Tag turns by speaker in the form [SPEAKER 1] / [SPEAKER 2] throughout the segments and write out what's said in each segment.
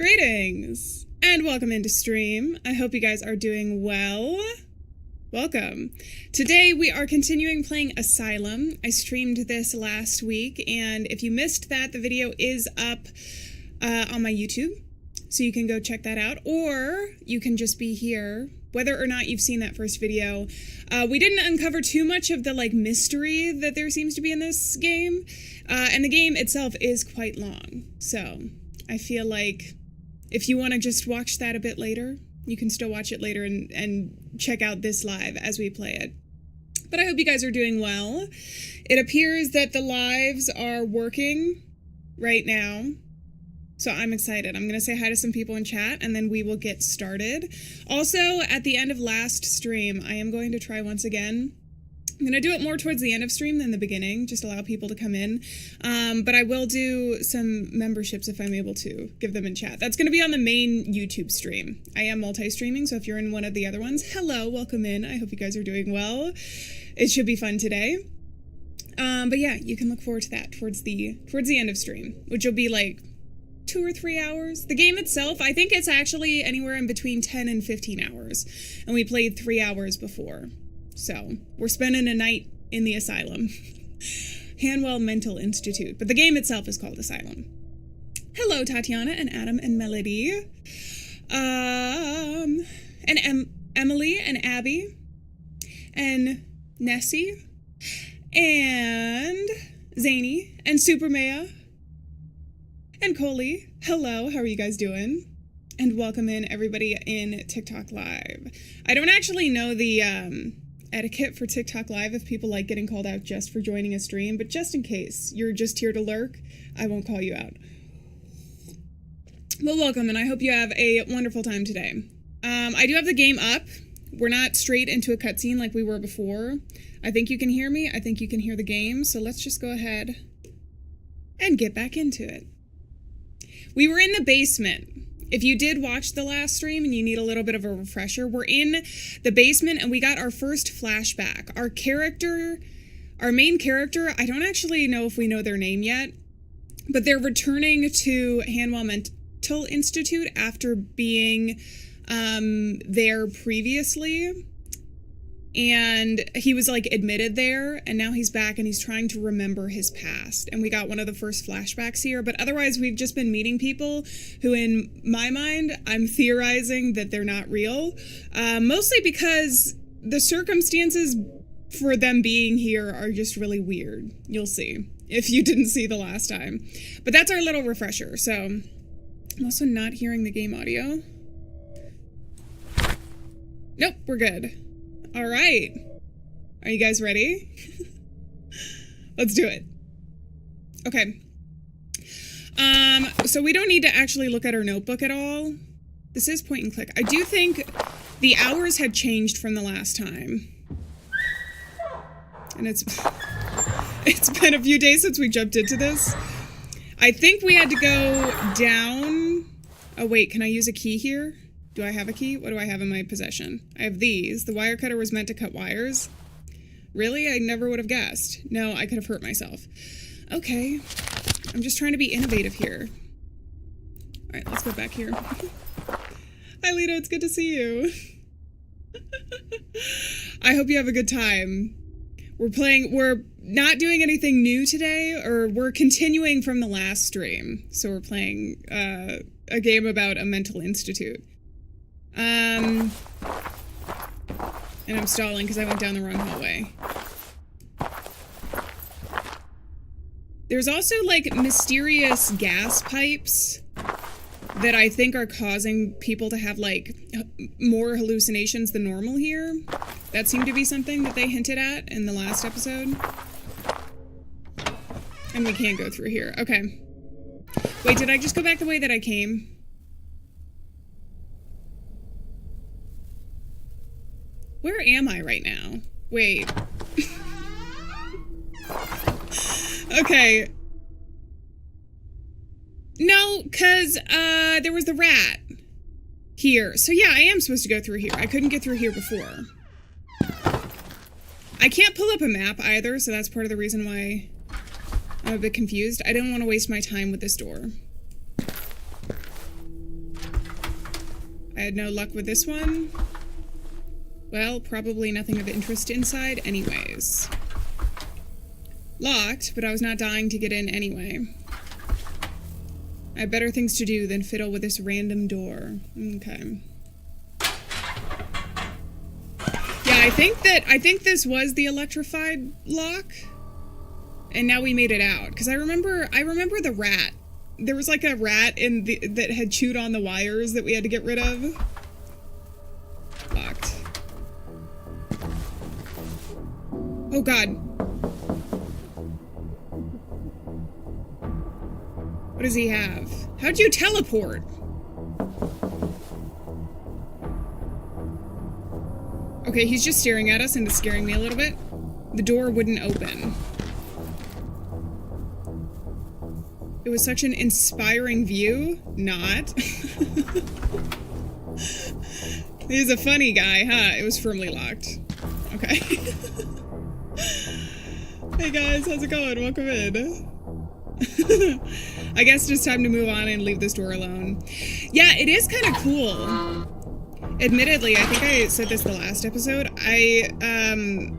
[SPEAKER 1] Greetings, and welcome into stream. I hope you guys are doing well. Welcome. Today we are continuing playing Asylum. I streamed this last week, and if you missed that, the video is up on my YouTube, so you can go check that out, or you can just be here, whether or not you've seen that first video. We didn't uncover too much of the mystery that there seems to be in this game, and the game itself is quite long, so I feel like if you want to just watch that a bit later, you can still watch it later and check out this live as we play it. But I hope you guys are doing well. It appears that the lives are working right now, so I'm excited. I'm going to say hi to some people in chat, and then we will get started. Also, at the end of last stream, I am going to try once again. I'm going to do it more towards the end of stream than the beginning, just allow people to come in. But I will do some memberships if I'm able to give them in chat. That's going to be on the main YouTube stream. I am multi-streaming, so if you're in one of the other ones, hello, welcome in. I hope you guys are doing well. It should be fun today. But yeah, you can look forward to that towards the end of stream, which will be like 2 or 3 hours. The game itself, I think it's actually anywhere in between 10 and 15 hours. And we played 3 hours before. So, we're spending a night in the Asylum. Hanwell Mental Institute. But the game itself is called Asylum. Hello, Tatiana and Adam and Melody. And Emily and Abby. And Nessie. And Zany. And Supermaya. And Coley. Hello, how are you guys doing? And welcome in everybody in TikTok Live. I don't actually know the etiquette for TikTok Live if people like getting called out just for joining a stream, but just in case you're just here to lurk, I won't call you out. Well, welcome, and I hope you have a wonderful time today. I do have the game up. We're not straight into a cutscene like we were before. I think you can hear me. I think you can hear the game, so let's just go ahead and get back into it. We were in the basement. If you did watch the last stream and you need a little bit of a refresher, we're in the basement and we got our first flashback. Our main character, I don't actually know if we know their name yet, but they're returning to Hanwell Mental Institute after being there previously. And he was admitted there, and now he's back and he's trying to remember his past. And we got one of the first flashbacks here, but otherwise we've just been meeting people who, in my mind, I'm theorizing that they're not real. Mostly because the circumstances for them being here are just really weird. You'll see, if you didn't see the last time. But that's our little refresher, so I'm also not hearing the game audio. Nope, we're good. All right. Are you guys ready? Let's do it. Okay. So we don't need to actually look at our notebook at all. This is point and click. I do think the hours had changed from the last time. And it's been a few days since we jumped into this. I think we had to go down. Oh, wait, can I use a key here? Do I have a key? What do I have in my possession? I have these. The wire cutter was meant to cut wires. Really? I never would have guessed. No, I could have hurt myself. Okay. I'm just trying to be innovative here. Alright, let's go back here. Hi, Lita. It's good to see you. I hope you have a good time. We're not doing anything new today, or we're continuing from the last stream. So we're playing a game about a mental institute. And I'm stalling because I went down the wrong hallway. There's also, mysterious gas pipes that I think are causing people to have, more hallucinations than normal here. That seemed to be something that they hinted at in the last episode. And we can't go through here. Okay. Wait, did I just go back the way that I came? Where am I right now? Wait. Okay. No, because there was the rat here. So yeah, I am supposed to go through here. I couldn't get through here before. I can't pull up a map either, so that's part of the reason why I'm a bit confused. I didn't want to waste my time with this door. had no luck with this one. Well, probably nothing of interest inside anyways. Locked, but I was not dying to get in anyway. I have better things to do than fiddle with this random door. Okay. Yeah, I think this was the electrified lock. And now we made it out. Because I remember the rat. There was like a rat that had chewed on the wires that we had to get rid of. Locked. Oh god. What does he have? How'd you teleport? Okay, he's just staring at us and it's scaring me a little bit. The door wouldn't open. It was such an inspiring view. Not. He's a funny guy, huh? It was firmly locked. Okay. Hey guys, how's it going? Welcome in. I guess it's time to move on and leave this door alone. Yeah, it is kind of cool. Admittedly, I think I said this the last episode. I don't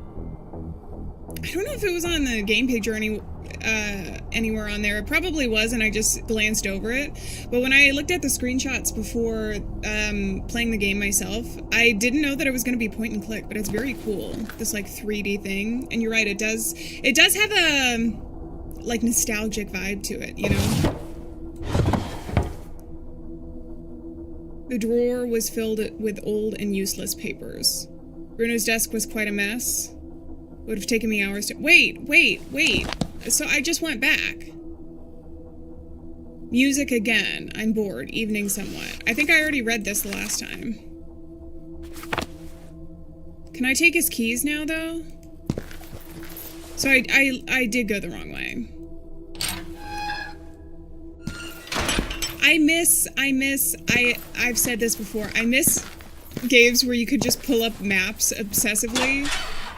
[SPEAKER 1] know if it was on the game page or anywhere on there. It probably was, and I just glanced over it. But when I looked at the screenshots before playing the game myself, I didn't know that it was going to be point and click, but it's very cool. This like 3D thing. And you're right, it does have a like nostalgic vibe to it, you know? The drawer was filled with old and useless papers. Bruno's desk was quite a mess. Would have taken me hours to— Wait. So I just went back. Music again. I'm bored. Evening somewhat. I think I already read this the last time. Can I take his keys now, though? So I did go the wrong way. I've said this before, I miss games where you could just pull up maps obsessively,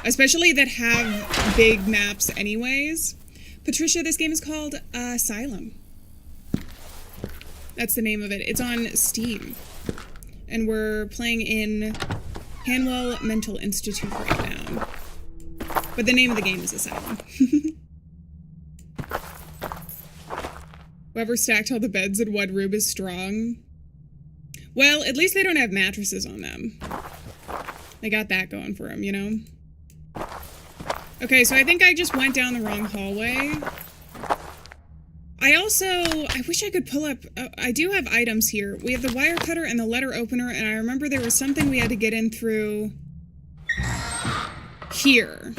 [SPEAKER 1] especially that have big maps anyways. Patricia, this game is called Asylum. That's the name of it. It's on Steam. And we're playing in Hanwell Mental Institute right now. But the name of the game is Asylum. Whoever stacked all the beds in one room is strong. Well, at least they don't have mattresses on them. They got that going for them, you know? Okay, so I think I just went down the wrong hallway. I wish I could pull up— I do have items here. We have the wire cutter and the letter opener, and I remember there was something we had to get in through here.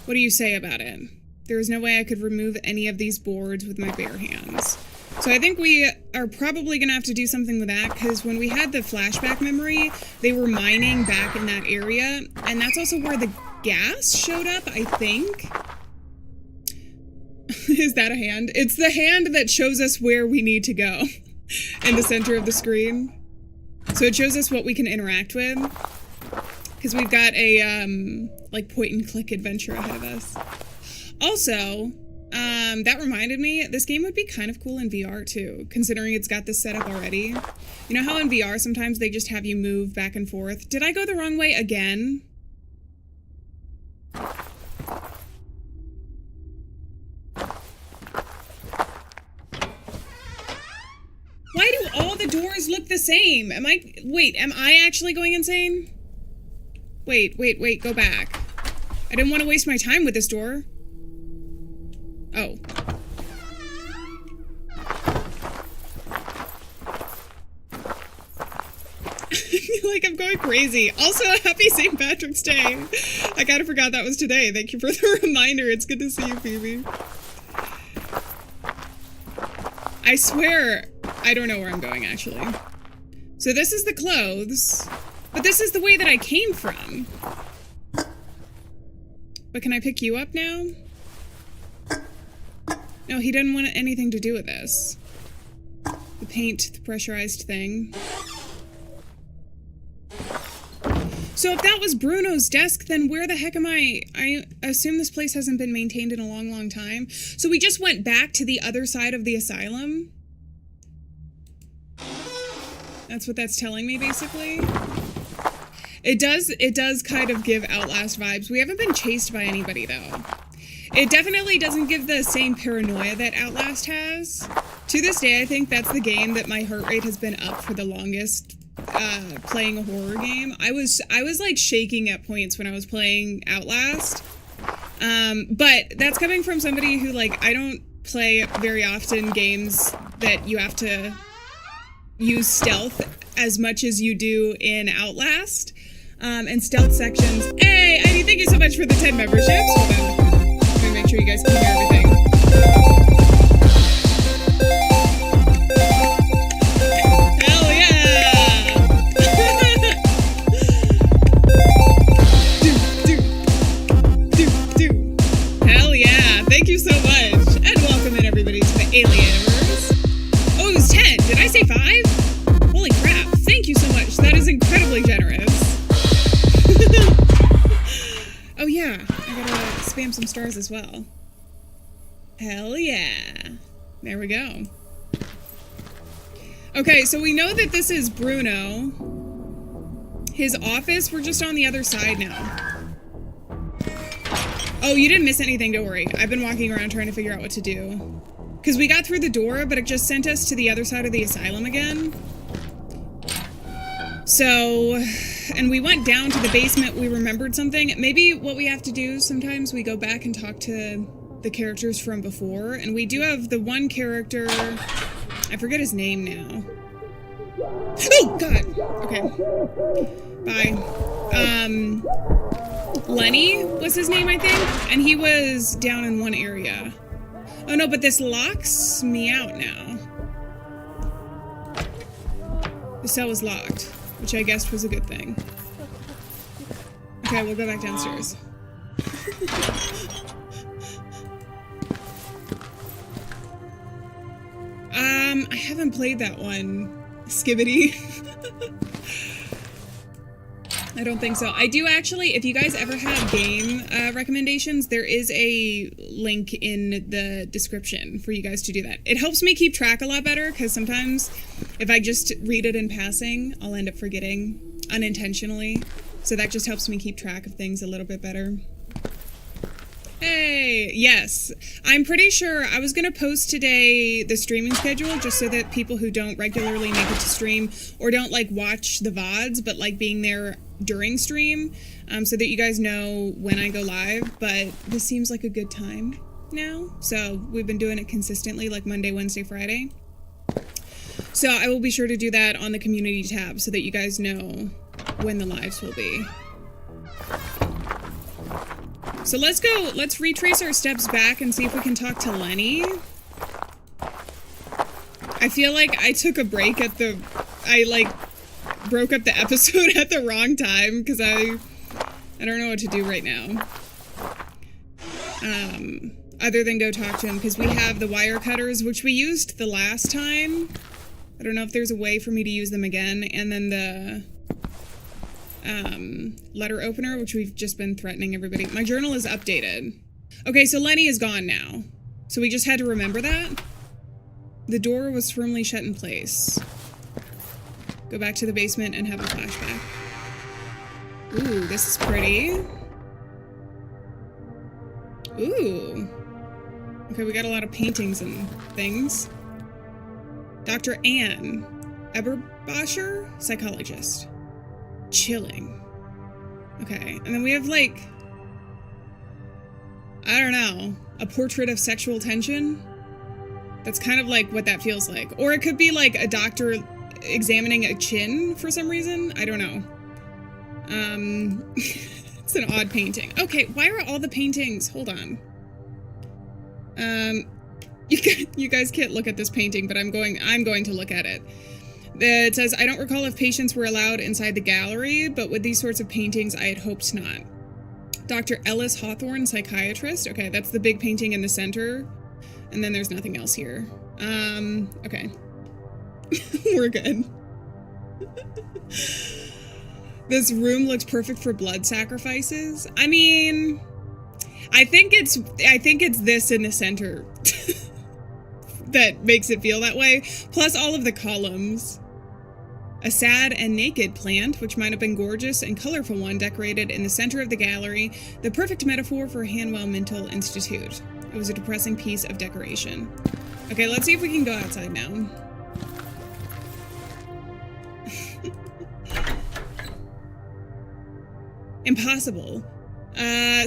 [SPEAKER 1] What do you say about it? There is no way I could remove any of these boards with my bare hands. So I think we are probably going to have to do something with that, because when we had the flashback memory, they were mining back in that area, and that's also where the gas showed up, I think. Is that a hand? It's the hand that shows us where we need to go in the center of the screen. So it shows us what we can interact with, because we've got a, like, point-and-click adventure ahead of us. Also, that reminded me, this game would be kind of cool in VR too, considering it's got this setup already. You know how in VR sometimes they just have you move back and forth? Did I go the wrong way again? Why do all the doors look the same? Am I actually going insane? Wait, go back. I didn't want to waste my time with this door. Oh. Like, I'm going crazy. Also, happy St. Patrick's Day. I kind of forgot that was today. Thank you for the reminder. It's good to see you, Phoebe. I swear, I don't know where I'm going, actually. So this is the clothes, but this is the way that I came from. But can I pick you up now? No, he didn't want anything to do with this. The paint, the pressurized thing. So if that was Bruno's desk, then where the heck am I? I assume this place hasn't been maintained in a long, long time. So we just went back to the other side of the asylum? That's what that's telling me, basically. It does kind of give Outlast vibes. We haven't been chased by anybody, though. It definitely doesn't give the same paranoia that Outlast has. To this day, I think that's the game that my heart rate has been up for the longest, playing a horror game. I was like shaking at points when I was playing Outlast. But that's coming from somebody who, like, I don't play very often games that you have to use stealth as much as you do in Outlast. And stealth sections. Hey, Eddie, thank you so much for the 10 memberships. Hold on. Let me make sure you guys can hear everything. Hell yeah! Hell yeah! Thank you so much. And welcome in, everybody, to the Alieann. Oh, it was 10. Did I say 5? Holy crap. Thank you so much. That is incredibly generous. Oh yeah, I gotta spam some stars as well. Hell yeah. There we go. Okay, so we know that this is Bruno. His office, we're just on the other side now. Oh, you didn't miss anything, don't worry. I've been walking around trying to figure out what to do. Because we got through the door, but it just sent us to the other side of the asylum again. So, and we went down to the basement, we remembered something. Maybe what we have to do sometimes, we go back and talk to the characters from before. And we do have the one character, I forget his name now. Oh, God! Okay. Bye. Lenny was his name, I think? And he was down in one area. Oh no, but this locks me out now. The cell was locked, which I guessed was a good thing. Okay, we'll go back downstairs. I haven't played that one. Skibbity. I don't think so. I do actually, if you guys ever have game recommendations, there is a link in the description for you guys to do that. It helps me keep track a lot better, because sometimes if I just read it in passing, I'll end up forgetting unintentionally. So that just helps me keep track of things a little bit better. Hey, yes. I'm pretty sure I was going to post today the streaming schedule just so that people who don't regularly make it to stream or don't like watch the VODs, but like being there during stream, so that you guys know when I go live. But this seems like a good time now. So we've been doing it consistently, like Monday, Wednesday, Friday. So I will be sure to do that on the community tab so that you guys know when the lives will be. So let's retrace our steps back and see if we can talk to Lenny. I feel like I took a break at I broke up the episode at the wrong time because I don't know what to do right now. Other than go talk to him, because we have the wire cutters, which we used the last time. I don't know if there's a way for me to use them again, and then the letter opener, which we've just been threatening everybody. My journal is updated. Okay, so Lenny is gone now. So we just had to remember that. The door was firmly shut in place. Go back to the basement and have a flashback. Ooh, this is pretty. Ooh. Okay, we got a lot of paintings and things. Dr. Anne Eberbascher, psychologist. Chilling. Okay, and then we have, like, I don't know, a portrait of sexual tension? That's kind of like what that feels like. Or it could be like a doctor examining a chin for some reason. I don't know. It's an odd painting. Okay, why are all the paintings? Hold on. You guys can't look at this painting, but I'm going to look at it. It says, I don't recall if patients were allowed inside the gallery, but with these sorts of paintings, I had hoped not. Dr. Ellis Hawthorne, psychiatrist. Okay, that's the big painting in the center. And then there's nothing else here. Okay. We're good. This room looks perfect for blood sacrifices. I mean, I think it's this in the center that makes it feel that way. Plus all of the columns A sad and naked plant, which might have been gorgeous and colorful one, decorated in the center of the gallery, the perfect metaphor for Hanwell Mental Institute. It was a depressing piece of decoration. Okay, let's see if we can go outside now. Impossible.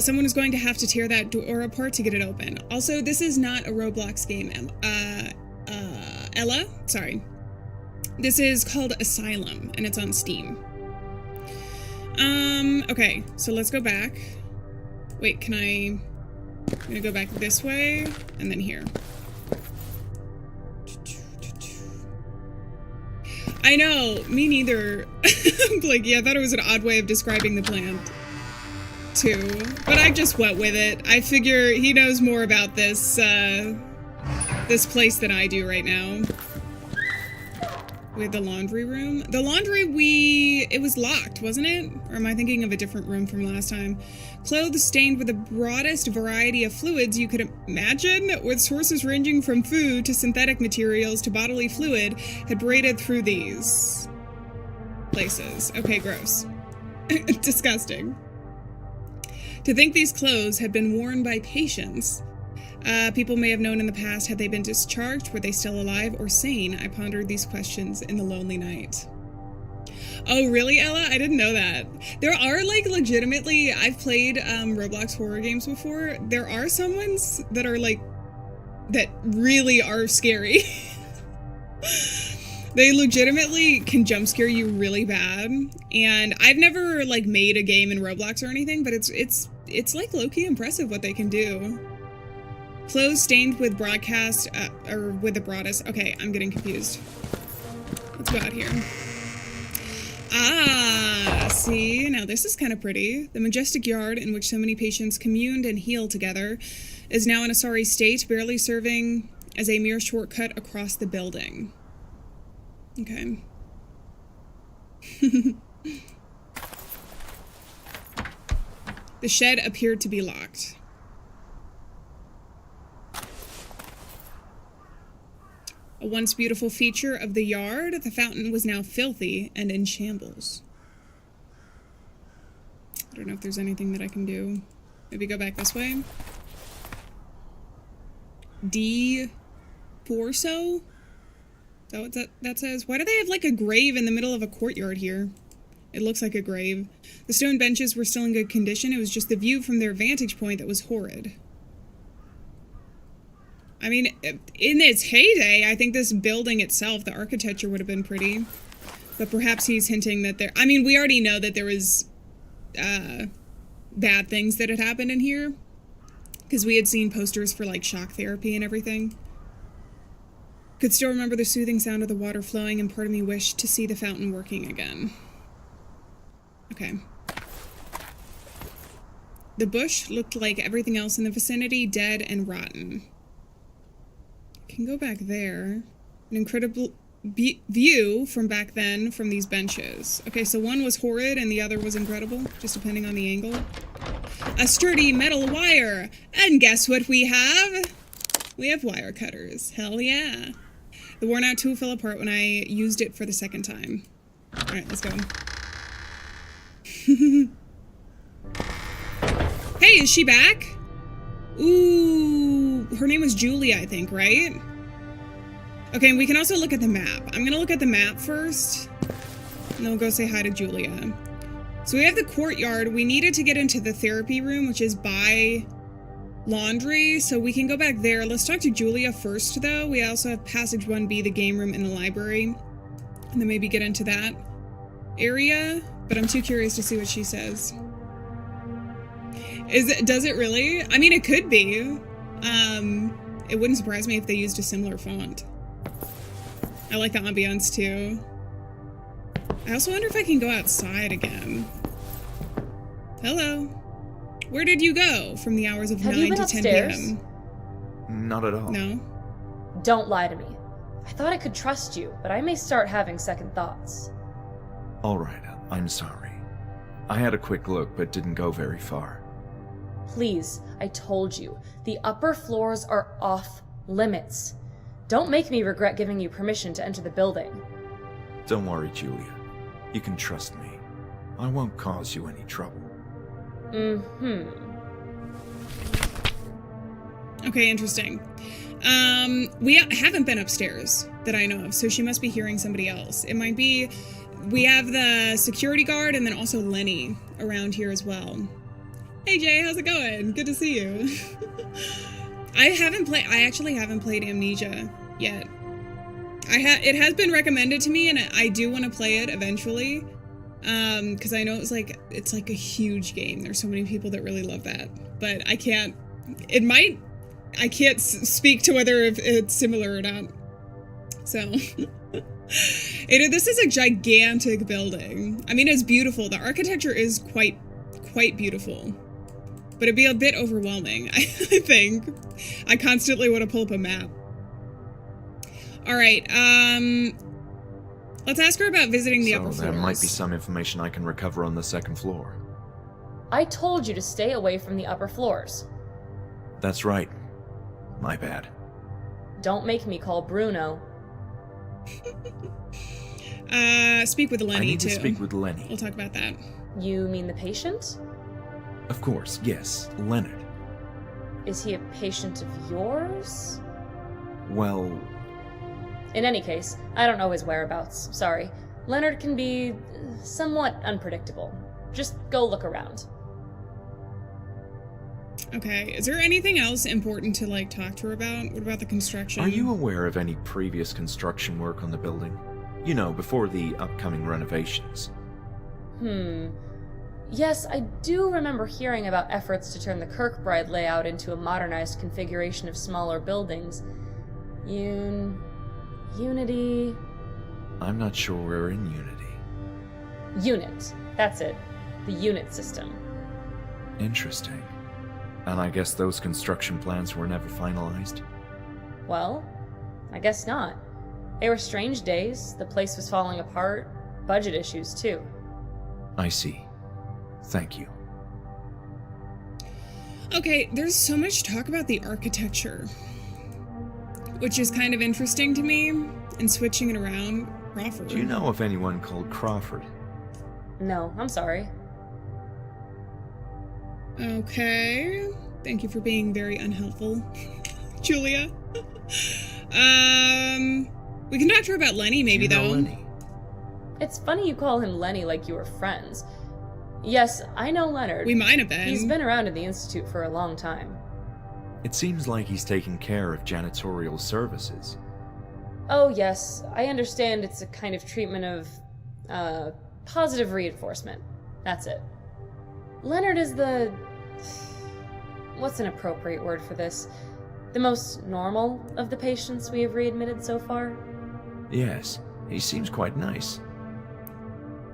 [SPEAKER 1] Someone is going to have to tear that door apart to get it open. Also, this is not a Roblox game, Ella. Sorry. This is called Asylum, and it's on Steam. Okay, so let's go back. Wait, I'm gonna go back this way, and then here. I know, me neither. Like, yeah, I thought it was an odd way of describing the plant, too. But I just went with it. I figure he knows more about this, this place than I do right now. We have the laundry room. The laundry, it was locked, wasn't it? Or am I thinking of a different room from last time? Clothes stained with the broadest variety of fluids you could imagine, with sources ranging from food to synthetic materials to bodily fluid, had braided through these places. Okay, gross. Disgusting. To think these clothes had been worn by patients. People may have known in the past, had they been discharged, were they still alive or sane? I pondered these questions in the lonely night. Oh, really, Ella? I didn't know that. There are, like, legitimately, I've played Roblox horror games before. There are some ones that are, like, that really are scary. They legitimately can jump scare you really bad. And I've never, like, made a game in Roblox or anything, but it's like, low-key impressive what they can do. Clothes stained with broadcast, or with the broadest. Okay, I'm getting confused. Let's go out here. Ah, see, now this is kind of pretty. The majestic yard in which so many patients communed and healed together is now in a sorry state, barely serving as a mere shortcut across the building. Okay. The shed appeared to be locked. A once beautiful feature of the yard, the fountain was now filthy and in shambles. I don't know if there's anything that I can do. Maybe go back this way. D. Forso? Is that what that says? Why do they have like a grave in the middle of a courtyard here? It looks like a grave. The stone benches were still in good condition. It was just the view from their vantage point that was horrid. I mean, in its heyday, I think this building itself, the architecture would have been pretty. But perhaps he's hinting that there... I mean, we already know that there was bad things that had happened in here. Because we had seen posters for, like, shock therapy and everything. Could still remember the soothing sound of the water flowing, and part of me wished to see the fountain working again. Okay. The bush looked like everything else in the vicinity, dead and rotten. Can go back there. An incredible view from back then from these benches. Okay, so one was horrid and the other was incredible, just depending on the angle. A sturdy metal wire. And guess what we have? We have wire cutters. Hell yeah. The worn out tool fell apart when I used it for the second time. Alright, let's go. Hey, is she back? Ooh, her name was Julia, I think, right? Okay, and we can also look at the map. I'm gonna look at the map first, and then we'll go say hi to Julia. So we have the courtyard. We needed to get into the therapy room, which is by laundry, so we can go back there. Let's talk to Julia first, though. We also have Passage 1B, the game room, in the library, and then maybe get into that area, but I'm too curious to see what she says. Does it really? I mean, it could be. It wouldn't surprise me if they used a similar font. I like the ambiance, too. I also wonder if I can go outside again. Hello. Where did you go from the hours of 9 to 10 p.m.?
[SPEAKER 2] Not at all.
[SPEAKER 1] No?
[SPEAKER 3] Don't lie to me. I thought I could trust you, but I may start having second thoughts.
[SPEAKER 2] All right, I'm sorry. I had a quick look, but didn't go very far.
[SPEAKER 3] Please, I told you, the upper floors are off limits. Don't make me regret giving you permission to enter the building.
[SPEAKER 2] Don't worry, Julia. You can trust me. I won't cause you any trouble.
[SPEAKER 3] Mm-hmm.
[SPEAKER 1] Okay, interesting. We haven't been upstairs that I know of, so she must be hearing somebody else. It might be... We have the security guard and then also Lenny around here as well. Hey Jay, how's it going? Good to see you. I actually haven't played Amnesia yet. It has been recommended to me, and I do want to play it eventually. Because I know it's like a huge game. There's so many people that really love that. But I can't speak to whether if it's similar or not. So, this is a gigantic building. I mean, it's beautiful. The architecture is quite beautiful. But it'd be a bit overwhelming, I think. I constantly want to pull up a map. Alright, let's ask her about visiting the upper floors.
[SPEAKER 2] So there might be some information I can recover on the second floor.
[SPEAKER 3] I told you to stay away from the upper floors.
[SPEAKER 2] That's right. My bad.
[SPEAKER 3] Don't make me call Bruno.
[SPEAKER 1] Speak with Lenny,
[SPEAKER 2] I need
[SPEAKER 1] too.
[SPEAKER 2] to speak with Lenny.
[SPEAKER 1] We'll talk about that.
[SPEAKER 3] You mean the patient?
[SPEAKER 2] Of course, yes. Leonard.
[SPEAKER 3] Is he a patient of yours?
[SPEAKER 2] Well...
[SPEAKER 3] In any case, I don't know his whereabouts. Sorry. Leonard can be somewhat unpredictable. Just go look around.
[SPEAKER 1] Okay, is there anything else important to, like, talk to her about? What about the construction?
[SPEAKER 2] Are you aware of any previous construction work on the building? You know, before the upcoming renovations.
[SPEAKER 3] Yes, I do remember hearing about efforts to turn the Kirkbride layout into a modernized configuration of smaller buildings. Unity...
[SPEAKER 2] I'm not sure we're in Unity.
[SPEAKER 3] Unit. That's it. The unit system.
[SPEAKER 2] Interesting. And I guess those construction plans were never finalized?
[SPEAKER 3] Well, I guess not. They were strange days. The place was falling apart. Budget issues, too.
[SPEAKER 2] I see. Thank you.
[SPEAKER 1] Okay, there's so much talk about the architecture, which is kind of interesting to me, and switching it around. Crawford.
[SPEAKER 2] Do you know of anyone called Crawford?
[SPEAKER 3] No, I'm sorry.
[SPEAKER 1] Okay. Thank you for being very unhelpful, Julia. We can talk to her about Lenny, maybe,
[SPEAKER 2] Do you know
[SPEAKER 1] though.
[SPEAKER 2] Lenny?
[SPEAKER 3] It's funny you call him Lenny like you were friends. Yes, I know Leonard.
[SPEAKER 1] We might have been.
[SPEAKER 3] He's been around at the Institute for a long time.
[SPEAKER 2] It seems like he's taking care of janitorial services.
[SPEAKER 3] Oh, yes. I understand it's a kind of treatment of, positive reinforcement. That's it. Leonard is the... What's an appropriate word for this? The most normal of the patients we have readmitted so far?
[SPEAKER 2] Yes, he seems quite nice.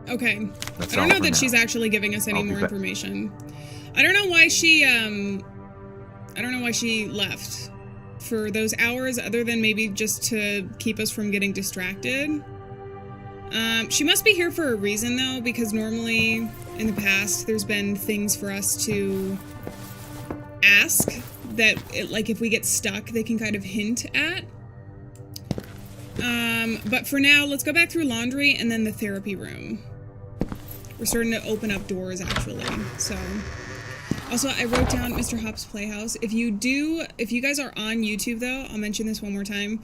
[SPEAKER 1] Okay.
[SPEAKER 2] That's
[SPEAKER 1] I don't
[SPEAKER 2] all
[SPEAKER 1] know
[SPEAKER 2] for
[SPEAKER 1] that
[SPEAKER 2] now.
[SPEAKER 1] she's actually giving us any
[SPEAKER 2] I'll be
[SPEAKER 1] more
[SPEAKER 2] back.
[SPEAKER 1] information. I don't know why she, left for those hours, other than maybe just to keep us from getting distracted. She must be here for a reason, though, because normally in the past there's been things for us to ask that, like, if we get stuck, they can kind of hint at. But for now, let's go back through laundry and then the therapy room. We're starting to open up doors, actually, so... Also, I wrote down Mr. Hop's Playhouse. If you guys are on YouTube, though, I'll mention this one more time.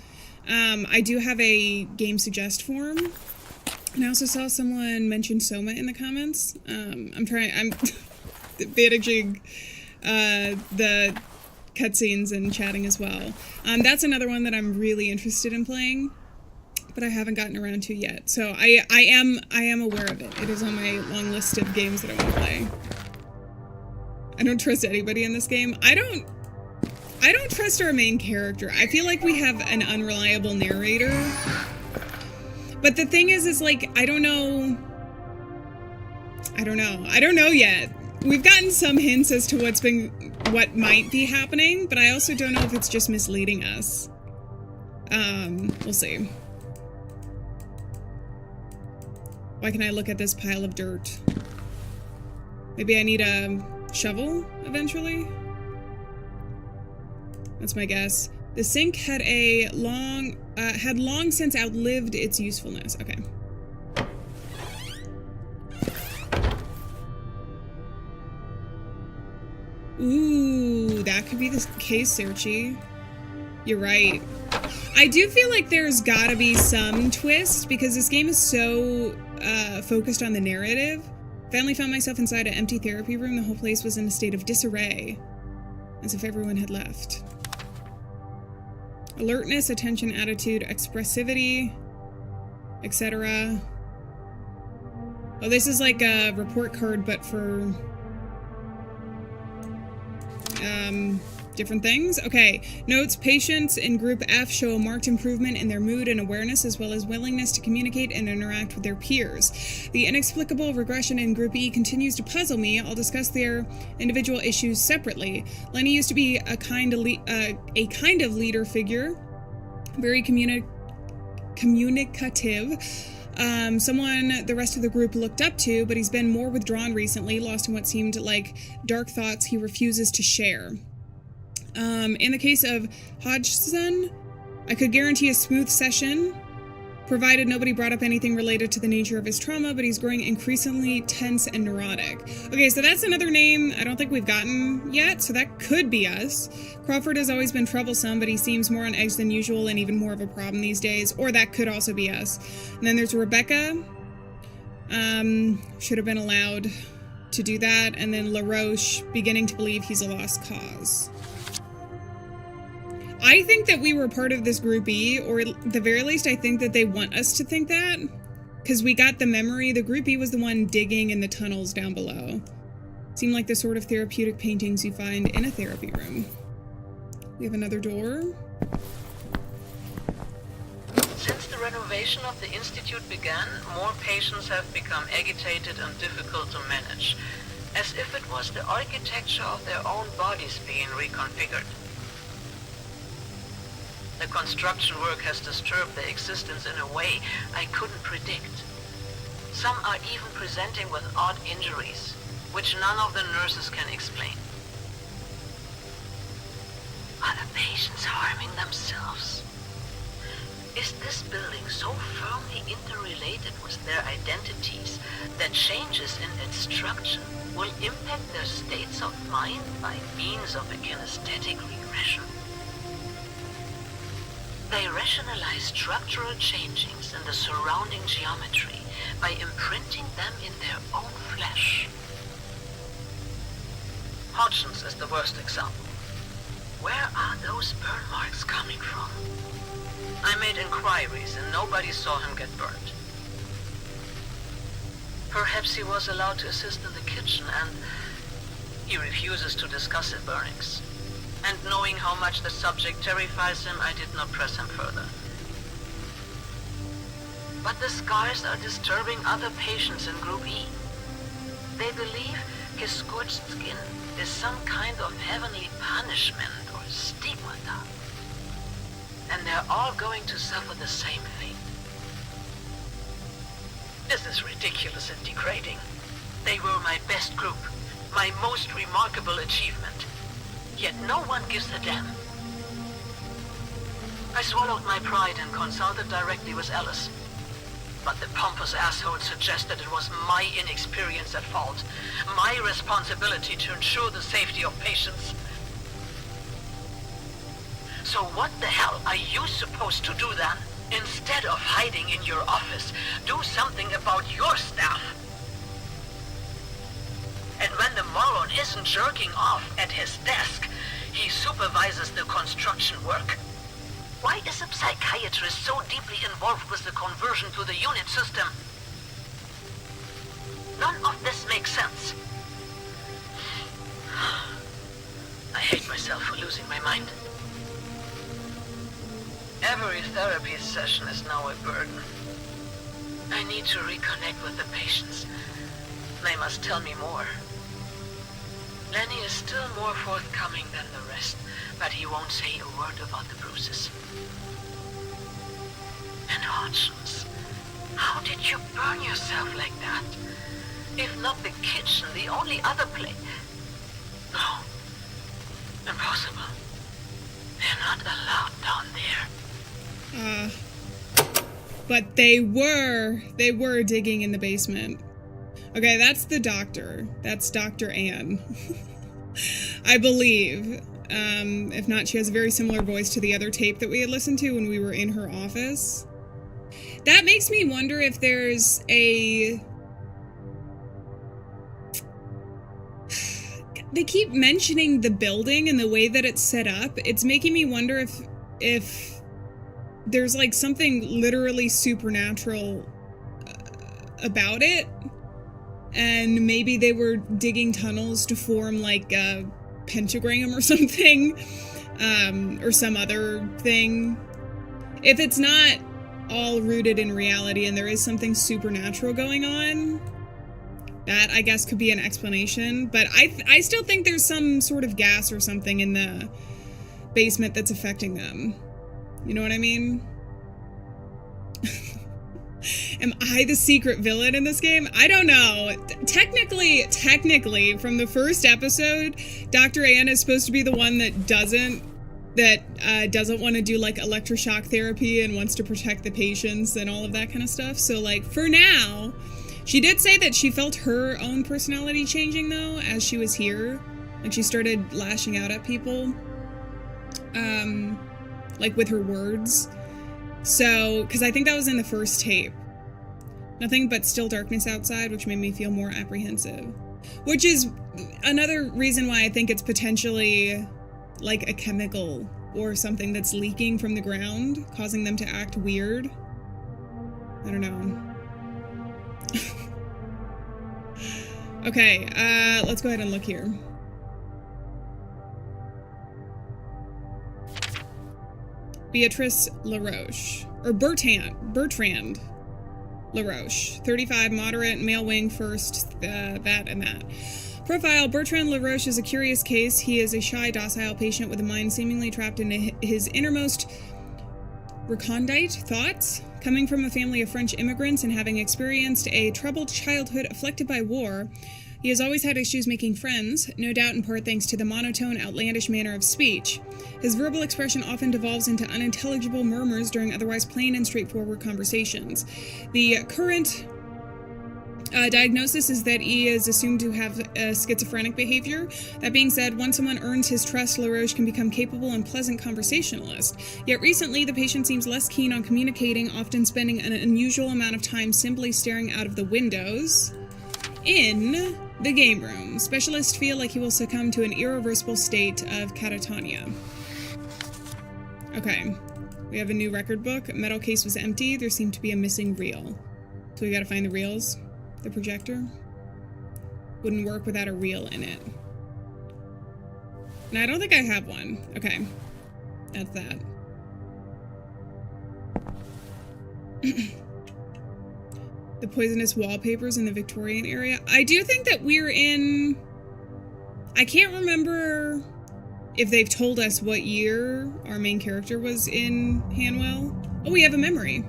[SPEAKER 1] I do have a game suggest form. And I also saw someone mention Soma in the comments. I'm managing the cutscenes and chatting as well. That's another one that I'm really interested in playing, but I haven't gotten around to yet. So I am aware of it. It is on my long list of games that I want to play. I don't trust anybody in this game. I don't trust our main character. I feel like we have an unreliable narrator. But the thing is like, I don't know yet. We've gotten some hints as to what might be happening, but I also don't know if it's just misleading us. We'll see. Why can I look at this pile of dirt? Maybe I need a shovel eventually? That's my guess. The sink had long since outlived its usefulness. Okay. Ooh, that could be the case, Searchy. You're right. I do feel like there's gotta be some twist because this game is so focused on the narrative. Finally found myself inside an empty therapy room. The whole place was in a state of disarray, as if everyone had left. Alertness, attention, attitude, expressivity, etc. Oh, this is like a report card, but for different things. Okay. Notes, patients in Group F show a marked improvement in their mood and awareness, as well as willingness to communicate and interact with their peers. The inexplicable regression in Group E continues to puzzle me. I'll discuss their individual issues separately. Lenny used to be a kind of leader figure, very communicative. Someone the rest of the group looked up to, but he's been more withdrawn recently, lost in what seemed like dark thoughts he refuses to share. In the case of Hodgson, I could guarantee a smooth session, provided nobody brought up anything related to the nature of his trauma, but he's growing increasingly tense and neurotic. Okay, so that's another name I don't think we've gotten yet, so that could be us. Crawford has always been troublesome, but he seems more on edge than usual and even more of a problem these days, or that could also be us. And then there's Rebecca. Should have been allowed to do that. And then LaRoche, beginning to believe he's a lost cause. I think that we were part of this Group E, or at the very least, I think that they want us to think that. Because we got the memory, the Group E was the one digging in the tunnels down below. Seemed like the sort of therapeutic paintings you find in a therapy room. We have another door.
[SPEAKER 4] Since the renovation of the Institute began, more patients have become agitated and difficult to manage, as if it was the architecture of their own bodies being reconfigured. The construction work has disturbed their existence in a way I couldn't predict. Some are even presenting with odd injuries, which none of the nurses can explain. Are the patients harming themselves? Is this building so firmly interrelated with their identities that changes in its structure will impact their states of mind by means of a kinesthetic regression? They rationalize structural changings in the surrounding geometry by imprinting them in their own flesh. Hodgson's is the worst example. Where are those burn marks coming from? I made inquiries and nobody saw him get burned. Perhaps he was allowed to assist in the kitchen and he refuses to discuss the burnings. And knowing how much the subject terrifies him, I did not press him further. But the scars are disturbing other patients in Group E. They believe his scorched skin is some kind of heavenly punishment or stigmata. And they're all going to suffer the same fate. This is ridiculous and degrading. They were my best group, my most remarkable achievement. Yet no one gives a damn. I swallowed my pride and consulted directly with Alice. But the pompous asshole suggested it was my inexperience at fault, my responsibility to ensure the safety of patients. So what the hell are you supposed to do then? Instead of hiding in your office, do something about your staff. And when the moron isn't jerking off at his desk, he supervises the construction work. Why is a psychiatrist so deeply involved with the conversion to the unit system? None of this makes sense. I hate myself for losing my mind. Every therapy session is now a burden. I need to reconnect with the patients. They must tell me more. Lenny is still more forthcoming than the rest, but he won't say a word about the bruises. And Hodgson's, how did you burn yourself like that? If not the kitchen, the only other place. No. Impossible. They're not allowed down there.
[SPEAKER 1] But they were digging in the basement. Okay, that's the doctor. That's Dr. Ann. I believe. If not, she has a very similar voice to the other tape that we had listened to when we were in her office. That makes me wonder if there's a... They keep mentioning the building and the way that it's set up. It's making me wonder if there's like something literally supernatural about it. And maybe they were digging tunnels to form like a pentagram or something, or some other thing. If it's not all rooted in reality and there is something supernatural going on, that I guess could be an explanation. But I still think there's some sort of gas or something in the basement that's affecting them. You know what I mean? Am I the secret villain in this game? I don't know. Technically, from the first episode, Dr. Ann is supposed to be the one that doesn't want to do like electroshock therapy and wants to protect the patients and all of that kind of stuff. So like for now, she did say that she felt her own personality changing though as she was here. Like she started lashing out at people, like with her words. So, because I think that was in the first tape. Nothing but still darkness outside, which made me feel more apprehensive. Which is another reason why I think it's potentially like a chemical or something that's leaking from the ground, causing them to act weird. I don't know. Okay, let's go ahead and look here. Beatrice LaRoche, or Bertrand LaRoche, 35, moderate, male wing first, that and that. Profile, Bertrand LaRoche is a curious case. He is a shy, docile patient with a mind seemingly trapped in his innermost recondite thoughts. Coming from a family of French immigrants and having experienced a troubled childhood afflicted by war, he has always had issues making friends, no doubt in part thanks to the monotone, outlandish manner of speech. His verbal expression often devolves into unintelligible murmurs during otherwise plain and straightforward conversations. The current diagnosis is that he is assumed to have schizophrenic behavior. That being said, once someone earns his trust, LaRoche can become capable and pleasant conversationalist. Yet recently, the patient seems less keen on communicating, often spending an unusual amount of time simply staring out of the windows in the game room. Specialists feel like he will succumb to an irreversible state of catatonia. Okay, we have a new record book. A metal case was empty. There seemed to be a missing reel. So we gotta find the reels. The projector wouldn't work without a reel in it. And I don't think I have one. Okay, that's that. The poisonous wallpapers in the Victorian area. I do think that we're in... I can't remember if they've told us what year our main character was in Hanwell. Oh, we have a memory.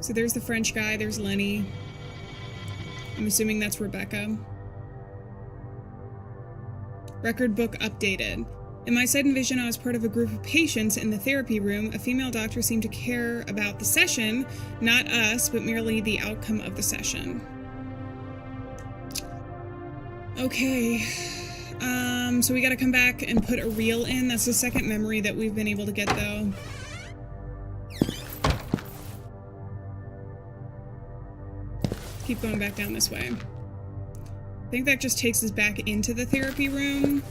[SPEAKER 1] So there's the French guy, there's Lenny. I'm assuming that's Rebecca. Record book updated. In my sudden vision, I was part of a group of patients in the therapy room. A female doctor seemed to care about the session, not us, but merely the outcome of the session. Okay. So we gotta come back and put a reel in. That's the second memory that we've been able to get, though. Keep going back down this way. I think that just takes us back into the therapy room.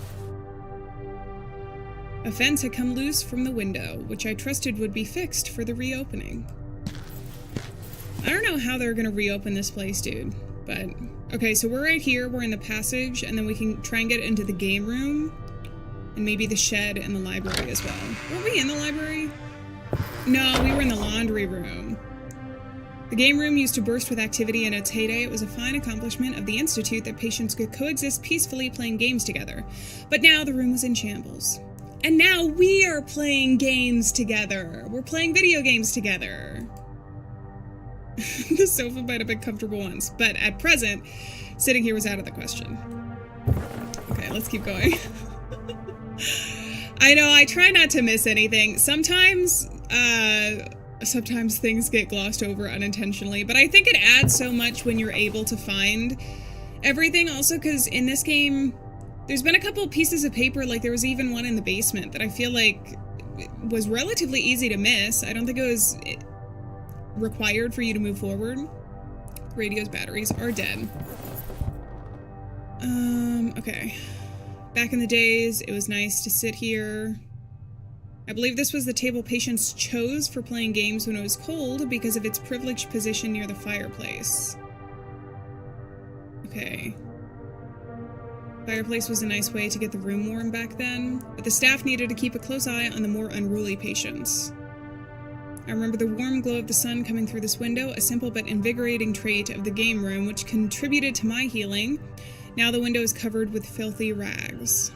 [SPEAKER 1] A fence had come loose from the window, which I trusted would be fixed for the reopening. I don't know how they're gonna reopen this place, dude, but... Okay, so we're right here, we're in the passage, and then we can try and get into the game room, and maybe the shed and the library as well. Were we in the library? No, we were in the laundry room. The game room used to burst with activity in its heyday. It was a fine accomplishment of the Institute that patients could coexist peacefully playing games together. But now the room was in shambles. And now we are playing games together. We're playing video games together. The sofa might have been comfortable once, but at present, sitting here was out of the question. Okay, let's keep going. I know, I try not to miss anything. Sometimes things get glossed over unintentionally, but I think it adds so much when you're able to find everything also, because in this game, there's been a couple pieces of paper, like there was even one in the basement that I feel like was relatively easy to miss. I don't think it was required for you to move forward. Radio's batteries are dead. Okay. Back in the days, it was nice to sit here. I believe this was the table patients chose for playing games when it was cold because of its privileged position near the fireplace. Okay. Fireplace was a nice way to get the room warm back then, but the staff needed to keep a close eye on the more unruly patients. I remember the warm glow of the sun coming through this window, a simple but invigorating trait of the game room which contributed to my healing. Now the window is covered with filthy rags.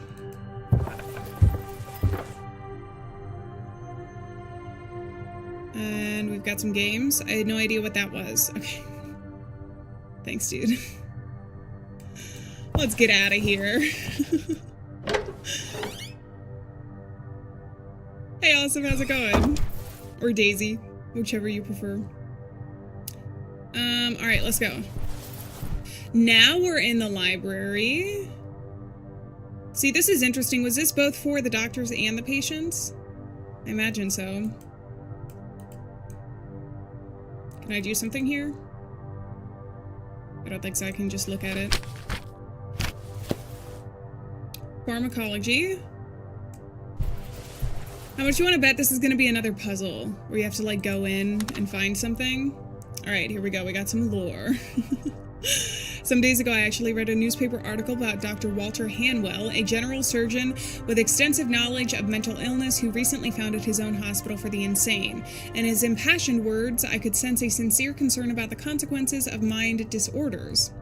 [SPEAKER 1] And we've got some games. I had no idea what that was. Okay. Thanks, dude. Let's get out of here. Hey, Awesome, how's it going? Or Daisy, whichever you prefer. Alright, let's go. Now we're in the library. See, this is interesting. Was this both for the doctors and the patients? I imagine so. Can I do something here? I don't think so. I can just look at it. Pharmacology. How much do you want to bet this is going to be another puzzle where you have to like go in and find something? All right, here we go. We got some lore. Some days ago, I actually read a newspaper article about Dr. Walter Hanwell, a general surgeon with extensive knowledge of mental illness who recently founded his own hospital for the insane. In his impassioned words, I could sense a sincere concern about the consequences of mind disorders.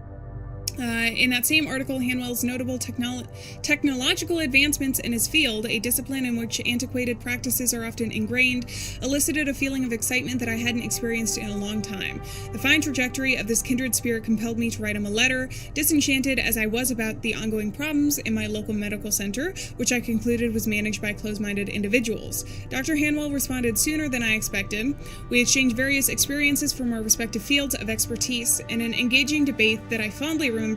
[SPEAKER 1] In that same article, Hanwell's notable technological advancements in his field, a discipline in which antiquated practices are often ingrained, elicited a feeling of excitement that I hadn't experienced in a long time. The fine trajectory of this kindred spirit compelled me to write him a letter, disenchanted as I was about the ongoing problems in my local medical center, which I concluded was managed by close-minded individuals. Dr. Hanwell responded sooner than I expected. We exchanged various experiences from our respective fields of expertise in an engaging debate that I fondly remember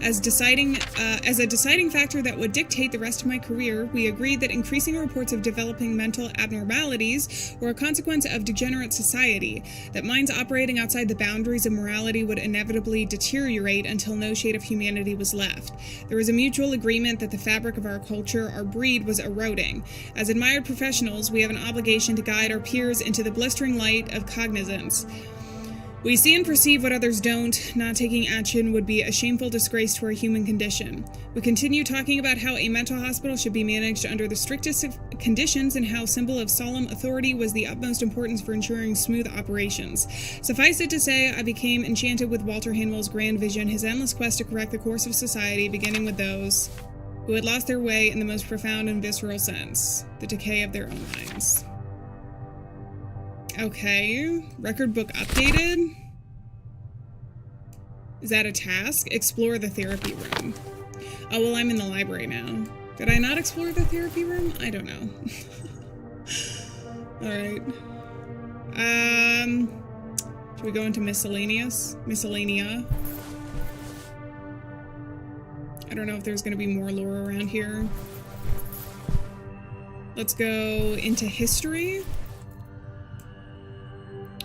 [SPEAKER 1] as a deciding factor that would dictate the rest of my career. We agreed that increasing reports of developing mental abnormalities were a consequence of degenerate society, that minds operating outside the boundaries of morality would inevitably deteriorate until no shade of humanity was left. There was a mutual agreement that the fabric of our culture, our breed, was eroding. As admired professionals, we have an obligation to guide our peers into the blistering light of cognizance. We see and perceive what others don't. Not taking action would be a shameful disgrace to our human condition. We continue talking about how a mental hospital should be managed under the strictest of conditions and how symbol of solemn authority was the utmost importance for ensuring smooth operations. Suffice it to say, I became enchanted with Walter Hanwell's grand vision, his endless quest to correct the course of society, beginning with those who had lost their way in the most profound and visceral sense, the decay of their own minds. Okay, record book updated. Is that a task? Explore the therapy room. Oh, well, I'm in the library now. Did I not explore the therapy room? I don't know. Alright. Should we go into miscellanea? I don't know if there's gonna be more lore around here. Let's go into history.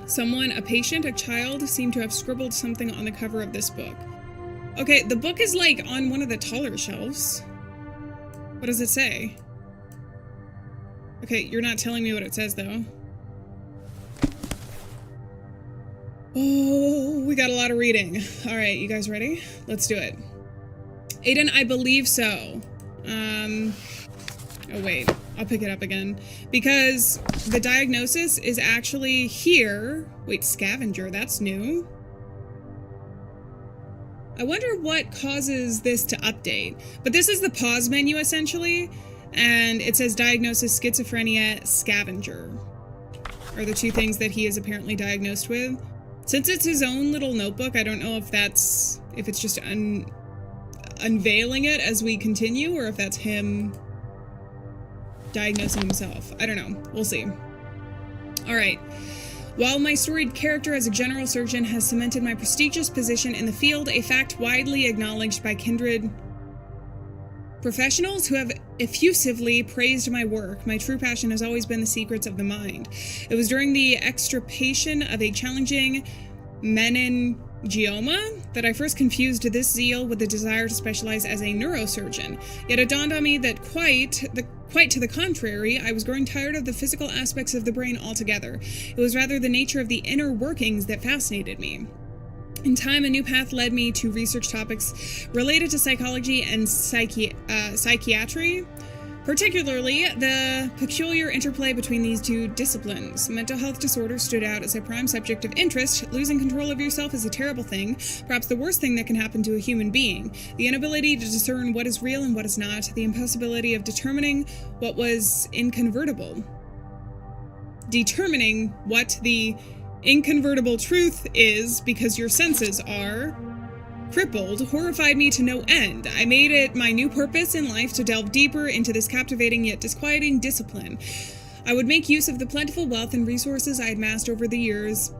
[SPEAKER 1] Someone, a patient, a child, seemed to have scribbled something on the cover of this book. Okay, the book is like on one of the taller shelves. What does it say? Okay, you're not telling me what it says though. Oh, we got a lot of reading. All right, you guys ready? Let's do it. Aiden, I believe so. Oh wait, I'll pick it up again. Because the diagnosis is actually here. Wait, scavenger, that's new. I wonder what causes this to update. But this is the pause menu essentially. And it says diagnosis schizophrenia scavenger. Are the two things that he is apparently diagnosed with. Since it's his own little notebook, I don't know if it's just unveiling it as we continue or if that's him diagnosing himself. I don't know. We'll see. All right. While my storied character as a general surgeon has cemented my prestigious position in the field, a fact widely acknowledged by kindred professionals who have effusively praised my work, my true passion has always been the secrets of the mind. It was during the extirpation of a challenging meningioma that I first confused this zeal with the desire to specialize as a neurosurgeon. Yet it dawned on me that quite to the contrary, I was growing tired of the physical aspects of the brain altogether. It was rather the nature of the inner workings that fascinated me. In time, a new path led me to research topics related to psychology and psychiatry, particularly the peculiar interplay between these two disciplines. Mental health disorders stood out as a prime subject of interest. Losing control of yourself is a terrible thing, perhaps the worst thing that can happen to a human being. The inability to discern what is real and what is not, the impossibility of determining what was inconvertible. Determining what the inconvertible truth is because your senses are crippled horrified me to no end. I made it my new purpose in life to delve deeper into this captivating yet disquieting discipline. I would make use of the plentiful wealth and resources I had amassed over the years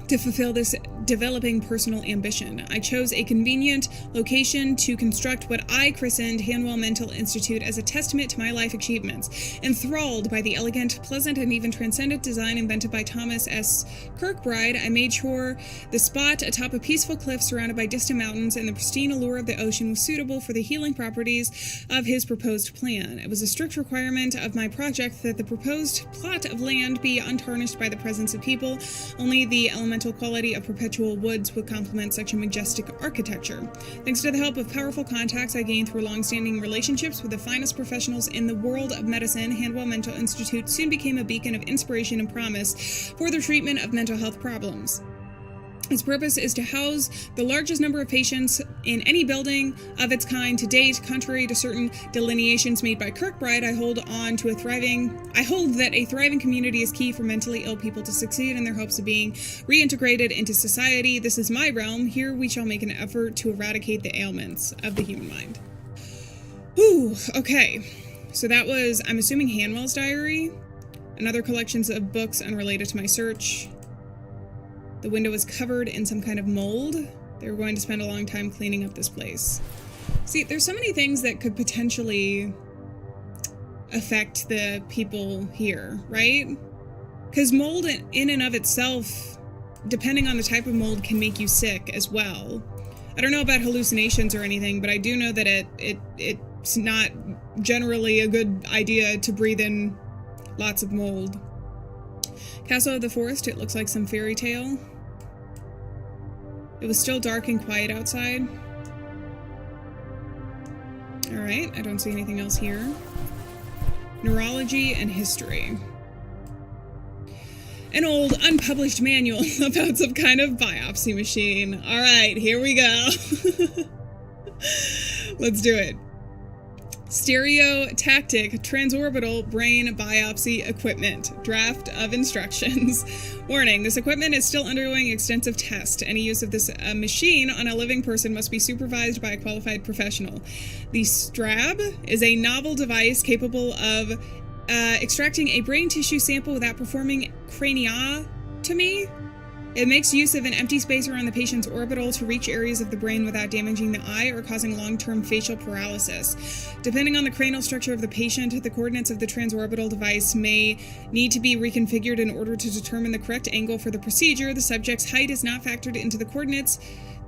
[SPEAKER 1] to fulfill this developing personal ambition. I chose a convenient location to construct what I christened Hanwell Mental Institute as a testament to my life achievements. Enthralled by the elegant, pleasant, and even transcendent design invented by Thomas S. Kirkbride, I made sure the spot atop a peaceful cliff surrounded by distant mountains and the pristine allure of the ocean was suitable for the healing properties of his proposed plan. It was a strict requirement of my project that the proposed plot of land be untarnished by the presence of people. Only the elemental quality of perpetual woods would complement such a majestic architecture. Thanks to the help of powerful contacts I gained through long-standing relationships with the finest professionals in the world of medicine, Hanwell Mental Institute soon became a beacon of inspiration and promise for the treatment of mental health problems. Its purpose is to house the largest number of patients in any building of its kind to date. Contrary to certain delineations made by Kirkbride, I hold that a thriving community is key for mentally ill people to succeed in their hopes of being reintegrated into society. This is my realm. Here we shall make an effort to eradicate the ailments of the human mind. Whew, okay. So that was, I'm assuming, Hanwell's diary, and other collections of books unrelated to my search. The window was covered in some kind of mold. They were going to spend a long time cleaning up this place. See, there's so many things that could potentially affect the people here, right? Because mold in and of itself, depending on the type of mold, can make you sick as well. I don't know about hallucinations or anything, but I do know that it's not generally a good idea to breathe in lots of mold. Castle of the Forest, it looks like some fairy tale. It was still dark and quiet outside. Alright, I don't see anything else here. Neurology and history. An old, unpublished manual about some kind of biopsy machine. Alright, here we go. Let's do it. Stereotactic transorbital brain biopsy equipment. Draft of instructions. Warning, this equipment is still undergoing extensive test. Any use of this machine on a living person must be supervised by a qualified professional. The Strab is a novel device capable of extracting a brain tissue sample without performing craniotomy. It makes use of an empty space around the patient's orbital to reach areas of the brain without damaging the eye or causing long-term facial paralysis. Depending on the cranial structure of the patient, the coordinates of the transorbital device may need to be reconfigured in order to determine the correct angle for the procedure. The subject's height is not factored into the coordinates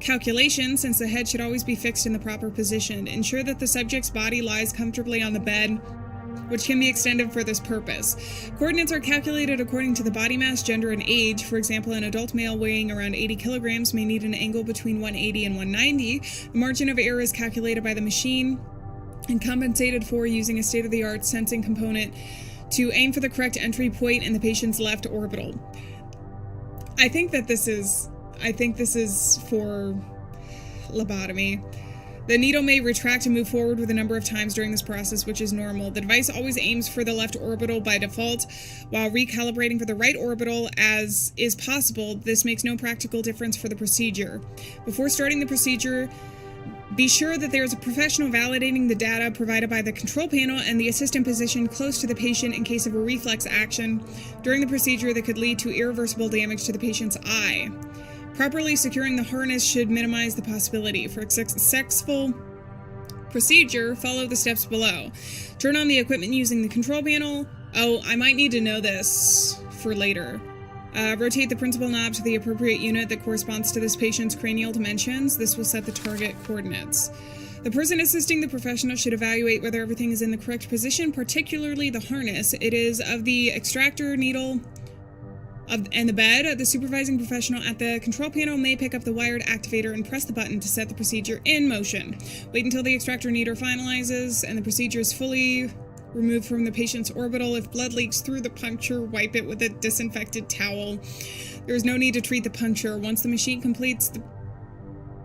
[SPEAKER 1] calculation, since the head should always be fixed in the proper position. Ensure that the subject's body lies comfortably on the bed, which can be extended for this purpose. Coordinates are calculated according to the body mass, gender, and age. For example, an adult male weighing around 80 kilograms may need an angle between 180 and 190. The margin of error is calculated by the machine and compensated for using a state-of-the-art sensing component to aim for the correct entry point in the patient's left orbital. I think this is for lobotomy. The needle may retract and move forward with a number of times during this process, which is normal. The device always aims for the left orbital by default, while recalibrating for the right orbital as is possible. This makes no practical difference for the procedure. Before starting the procedure, Be sure that there is a professional validating the data provided by the control panel and the assistant positioned close to the patient in case of a reflex action during the procedure that could lead to irreversible damage to the patient's eye. Properly securing the harness should minimize the possibility. For a successful procedure, follow the steps below. Turn on the equipment using the control panel. Oh, I might need to know this for later. Rotate the principal knob to the appropriate unit that corresponds to this patient's cranial dimensions. This will set the target coordinates. The person assisting the professional should evaluate whether everything is in the correct position, particularly the harness. It is of the extractor needle and the bed. The supervising professional at the control panel may pick up the wired activator and press the button to set the procedure in motion. Wait until the extractor needle finalizes and the procedure is fully removed from the patient's orbital. If blood leaks through the puncture, wipe it with a disinfected towel. There is no need to treat the puncture. Once the machine completes the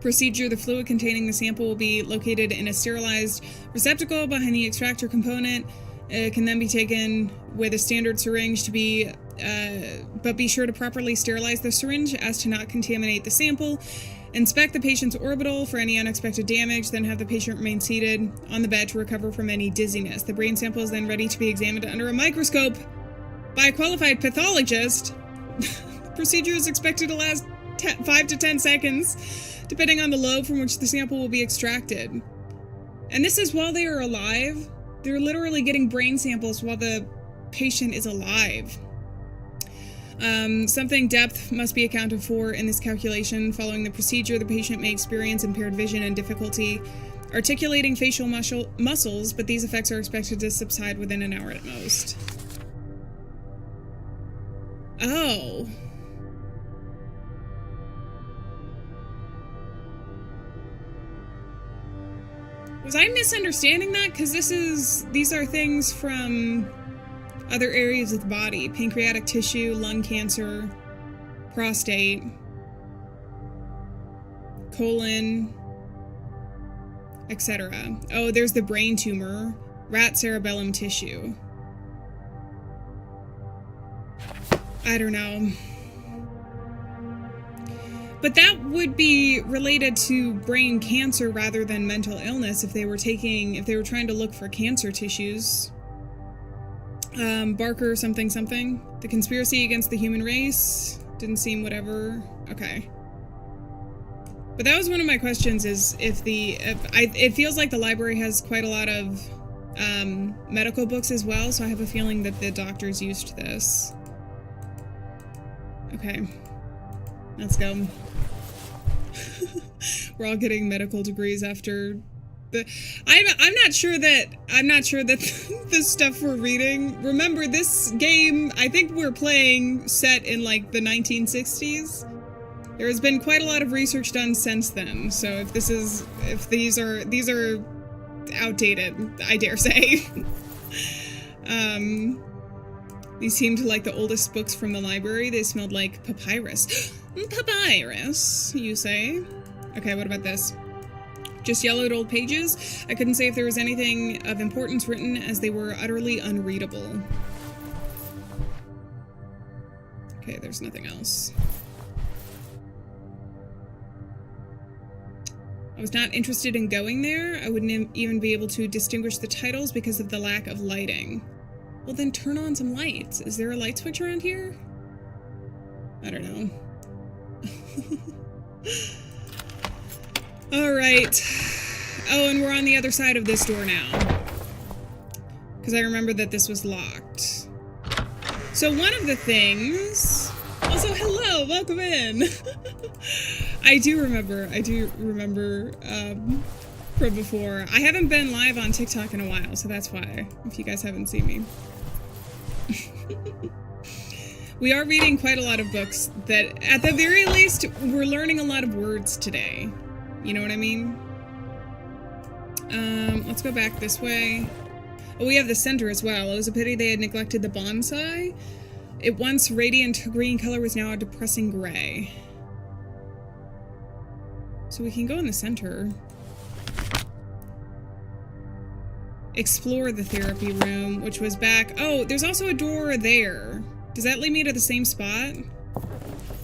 [SPEAKER 1] procedure, the fluid containing the sample will be located in a sterilized receptacle behind the extractor component. It can then be taken with a standard syringe but be sure to properly sterilize the syringe as to not contaminate the sample. Inspect the patient's orbital for any unexpected damage, then have the patient remain seated on the bed to recover from any dizziness. The brain sample is then ready to be examined under a microscope by a qualified pathologist. The procedure is expected to last 5 to 10 seconds, depending on the lobe from which the sample will be extracted. And this is while they are alive. They're literally getting brain samples while the patient is alive. Something depth must be accounted for in this calculation. Following the procedure, the patient may experience impaired vision and difficulty articulating facial muscles, but these effects are expected to subside within an hour at most. Oh. Was I misunderstanding that? Because these are things from other areas of the body. Pancreatic tissue, lung cancer, prostate, colon, etc. Oh, there's the brain tumor, rat cerebellum tissue. I don't know. But that would be related to brain cancer rather than mental illness if they were trying to look for cancer tissues. Barker something. The conspiracy against the human race. Didn't seem whatever. Okay. But that was one of my questions, is it feels like the library has quite a lot of medical books as well, so I have a feeling that the doctors used this. Okay. Let's go. We're all getting medical degrees after I'm not sure that the stuff we're reading. Remember, this game, I think we're playing set in like the 1960s. There has been quite a lot of research done since then. So if these are outdated, I dare say. These seemed like the oldest books from the library. They smelled like papyrus. Papyrus, you say? Okay, what about this? Just yellowed old pages? I couldn't say if there was anything of importance written, as they were utterly unreadable. Okay, there's nothing else. I was not interested in going there. I wouldn't even be able to distinguish the titles because of the lack of lighting. Well, then turn on some lights. Is there a light switch around here? I don't know. Alright. Oh, and we're on the other side of this door now. Because I remember that this was locked. So one of the things... Also, hello! Welcome in! I do remember from before. I haven't been live on TikTok in a while, so that's why, if you guys haven't seen me. We are reading quite a lot of books that, at the very least, we're learning a lot of words today. You know what I mean? Let's go back this way. Oh, we have the center as well. It was a pity they had neglected the bonsai. It once radiant green color was now a depressing gray. So we can go in the center. Explore the therapy room, which was back... Oh, there's also a door there. Does that lead me to the same spot?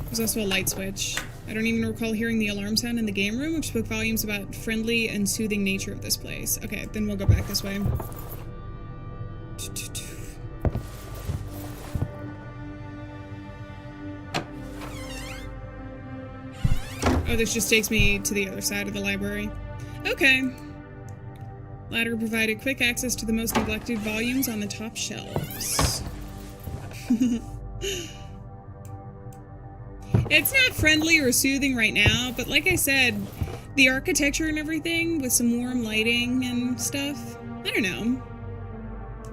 [SPEAKER 1] There's also a light switch. I don't even recall hearing the alarm sound in the game room, which spoke volumes about friendly and soothing nature of this place. Okay, then we'll go back this way. Oh, this just takes me to the other side of the library. Okay. Ladder provided quick access to the most neglected volumes on the top shelves. It's not friendly or soothing right now, but like I said, the architecture and everything with some warm lighting and stuff, I don't know.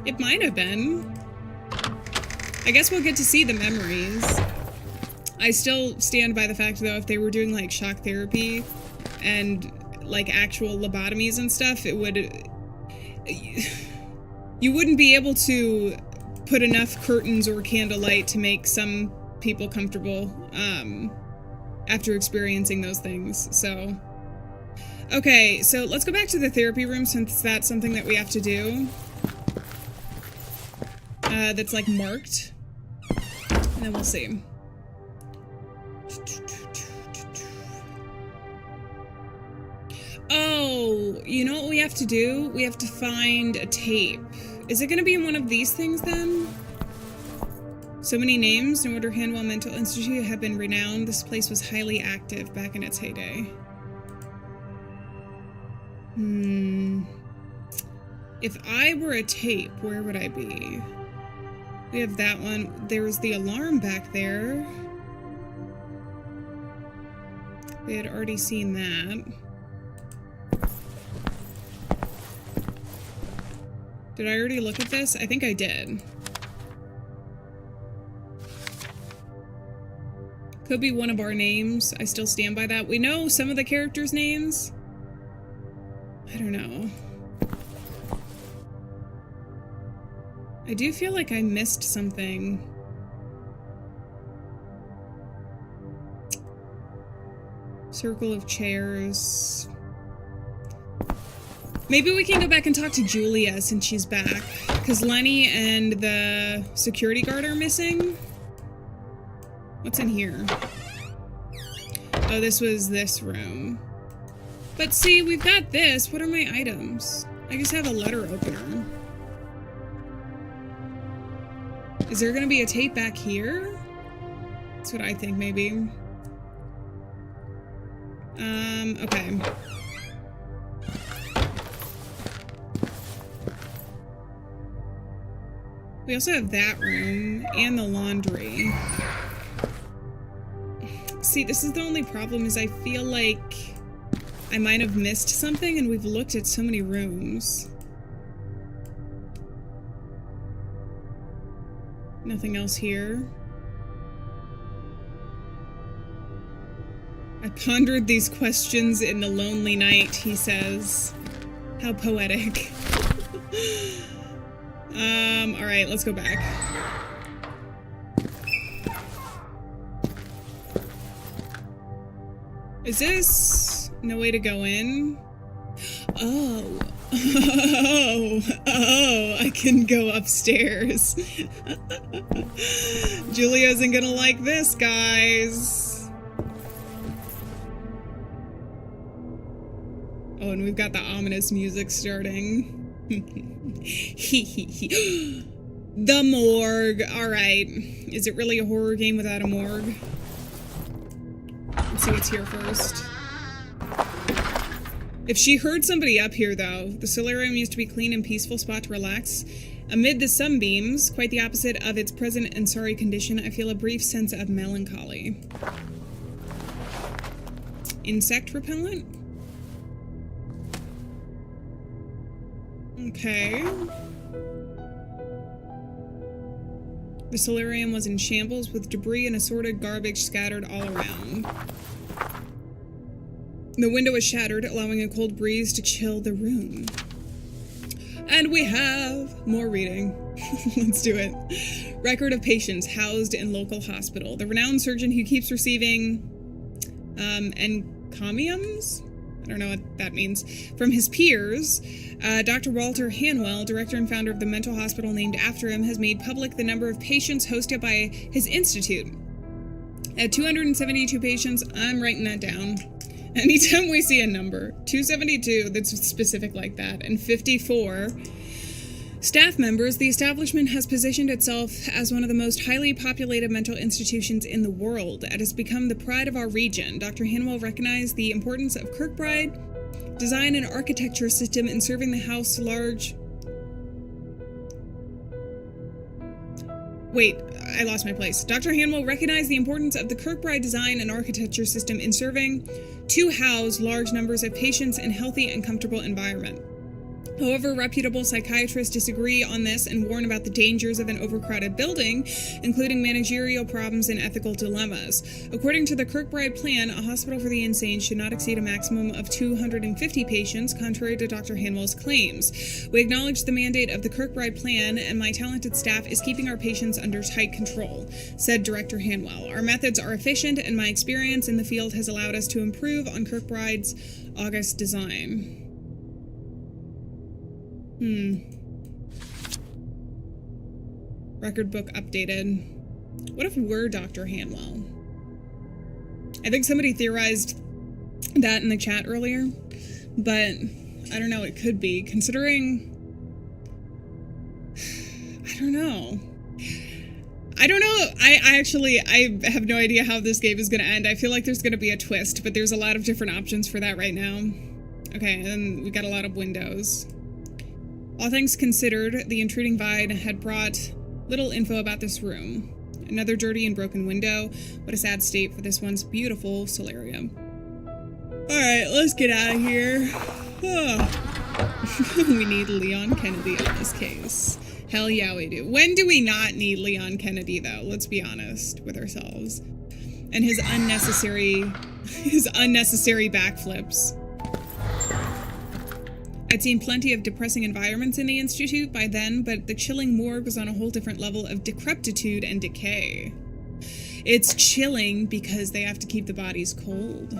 [SPEAKER 1] It might have been. I guess we'll get to see the memories. I still stand by the fact, though, if they were doing, like, shock therapy and, like, actual lobotomies and stuff, it would... You wouldn't be able to put enough curtains or candlelight to make some people comfortable, after experiencing those things, so... Okay, so let's go back to the therapy room, since that's something that we have to do. That's, like, marked. And then we'll see. Oh, you know what we have to do? We have to find a tape. Is it gonna be in one of these things, then? So many names, no wonder Hanwell Mental Institute have been renowned. This place was highly active back in its heyday. If I were a tape, where would I be? We have that one. There was the alarm back there. We had already seen that. Did I already look at this? I think I did. Could be one of our names. I still stand by that. We know some of the characters' names. I don't know. I do feel like I missed something. Circle of chairs. Maybe we can go back and talk to Julia since she's back. Because Lenny and the security guard are missing. What's in here? Oh, this was this room. But see, we've got this. What are my items? I just have a letter opener. Is there gonna be a tape back here? That's what I think, maybe. Okay. We also have that room and the laundry. See, this is the only problem, is I feel like I might have missed something, and we've looked at so many rooms. Nothing else here. I pondered these questions in the lonely night, he says. How poetic. Alright, let's go back. Is this no way to go in? Oh. Oh, I can go upstairs. Julia isn't gonna like this, guys. Oh, and we've got the ominous music starting. The morgue. Alright. Is it really a horror game without a morgue? Let's see what's here first. If she heard somebody up here, though, the solarium used to be a clean and peaceful spot to relax. Amid the sunbeams, quite the opposite of its present and sorry condition, I feel a brief sense of melancholy. Insect repellent? Okay. The solarium was in shambles, with debris and assorted garbage scattered all around. The window was shattered, allowing a cold breeze to chill the room. And we have more reading. Let's do it. Record of patients housed in local hospital. The renowned surgeon who keeps receiving encomiums? I don't know what that means. From his peers, Dr. Walter Hanwell, director and founder of the mental hospital named after him, has made public the number of patients hosted by his institute. At 272 patients, I'm writing that down. Anytime we see a number, 272 that's specific like that, and 54 staff members, the establishment has positioned itself as one of the most highly populated mental institutions in the world. It has become the pride of our region. Dr. Hanwell recognized the importance of Kirkbride design and architecture system in serving the house large... Wait, I lost my place. Dr. Hanwell recognized the importance of the Kirkbride design and architecture system in serving to house large numbers of patients in healthy and comfortable environment. However, reputable psychiatrists disagree on this and warn about the dangers of an overcrowded building, including managerial problems and ethical dilemmas. According to the Kirkbride plan, a hospital for the insane should not exceed a maximum of 250 patients, contrary to Dr. Hanwell's claims. We acknowledge the mandate of the Kirkbride plan, and my talented staff is keeping our patients under tight control, said Director Hanwell. Our methods are efficient, and my experience in the field has allowed us to improve on Kirkbride's august design. Record book updated. What if we're Dr. Hanwell? I think somebody theorized that in the chat earlier, but I don't know, it could be, considering... I don't know. I have no idea how this game is going to end. I feel like there's going to be a twist, but there's a lot of different options for that right now. Okay, and then we got a lot of windows. All things considered, the intruding Vide had brought little info about this room. Another dirty and broken window. What a sad state for this once beautiful solarium. Alright, let's get out of here. Oh. We need Leon Kennedy on this case. Hell yeah, we do. When do we not need Leon Kennedy, though? Let's be honest with ourselves. And his unnecessary backflips. I'd seen plenty of depressing environments in the Institute by then, but the chilling morgue was on a whole different level of decrepitude and decay. It's chilling because they have to keep the bodies cold.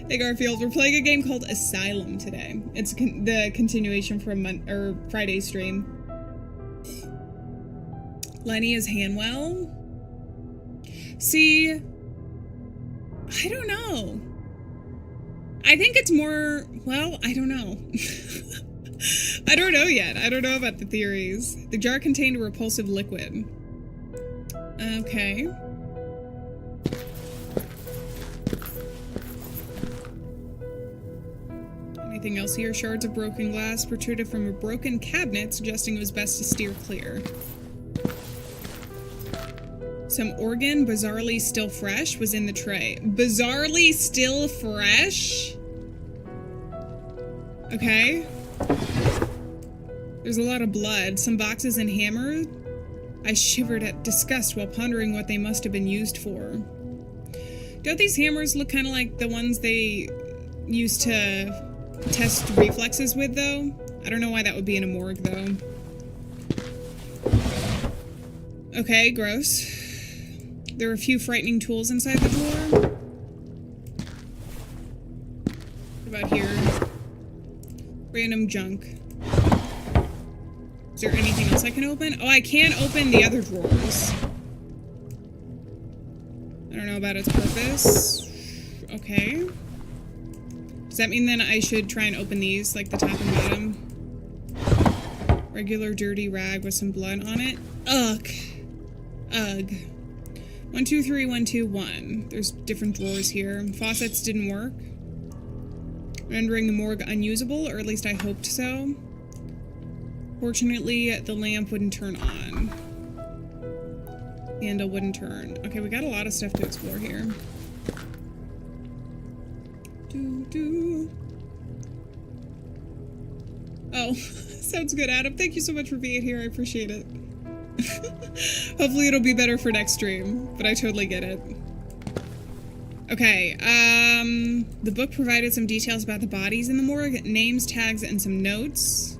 [SPEAKER 1] Hey Garfield, we're playing a game called Asylum today. It's the continuation from Friday's stream. Lenny is Hanwell? See, I don't know. I think it's more, well, I don't know. I don't know yet. I don't know about the theories. The jar contained a repulsive liquid. Okay. Anything else here? Shards of broken glass protruded from a broken cabinet, suggesting it was best to steer clear. Some organ, bizarrely still fresh, was in the tray. Bizarrely still fresh? Okay. There's a lot of blood. Some boxes and hammer. I shivered at disgust while pondering what they must have been used for. Don't these hammers look kind of like the ones they used to test reflexes with, though? I don't know why that would be in a morgue, though. Okay, gross. There are a few frightening tools inside the drawer. What about here? Random junk. Is there anything else I can open? Oh, I can open the other drawers. I don't know about its purpose. Okay. Does that mean then I should try and open these, like the top and bottom? Regular dirty rag with some blood on it. Ugh. Ugh. 1, 2, 3, 1, 2, 1. There's different drawers here. Faucets didn't work. Rendering the morgue unusable, or at least I hoped so. Fortunately, the lamp wouldn't turn on. Handle wouldn't turn. Okay, we got a lot of stuff to explore here. Oh, sounds good, Adam. Thank you so much for being here. I appreciate it. Hopefully it'll be better for next stream, but I totally get it. Okay, the book provided some details about the bodies in the morgue, names, tags, and some notes.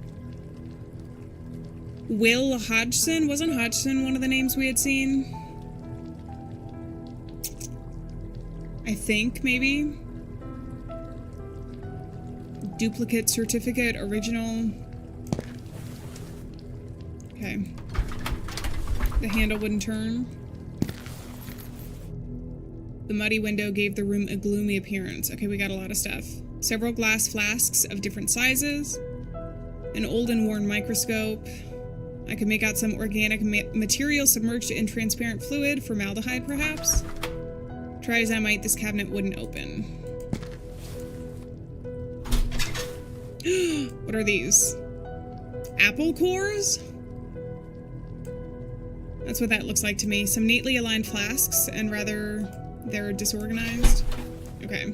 [SPEAKER 1] Will Hodgson? Wasn't Hodgson one of the names we had seen? I think, maybe. Duplicate certificate, original. Okay. The handle wouldn't turn. The muddy window gave the room a gloomy appearance. Okay, we got a lot of stuff. Several glass flasks of different sizes. An old and worn microscope. I could make out some organic material submerged in transparent fluid, formaldehyde perhaps. Try as I might, this cabinet wouldn't open. What are these? Apple cores? That's what that looks like to me. Some neatly aligned flasks, and rather, they're disorganized. Okay.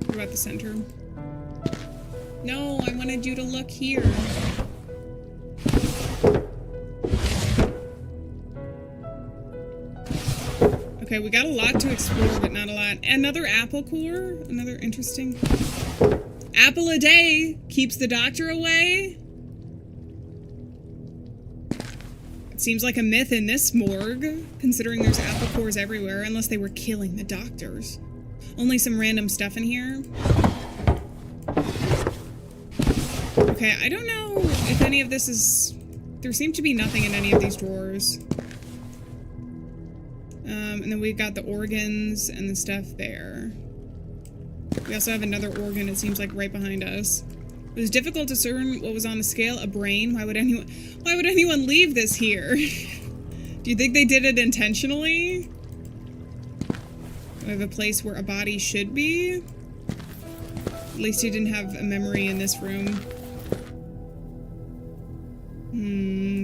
[SPEAKER 1] What about the center? No, I wanted you to look here. Okay, we got a lot to explore, but not a lot. Another apple core? Another interesting... Apple a day keeps the doctor away? It seems like a myth in this morgue, considering there's apple cores everywhere, unless they were killing the doctors. Only some random stuff in here. Okay, I don't know if any of this is... There seemed to be nothing in any of these drawers. And then we've got the organs and the stuff there. We also have another organ, it seems like, right behind us. It was difficult to discern what was on the scale. A brain? Why would anyone leave this here? Do you think they did it intentionally? We have a place where a body should be. At least he didn't have a memory in this room.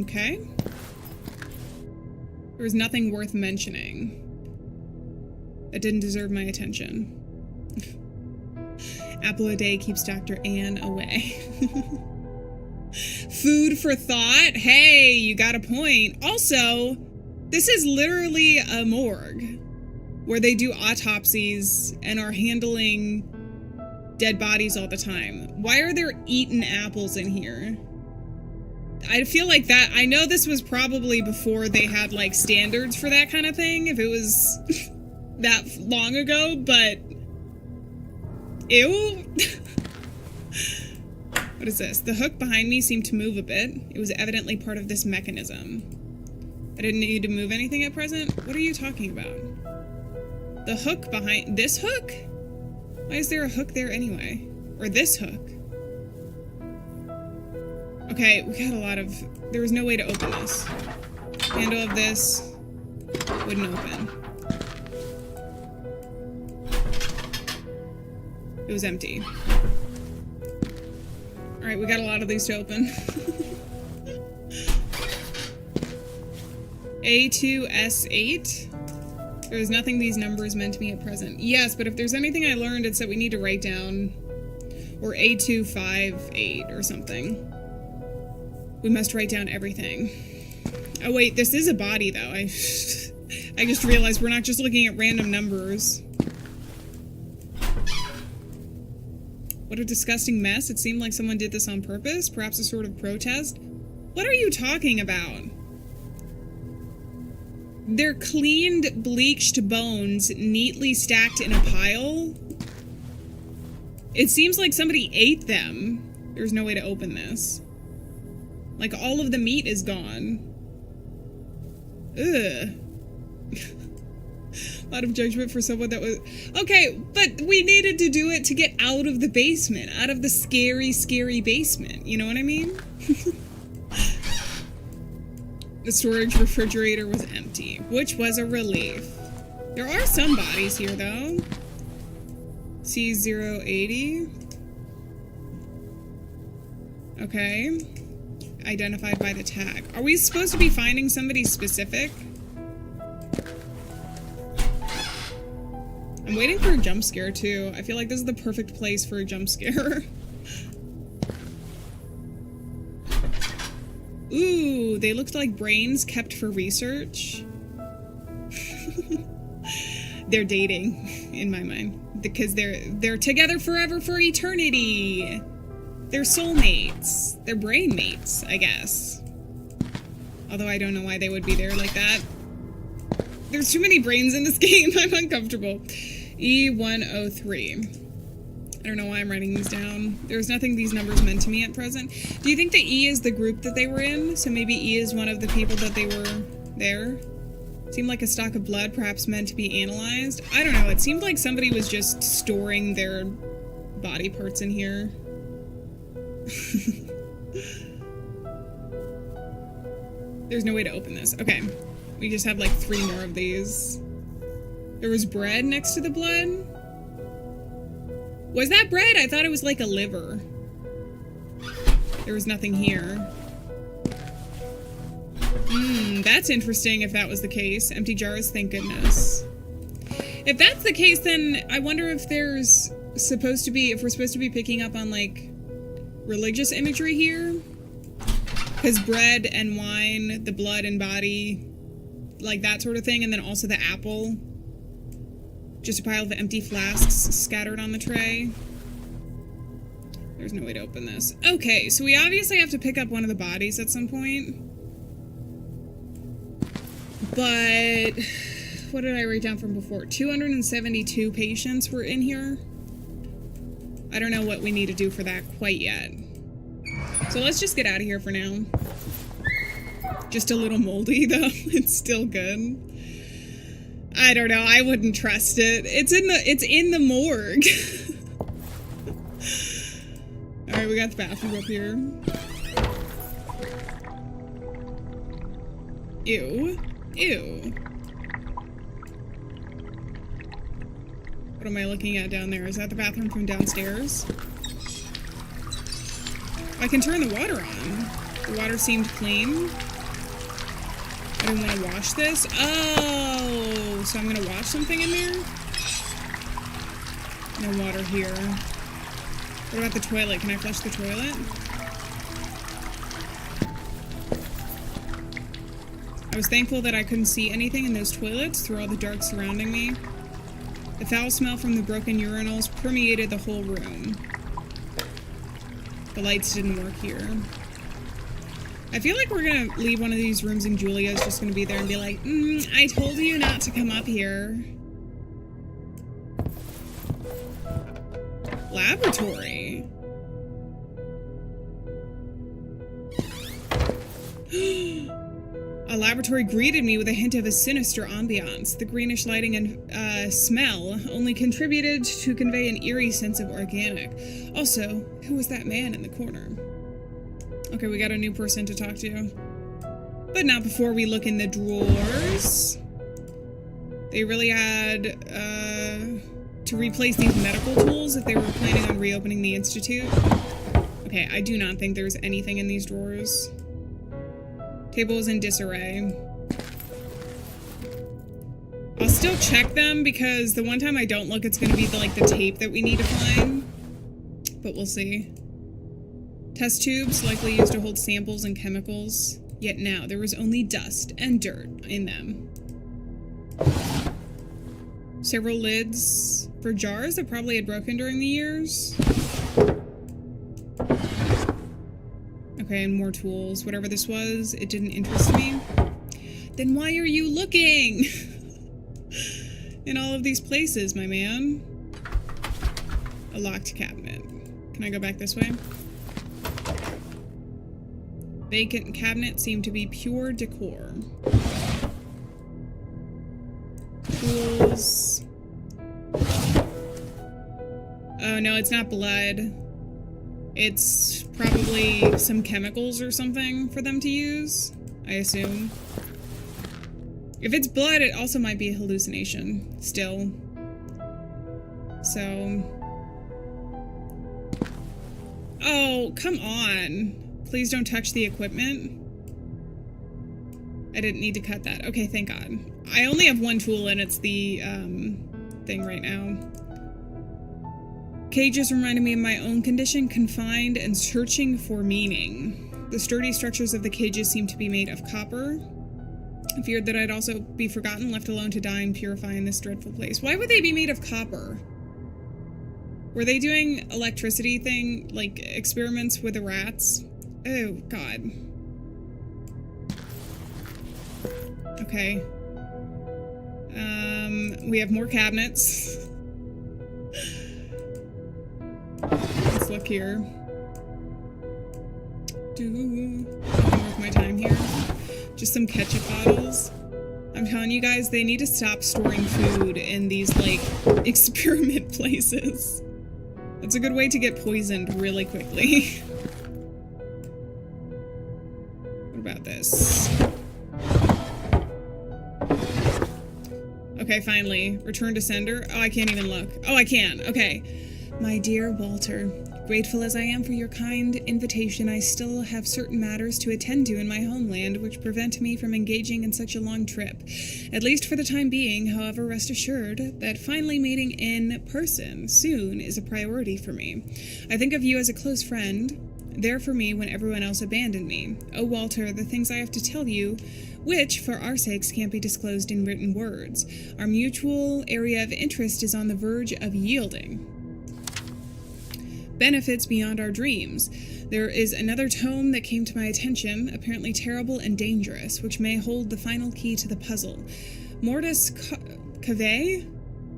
[SPEAKER 1] Okay. There was nothing worth mentioning. That didn't deserve my attention. Apple a day keeps Dr. Ann away. Food for thought? Hey, you got a point. Also, this is literally a morgue where they do autopsies and are handling dead bodies all the time. Why are there eaten apples in here? I feel like that, I know this was probably before they had like standards for that kind of thing, if it was that long ago, but ew. What is this? The hook behind me seemed to move a bit. It was evidently part of this mechanism. I didn't need to move anything at present. What are you talking about? The hook behind... This hook? Why is there a hook there anyway? Or this hook? Okay, we got a lot of... There was no way to open this. Handle of this wouldn't open. It was empty. Alright, we got a lot of these to open. A2S8. There was nothing these numbers meant to me at present. Yes, but if there's anything I learned, it's that we need to write down... Or A258 or something. We must write down everything. Oh wait, this is a body though. I just realized we're not just looking at random numbers. What a disgusting mess. It seemed like someone did this on purpose. Perhaps a sort of protest. What are you talking about? They're cleaned, bleached bones neatly stacked in a pile. It seems like somebody ate them. There's no way to open this. Like, all of the meat is gone. Ugh. A lot of judgment for someone that was... Okay, but we needed to do it to get out of the basement. Out of the scary, scary basement. You know what I mean? The storage refrigerator was empty, which was a relief. There are some bodies here, though. C080. Okay. Identified by the tag. Are we supposed to be finding somebody specific? I'm waiting for a jump scare too. I feel like this is the perfect place for a jump scare. Ooh, they looked like brains kept for research. They're dating, in my mind. Because they're together forever for eternity. They're soulmates. They're brain mates, I guess. Although I don't know why they would be there like that. There's too many brains in this game. I'm uncomfortable. E103. I don't know why I'm writing these down. There's nothing these numbers meant to me at present. Do you think that E is the group that they were in? So maybe E is one of the people that they were there? Seemed like a stock of blood, perhaps meant to be analyzed. I don't know, it seemed like somebody was just storing their body parts in here. There's no way to open this. Okay. We just have like 3 more of these. There was bread next to the blood. Was that bread? I thought it was like a liver. There was nothing here. That's interesting if that was the case. Empty jars, thank goodness. If that's the case, then I wonder if there's supposed to be, if we're supposed to be picking up on like religious imagery here. Because bread and wine, the blood and body, like that sort of thing, and then also the apple. Just a pile of empty flasks scattered on the tray. There's no way to open this. Okay, so we obviously have to pick up one of the bodies at some point. But what did I write down from before? 272 patients were in here. I don't know what we need to do for that quite yet. So let's just get out of here for now. Just a little moldy though. It's still good. I don't know. I wouldn't trust it. It's in the morgue. All right, we got the bathroom up here. Ew. Ew. What am I looking at down there? Is that the bathroom from downstairs? I can turn the water on. The water seemed clean. I didn't want to wash this. Oh, so I'm gonna wash something in there? No water here. What about the toilet? Can I flush the toilet? I was thankful that I couldn't see anything in those toilets through all the dark surrounding me. The foul smell from the broken urinals permeated the whole room. The lights didn't work here. I feel like we're gonna leave one of these rooms and Julia's just gonna be there and be like, I told you not to come up here. Laboratory. A laboratory greeted me with a hint of a sinister ambiance. The greenish lighting and smell only contributed to convey an eerie sense of organic. Also, who was that man in the corner? Okay, we got a new person to talk to. But not before we look in the drawers. They really had to replace these medical tools if they were planning on reopening the institute. Okay, I do not think there's anything in these drawers. Table is in disarray. I'll still check them because the one time I don't look, it's going to be the tape that we need to find. But we'll see. Test tubes, likely used to hold samples and chemicals. Yet now, there was only dust and dirt in them. Several lids for jars that probably had broken during the years. Okay, and more tools. Whatever this was, it didn't interest me. Then why are you looking? In all of these places, my man. A locked cabinet. Can I go back this way? Vacant cabinet seemed to be pure decor. Tools. Oh no, it's not blood. It's probably some chemicals or something for them to use, I assume. If it's blood, it also might be a hallucination, still. So... Oh, come on. Please don't touch the equipment. I didn't need to cut that. Okay, thank God. I only have one tool and it's the, thing right now. Cages reminded me of my own condition, confined and searching for meaning. The sturdy structures of the cages seemed to be made of copper. I feared that I'd also be forgotten, left alone to die and purify in this dreadful place. Why would they be made of copper? Were they doing electricity thing, like experiments with the rats? Oh, God. Okay. We have more cabinets. Let's look here. Nothing worth my time here. Just some ketchup bottles. I'm telling you guys, they need to stop storing food in these, like, experiment places. That's a good way to get poisoned really quickly. What about this? Okay, finally. Return to sender. Oh, I can't even look. Oh, I can. Okay. My dear Walter, grateful as I am for your kind invitation, I still have certain matters to attend to in my homeland which prevent me from engaging in such a long trip. At least for the time being, however, rest assured that finally meeting in person soon is a priority for me. I think of you as a close friend, there for me when everyone else abandoned me. Oh, Walter, the things I have to tell you, which, for our sakes, can't be disclosed in written words. Our mutual area of interest is on the verge of yielding benefits beyond our dreams. There is another tome that came to my attention, apparently terrible and dangerous, which may hold the final key to the puzzle. Mortis Cave?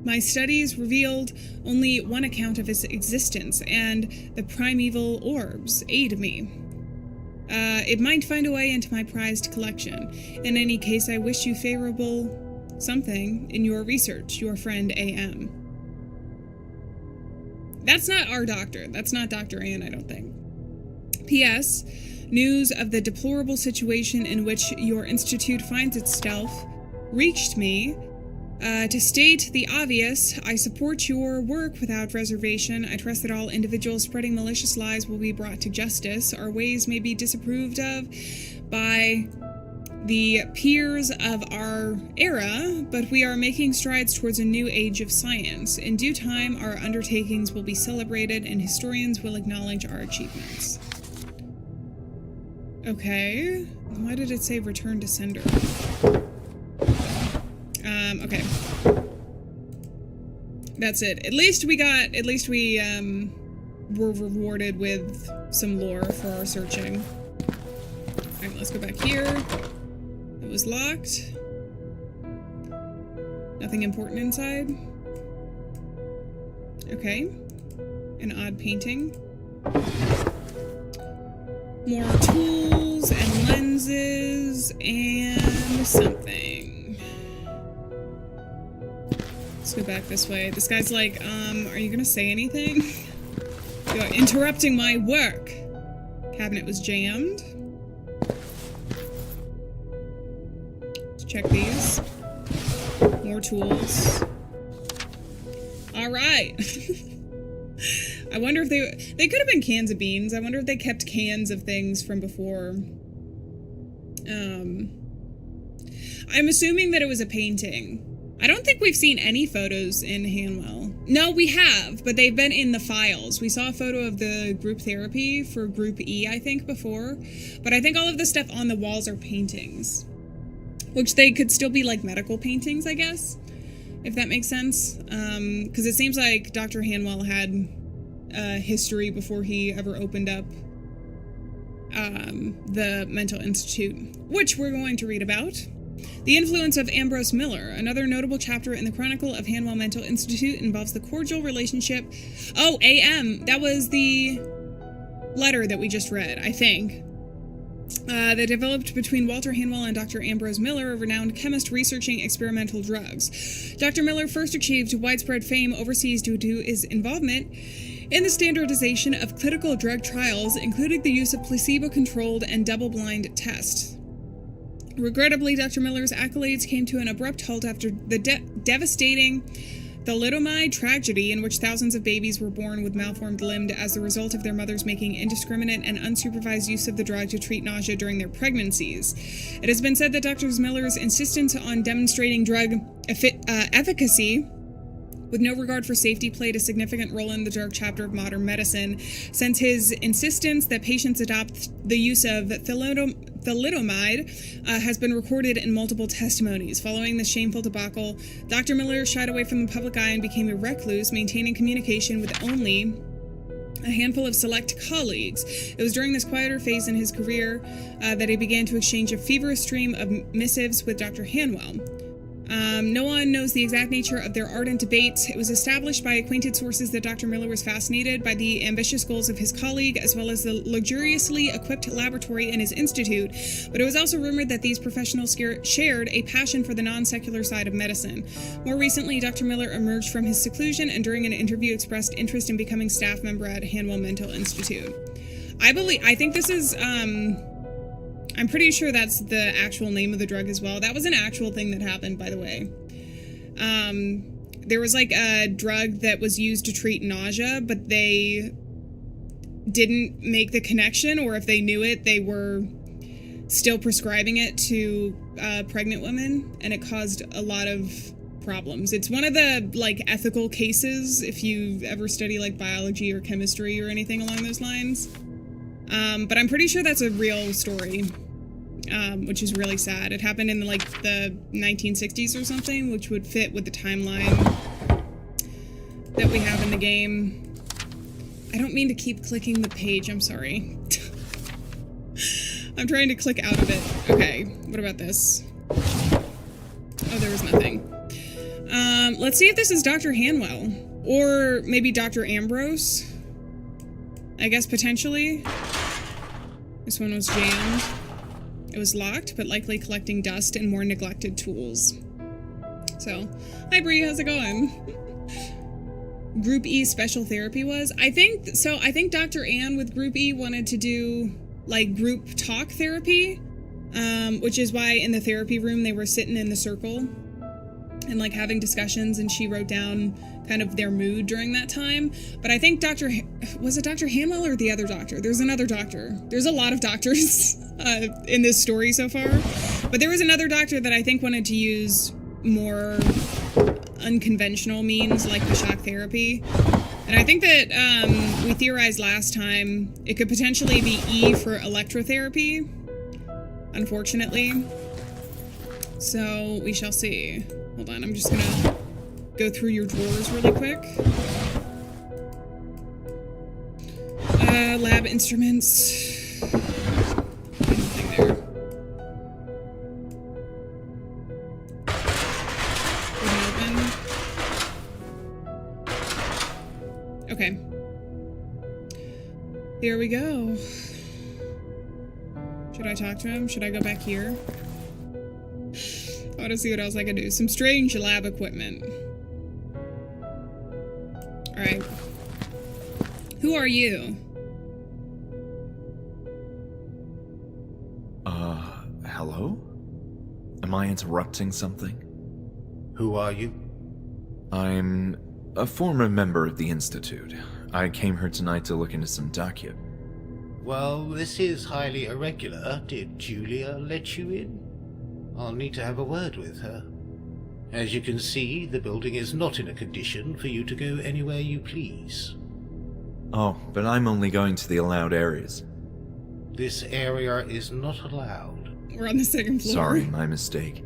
[SPEAKER 1] My studies revealed only one account of its existence, and the primeval orbs aid me. It might find a way into my prized collection. In any case, I wish you favorable something in your research, your friend A.M. That's not our doctor. That's not Dr. Ann, I don't think. P.S. News of the deplorable situation in which your institute finds itself reached me. To state the obvious, I support your work without reservation. I trust that all individuals spreading malicious lies will be brought to justice. Our ways may be disapproved of by the peers of our era, but we are making strides towards a new age of science. In due time, our undertakings will be celebrated and historians will acknowledge our achievements. Okay. Why did it say return to sender? Okay. That's it. At least we were rewarded with some lore for our searching. Alright, let's go back here. It was locked. Nothing important inside. Okay. An odd painting. More tools and lenses and something. Let's go back this way. This guy's like, are you gonna say anything? You're interrupting my work. Cabinet was jammed. Let's check these. More tools. Alright. I wonder if they could have been cans of beans. I wonder if they kept cans of things from before. I'm assuming that it was a painting. I don't think we've seen any photos in Hanwell. No, we have, but they've been in the files. We saw a photo of the group therapy for Group E, I think, before. But I think all of the stuff on the walls are paintings. Which they could still be, like, medical paintings, I guess. If that makes sense. Because it seems like Dr. Hanwell had history before he ever opened up the mental institute. Which we're going to read about. The influence of Ambrose Miller. Another notable chapter in the Chronicle of Hanwell Mental Institute involves the cordial relationship... Oh, A.M. That was the letter that we just read, I think. That developed between Walter Hanwell and Dr. Ambrose Miller, a renowned chemist researching experimental drugs. Dr. Miller first achieved widespread fame overseas due to his involvement in the standardization of clinical drug trials, including the use of placebo-controlled and double-blind tests. Regrettably, Dr. Miller's accolades came to an abrupt halt after the devastating thalidomide tragedy in which thousands of babies were born with malformed limbs as the result of their mothers making indiscriminate and unsupervised use of the drug to treat nausea during their pregnancies. It has been said that Dr. Miller's insistence on demonstrating drug efficacy with no regard for safety played a significant role in the dark chapter of modern medicine, since his insistence that patients adopt the use of thalidomide has been recorded in multiple testimonies. Following this shameful debacle, Dr. Miller shied away from the public eye and became a recluse, maintaining communication with only a handful of select colleagues. It was during this quieter phase in his career that he began to exchange a feverish stream of missives with Dr. Hanwell. No one knows the exact nature of their ardent debate. It was established by acquainted sources that Dr. Miller was fascinated by the ambitious goals of his colleague, as well as the luxuriously equipped laboratory in his institute, but it was also rumored that these professionals shared a passion for the non-secular side of medicine. More recently, Dr. Miller emerged from his seclusion and during an interview expressed interest in becoming staff member at Hanwell Mental Institute. I think this is, I'm pretty sure that's the actual name of the drug as well. That was an actual thing that happened, by the way. There was like a drug that was used to treat nausea, but they didn't make the connection, or if they knew it, they were still prescribing it to pregnant women, and it caused a lot of problems. It's one of the like ethical cases if you ever study like biology or chemistry or anything along those lines. But I'm pretty sure that's a real story. Which is really sad. It happened in like the 1960s or something, which would fit with the timeline that we have in the game. I don't mean to keep clicking the page, I'm sorry. I'm trying to click out of it. Okay, what about this? Oh, there was nothing. Let's see if this is Dr. Hanwell. Or maybe Dr. Ambrose. I guess potentially. This one was jammed. It was locked, but likely collecting dust and more neglected tools. So, hi Bree, how's it going? Group E special therapy was? I think Dr. Ann with Group E wanted to do, like, group talk therapy, which is why in the therapy room they were sitting in the circle and, like, having discussions, and she wrote down kind of their mood during that time. But I think was it Dr. Hanwell or the other doctor? There's another doctor. There's a lot of doctors in this story so far. But there was another doctor that I think wanted to use more unconventional means, like the shock therapy. And I think that we theorized last time it could potentially be E for electrotherapy, unfortunately. So we shall see. Hold on, I'm just gonna go through your drawers really quick. Lab instruments. Nothing there. Wouldn't open. Okay. Here we go. Should I talk to him? Should I go back here? I want to see what else I can do. Some strange lab equipment. Alright. Who are you?
[SPEAKER 2] Hello? Am I interrupting something?
[SPEAKER 5] Who are you?
[SPEAKER 2] I'm a former member of the Institute. I came here tonight to look into some docu.
[SPEAKER 5] Well, this is highly irregular. Did Julia let you in? I'll need to have a word with her. As you can see, the building is not in a condition for you to go anywhere you please.
[SPEAKER 2] Oh, but I'm only going to the allowed areas.
[SPEAKER 5] This area is not allowed.
[SPEAKER 1] We're on the second floor.
[SPEAKER 2] Sorry, my mistake.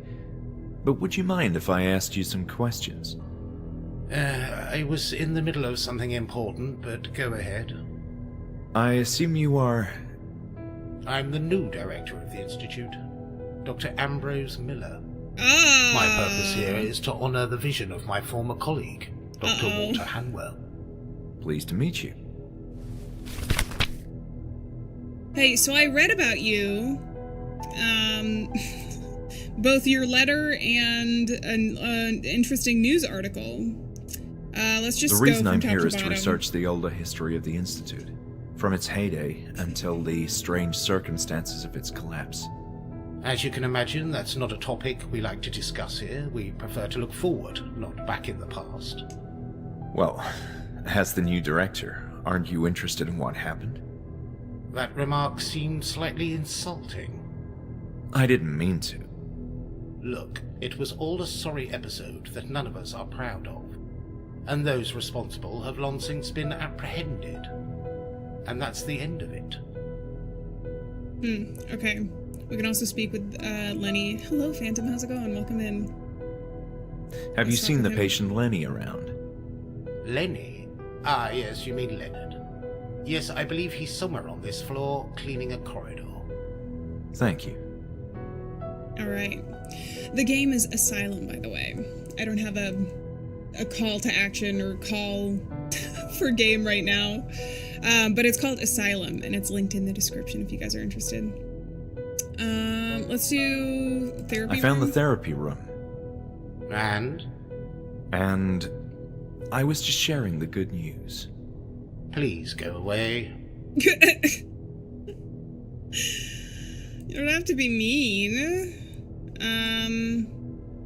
[SPEAKER 2] But would you mind if I asked you some questions?
[SPEAKER 5] I was in the middle of something important, but go ahead.
[SPEAKER 2] I assume you are...
[SPEAKER 5] I'm the new director of the Institute, Dr. Ambrose Miller.
[SPEAKER 1] Ah.
[SPEAKER 5] My purpose here is to honor the vision of my former colleague, Dr. Walter Hanwell.
[SPEAKER 2] Pleased to meet you.
[SPEAKER 1] Hey, so I read about you, both your letter and an interesting news article. Let's just
[SPEAKER 2] The reason
[SPEAKER 1] go from
[SPEAKER 2] I'm
[SPEAKER 1] top
[SPEAKER 2] here
[SPEAKER 1] to
[SPEAKER 2] is to
[SPEAKER 1] bottom.
[SPEAKER 2] research the older history of the Institute, from its heyday until the strange circumstances of its collapse.
[SPEAKER 5] As you can imagine, that's not a topic we like to discuss here. We prefer to look forward, not back in the past.
[SPEAKER 2] Well, as the new director, aren't you interested in what happened?
[SPEAKER 5] That remark seemed slightly insulting.
[SPEAKER 2] I didn't mean to.
[SPEAKER 5] Look, it was all a sorry episode that none of us are proud of. And those responsible have long since been apprehended. And that's the end of it.
[SPEAKER 1] Okay. We can also speak with Lenny. Hello, Phantom. How's it going? Welcome in.
[SPEAKER 2] Have you
[SPEAKER 1] Let's talk
[SPEAKER 2] seen the
[SPEAKER 1] with him.
[SPEAKER 2] patient Lenny around?
[SPEAKER 5] Lenny? Ah, yes, you mean Leonard. Yes, I believe he's somewhere on this floor, cleaning a corridor.
[SPEAKER 2] Thank you.
[SPEAKER 1] Alright. The game is Asylum, by the way. I don't have a call to action or call for game right now. But it's called Asylum, and it's linked in the description if you guys are interested. Let's do therapy.
[SPEAKER 2] I found the therapy room.
[SPEAKER 5] And?
[SPEAKER 2] And I was just sharing the good news.
[SPEAKER 5] Please go away.
[SPEAKER 1] You don't have to be mean.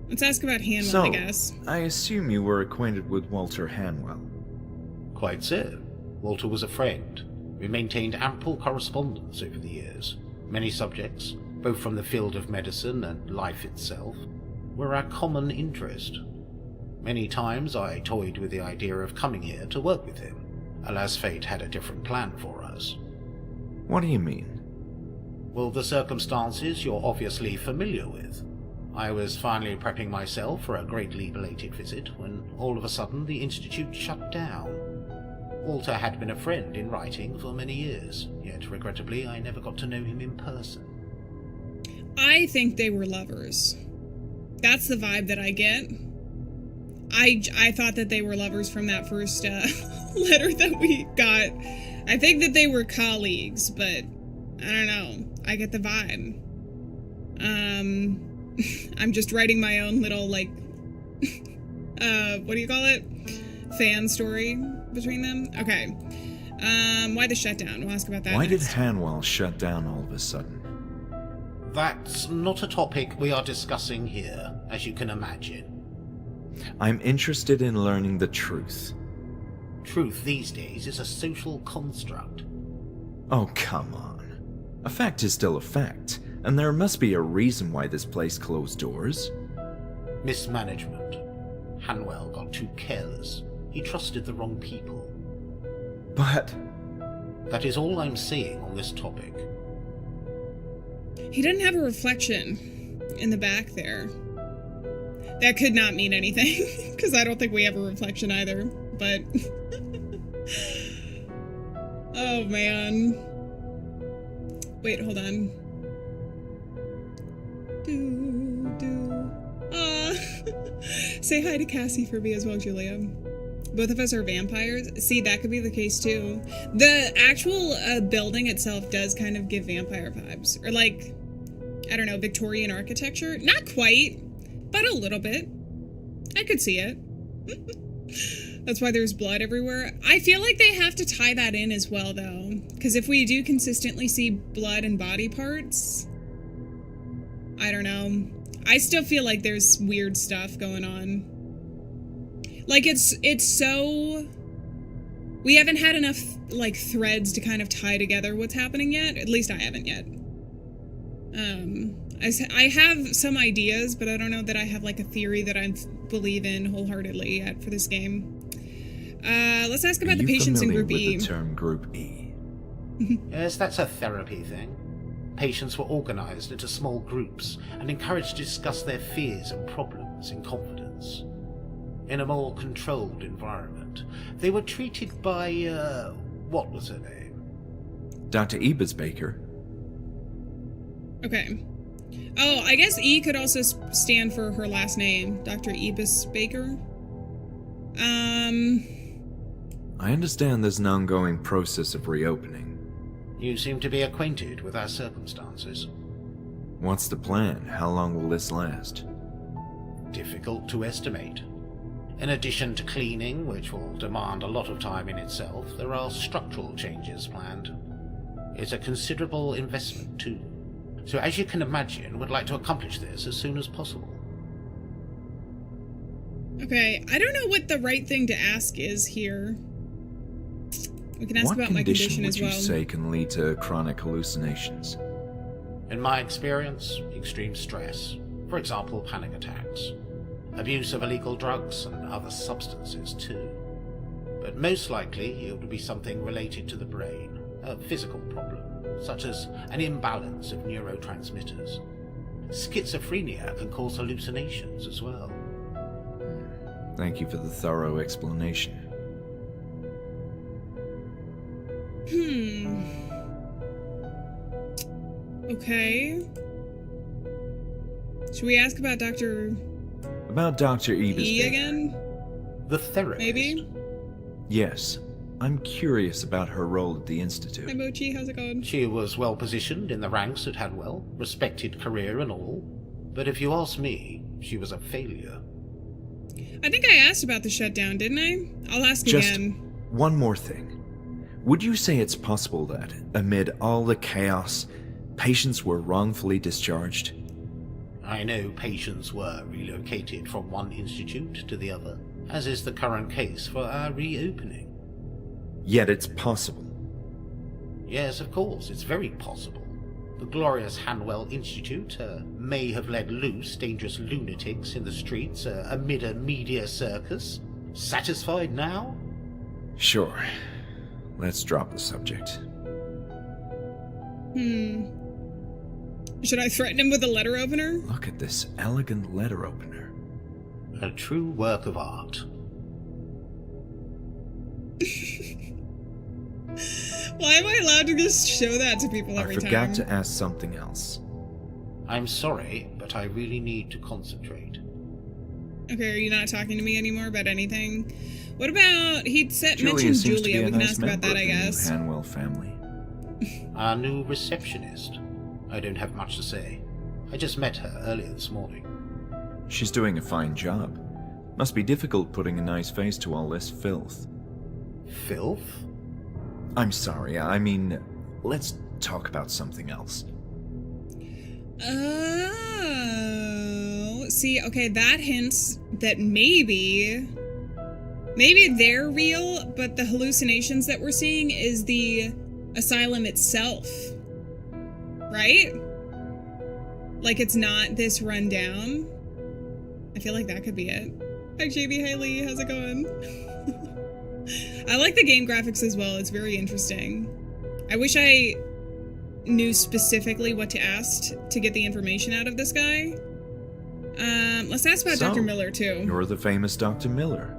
[SPEAKER 1] Let's ask about Hanwell, I guess.
[SPEAKER 2] I assume you were acquainted with Walter Hanwell.
[SPEAKER 5] Quite so. Walter was a friend. We maintained ample correspondence over the years. Many subjects, both from the field of medicine and life itself, were our common interest. Many times I toyed with the idea of coming here to work with him. Alas, fate had a different plan for us.
[SPEAKER 2] What do you mean?
[SPEAKER 5] Well, the circumstances you're obviously familiar with. I was finally prepping myself for a greatly belated visit when all of a sudden the Institute shut down. Walter had been a friend in writing for many years, yet regrettably I never got to know him in person.
[SPEAKER 1] I think they were lovers. That's the vibe that I get. I thought that they were lovers from that first letter that we got. I think that they were colleagues, but I don't know. I get the vibe. I'm just writing my own little, like, what do you call it? Fan story between them? Okay. Why the shutdown? We'll ask about that
[SPEAKER 2] Why
[SPEAKER 1] next.
[SPEAKER 2] did Hanwell shut down all of a sudden?
[SPEAKER 5] That's not a topic we are discussing here, as you can imagine.
[SPEAKER 2] I'm interested in learning the truth.
[SPEAKER 5] Truth these days is a social construct.
[SPEAKER 2] Oh, come on. A fact is still a fact, and there must be a reason why this place closed doors.
[SPEAKER 5] Mismanagement. Hanwell got too careless. He trusted the wrong people.
[SPEAKER 2] But
[SPEAKER 5] That is all I'm saying on this topic.
[SPEAKER 1] He didn't have a reflection in the back there. That could not mean anything, because I don't think we have a reflection either, but... Oh, man. Wait, hold on. Say hi to Cassie for me as well, Julia. Both of us are vampires. See, that could be the case, too. The actual building itself does kind of give vampire vibes. Or, like, I don't know, Victorian architecture? Not quite, but a little bit. I could see it. That's why there's blood everywhere. I feel like they have to tie that in as well, though. Because if we do consistently see blood and body parts... I don't know. I still feel like there's weird stuff going on. Like, it's so... We haven't had enough, like, threads to kind of tie together what's happening yet. At least I haven't yet. I have some ideas, but I don't know that I have, like, a theory that I believe in wholeheartedly yet for this game. Let's ask about the patients in Group E.
[SPEAKER 2] With the term Group E?
[SPEAKER 5] Yes, that's a therapy thing. Patients were organised into small groups and encouraged to discuss their fears and problems in confidence. In a more controlled environment, they were treated by, what was her name?
[SPEAKER 2] Dr. Ebers-Baker.
[SPEAKER 1] Okay. Oh, I guess E could also stand for her last name, Dr. Ebers-Baker.
[SPEAKER 2] I understand there's an ongoing process of reopening.
[SPEAKER 5] You seem to be acquainted with our circumstances.
[SPEAKER 2] What's the plan? How long will this last?
[SPEAKER 5] Difficult to estimate. In addition to cleaning, which will demand a lot of time in itself, there are structural changes planned. It's a considerable investment too. So as you can imagine, we'd like to accomplish this as soon as possible.
[SPEAKER 1] Okay, I don't know what the right thing to ask is here. We can ask about my condition as well.
[SPEAKER 2] What condition would you say can lead to chronic hallucinations?
[SPEAKER 5] In my experience, extreme stress. For example, panic attacks. Abuse of illegal drugs and other substances too. But most likely it would be something related to the brain, a physical problem, such as an imbalance of neurotransmitters. Schizophrenia can cause hallucinations as well.
[SPEAKER 2] Thank you for the thorough explanation.
[SPEAKER 1] Okay. Should we ask about Dr.
[SPEAKER 2] About Dr.
[SPEAKER 1] E
[SPEAKER 2] Ebisby.
[SPEAKER 1] again?
[SPEAKER 5] The therapist.
[SPEAKER 1] Maybe?
[SPEAKER 2] Yes. I'm curious about her role at the Institute.
[SPEAKER 1] Hi, Mochi. How's it going?
[SPEAKER 5] She was well positioned in the ranks at Hanwell, respected career and all. But if you ask me, she was a failure.
[SPEAKER 1] I think I asked about the shutdown, didn't I? I'll ask
[SPEAKER 2] Just
[SPEAKER 1] again.
[SPEAKER 2] one more thing. Would you say it's possible that, amid all the chaos, patients were wrongfully discharged?
[SPEAKER 5] I know patients were relocated from one institute to the other, as is the current case for our reopening.
[SPEAKER 2] Yet it's possible.
[SPEAKER 5] Yes, of course, it's very possible. The glorious Hanwell Institute may have let loose dangerous lunatics in the streets amid a media circus. Satisfied now?
[SPEAKER 2] Sure. Let's drop the subject.
[SPEAKER 1] Should I threaten him with a letter opener?
[SPEAKER 2] Look at this elegant letter opener.
[SPEAKER 5] A true work of art.
[SPEAKER 1] Why am I allowed to just show that to people every
[SPEAKER 2] I
[SPEAKER 1] time?
[SPEAKER 2] forgot to ask something else.
[SPEAKER 5] I'm sorry, but I really need to concentrate.
[SPEAKER 1] Okay, are you not talking to me anymore about anything? What about, mentioned
[SPEAKER 2] Seems to be
[SPEAKER 1] Julia.
[SPEAKER 2] a
[SPEAKER 1] We can
[SPEAKER 2] nice
[SPEAKER 1] ask about
[SPEAKER 2] member
[SPEAKER 1] that,
[SPEAKER 2] of
[SPEAKER 1] I
[SPEAKER 2] the new
[SPEAKER 1] guess.
[SPEAKER 2] Hanwell family.
[SPEAKER 5] Our new receptionist. I don't have much to say. I just met her earlier this morning.
[SPEAKER 2] She's doing a fine job. Must be difficult putting a nice face to all this filth.
[SPEAKER 5] Filth?
[SPEAKER 2] I'm sorry, I mean, let's talk about something else.
[SPEAKER 1] Oh, see, okay, that hints that maybe they're real, but the hallucinations that we're seeing is the asylum itself, right? Like it's not this rundown. I feel like that could be it. Hi, JB. Hi, Lee. How's it going? I like the game graphics as well. It's very interesting. I wish I knew specifically what to ask to get the information out of this guy. Let's ask about
[SPEAKER 2] So,
[SPEAKER 1] Dr. Miller, too.
[SPEAKER 2] You're the famous Dr. Miller.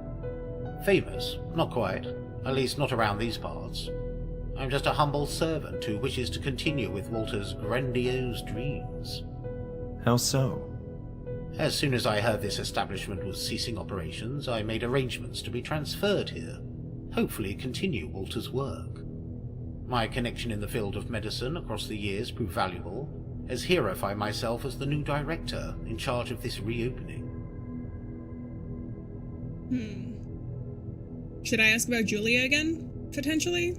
[SPEAKER 5] Famous? Not quite. At least not around these parts. I'm just a humble servant who wishes to continue with Walter's grandiose dreams.
[SPEAKER 2] How so?
[SPEAKER 5] As soon as I heard this establishment was ceasing operations, I made arrangements to be transferred here. Hopefully continue Walter's work. My connection in the field of medicine across the years proved valuable, as here I find myself as the new director in charge of this reopening.
[SPEAKER 1] Should I ask about Julia again? Potentially?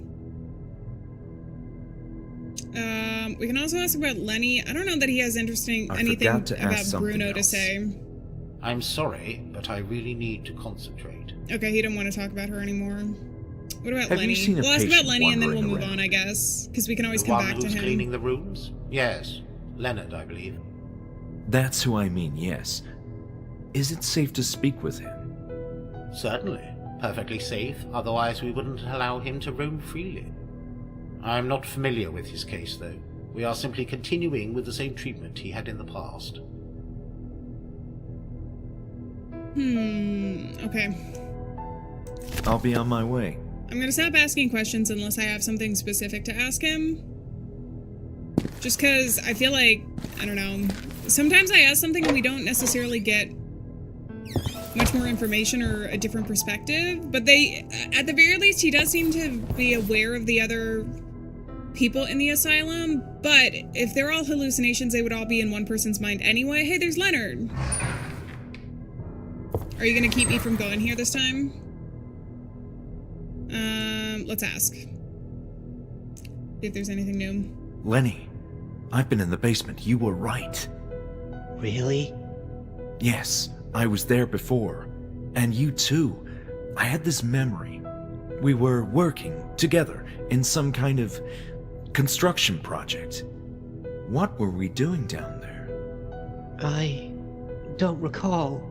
[SPEAKER 1] We can also ask about Lenny. I don't know that he has anything
[SPEAKER 2] forgot to ask
[SPEAKER 1] about
[SPEAKER 2] something
[SPEAKER 1] Bruno to
[SPEAKER 2] else.
[SPEAKER 1] say.
[SPEAKER 5] I'm sorry, but I really need to concentrate.
[SPEAKER 1] Okay, he didn't want to talk about her anymore. What about
[SPEAKER 2] Have
[SPEAKER 1] Lenny?
[SPEAKER 2] you seen a
[SPEAKER 1] We'll ask about
[SPEAKER 2] patient
[SPEAKER 1] Lenny and then we'll
[SPEAKER 2] wandering
[SPEAKER 1] move on,
[SPEAKER 2] around?
[SPEAKER 1] I guess. Because we can always
[SPEAKER 5] The
[SPEAKER 1] come
[SPEAKER 5] one
[SPEAKER 1] back to
[SPEAKER 5] who's
[SPEAKER 1] him.
[SPEAKER 5] cleaning the rooms? Yes. Leonard, I believe.
[SPEAKER 2] That's who I mean, yes. Is it safe to speak with him?
[SPEAKER 5] Certainly. Perfectly safe, otherwise we wouldn't allow him to roam freely. I'm not familiar with his case, though. We are simply continuing with the same treatment he had in the past.
[SPEAKER 1] Okay.
[SPEAKER 2] I'll be on my way.
[SPEAKER 1] I'm gonna stop asking questions unless I have something specific to ask him. Just because I feel like, I don't know, sometimes I ask something and we don't necessarily get much more information or a different perspective, but at the very least, he does seem to be aware of the other people in the asylum, but if they're all hallucinations, they would all be in one person's mind anyway. Hey, there's Leonard. Are you gonna keep me from going here this time? Let's ask. See if there's anything new.
[SPEAKER 2] Lenny, I've been in the basement. You were right.
[SPEAKER 6] Really?
[SPEAKER 2] Yes, I was there before. And you too. I had this memory. We were working together in some kind of construction project. What were we doing down there?
[SPEAKER 6] I don't recall.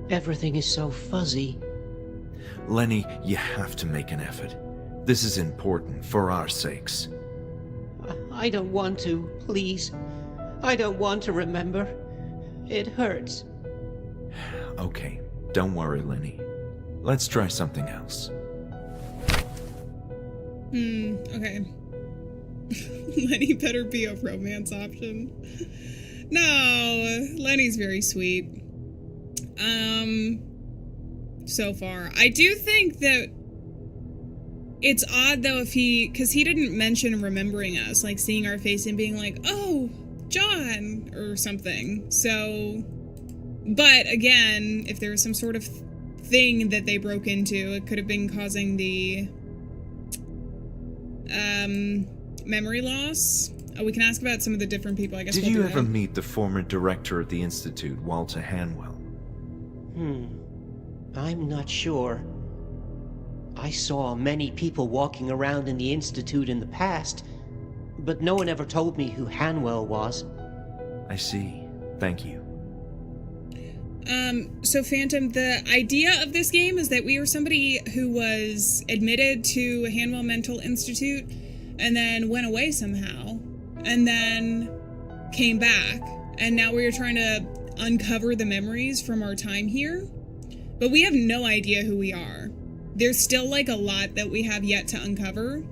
[SPEAKER 6] Everything is so fuzzy.
[SPEAKER 2] Lenny, you have to make an effort. This is important for our sakes.
[SPEAKER 6] I don't want to, please. I don't want to remember. It hurts.
[SPEAKER 2] Okay, don't worry, Lenny. Let's try something else.
[SPEAKER 1] Okay. Lenny better be a romance option. No, Lenny's very sweet. So far. I do think that it's odd, though, because he didn't mention remembering us, like seeing our face and being like, oh, John, or something. So, but again, if there was some sort of thing that they broke into, it could have been causing the memory loss. We can ask about some of the different people, I guess.
[SPEAKER 2] Did you ever meet the former director of the Institute, Walter Hanwell?
[SPEAKER 6] I'm not sure. I saw many people walking around in the Institute in the past, but no one ever told me who Hanwell was.
[SPEAKER 2] I see. Thank you.
[SPEAKER 1] So Phantom, the idea of this game is that we are somebody who was admitted to Hanwell Mental Institute and then went away somehow and then came back. And now we are trying to uncover the memories from our time here. But we have no idea who we are. There's still like a lot that we have yet to uncover.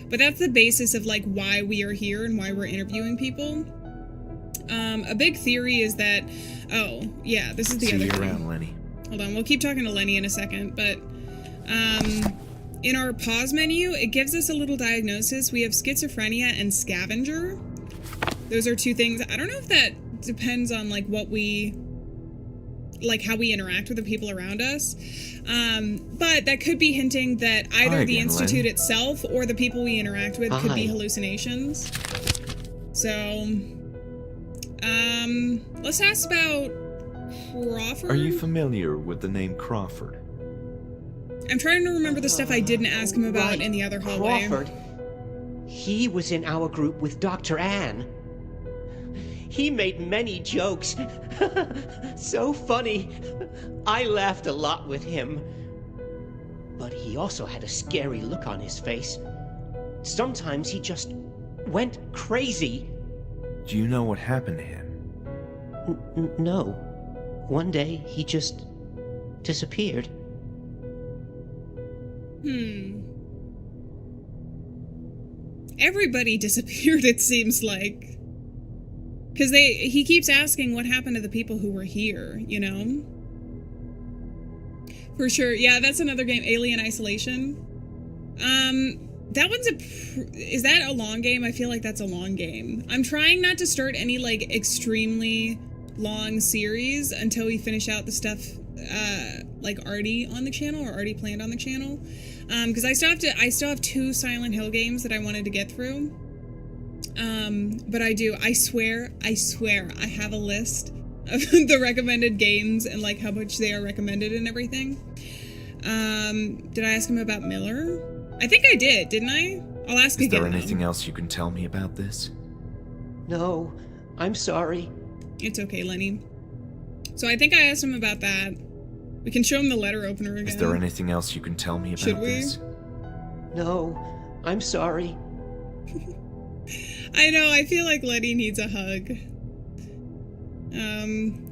[SPEAKER 1] But that's the basis of like why we are here and why we're interviewing people. A big theory is that, oh, yeah, this is the other thing.
[SPEAKER 2] See you around, Lenny.
[SPEAKER 1] Hold on, we'll keep talking to Lenny in a second, but in our pause menu, it gives us a little diagnosis. We have schizophrenia and scavenger. Those are two things. I don't know if that depends on like what we, like how we interact with the people around us. But that could be hinting that either the Institute itself or the people we interact with could be hallucinations. So, let's ask about Crawford.
[SPEAKER 2] Are you familiar with the name Crawford?
[SPEAKER 1] I'm trying to remember the stuff I didn't ask him about in the other hallway.
[SPEAKER 6] Crawford. He was in our group with Dr. Ann. He made many jokes. So funny. I laughed a lot with him. But he also had a scary look on his face. Sometimes he just went crazy.
[SPEAKER 2] Do you know what happened to him?
[SPEAKER 6] No. One day, he just disappeared.
[SPEAKER 1] Everybody disappeared, it seems like. Because he keeps asking what happened to the people who were here, you know? For sure. Yeah, that's another game, Alien Isolation. That one's is that a long game? I feel like that's a long game. I'm trying not to start any, like, extremely long series until we finish out the stuff, like, already on the channel or already planned on the channel. Because I still have 2 Silent Hill games that I wanted to get through. But I swear, I have a list of the recommended games and, like, how much they are recommended and everything. Did I ask him about Miller? I think I did, didn't I? I'll ask again.
[SPEAKER 2] Is there anything else you can tell me about this?
[SPEAKER 6] No, I'm sorry.
[SPEAKER 1] It's okay, Lenny. So I think I asked him about that. We can show him the letter opener again.
[SPEAKER 2] Is there anything else you can tell me about this?
[SPEAKER 6] No, I'm sorry.
[SPEAKER 1] I know, I feel like Lenny needs a hug.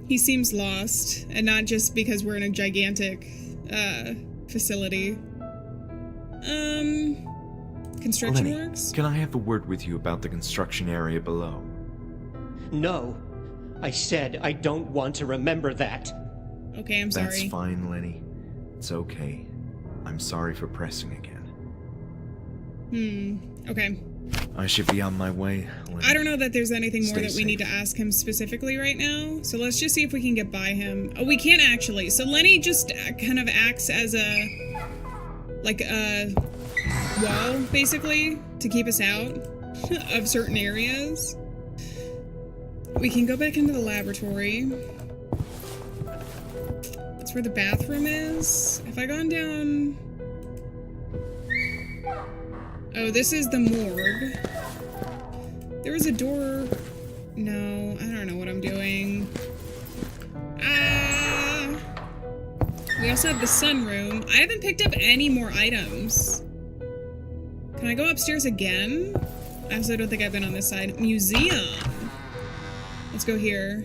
[SPEAKER 1] He seems lost, and not just because we're in a gigantic, facility. Construction
[SPEAKER 2] Lenny,
[SPEAKER 1] works?
[SPEAKER 2] can I have a word with you about the construction area below?
[SPEAKER 6] No. I said I don't want to remember that.
[SPEAKER 1] Okay, I'm sorry.
[SPEAKER 2] That's fine, Lenny. It's okay. I'm sorry for pressing again.
[SPEAKER 1] Okay.
[SPEAKER 2] I should be on my way, Lenny.
[SPEAKER 1] I don't know that there's anything more
[SPEAKER 2] Stay
[SPEAKER 1] that we
[SPEAKER 2] safe.
[SPEAKER 1] need to ask him specifically right now, so let's just see if we can get by him. Oh, we can't actually. So Lenny just kind of acts as a, like a wall, basically, to keep us out of certain areas. We can go back into the laboratory. That's where the bathroom is. Have I gone down? Oh, this is the morgue. There was a door. No, I don't know what I'm doing. Ah! We also have the sunroom. I haven't picked up any more items. Can I go upstairs again? I also don't think I've been on this side. Museum. Let's go here.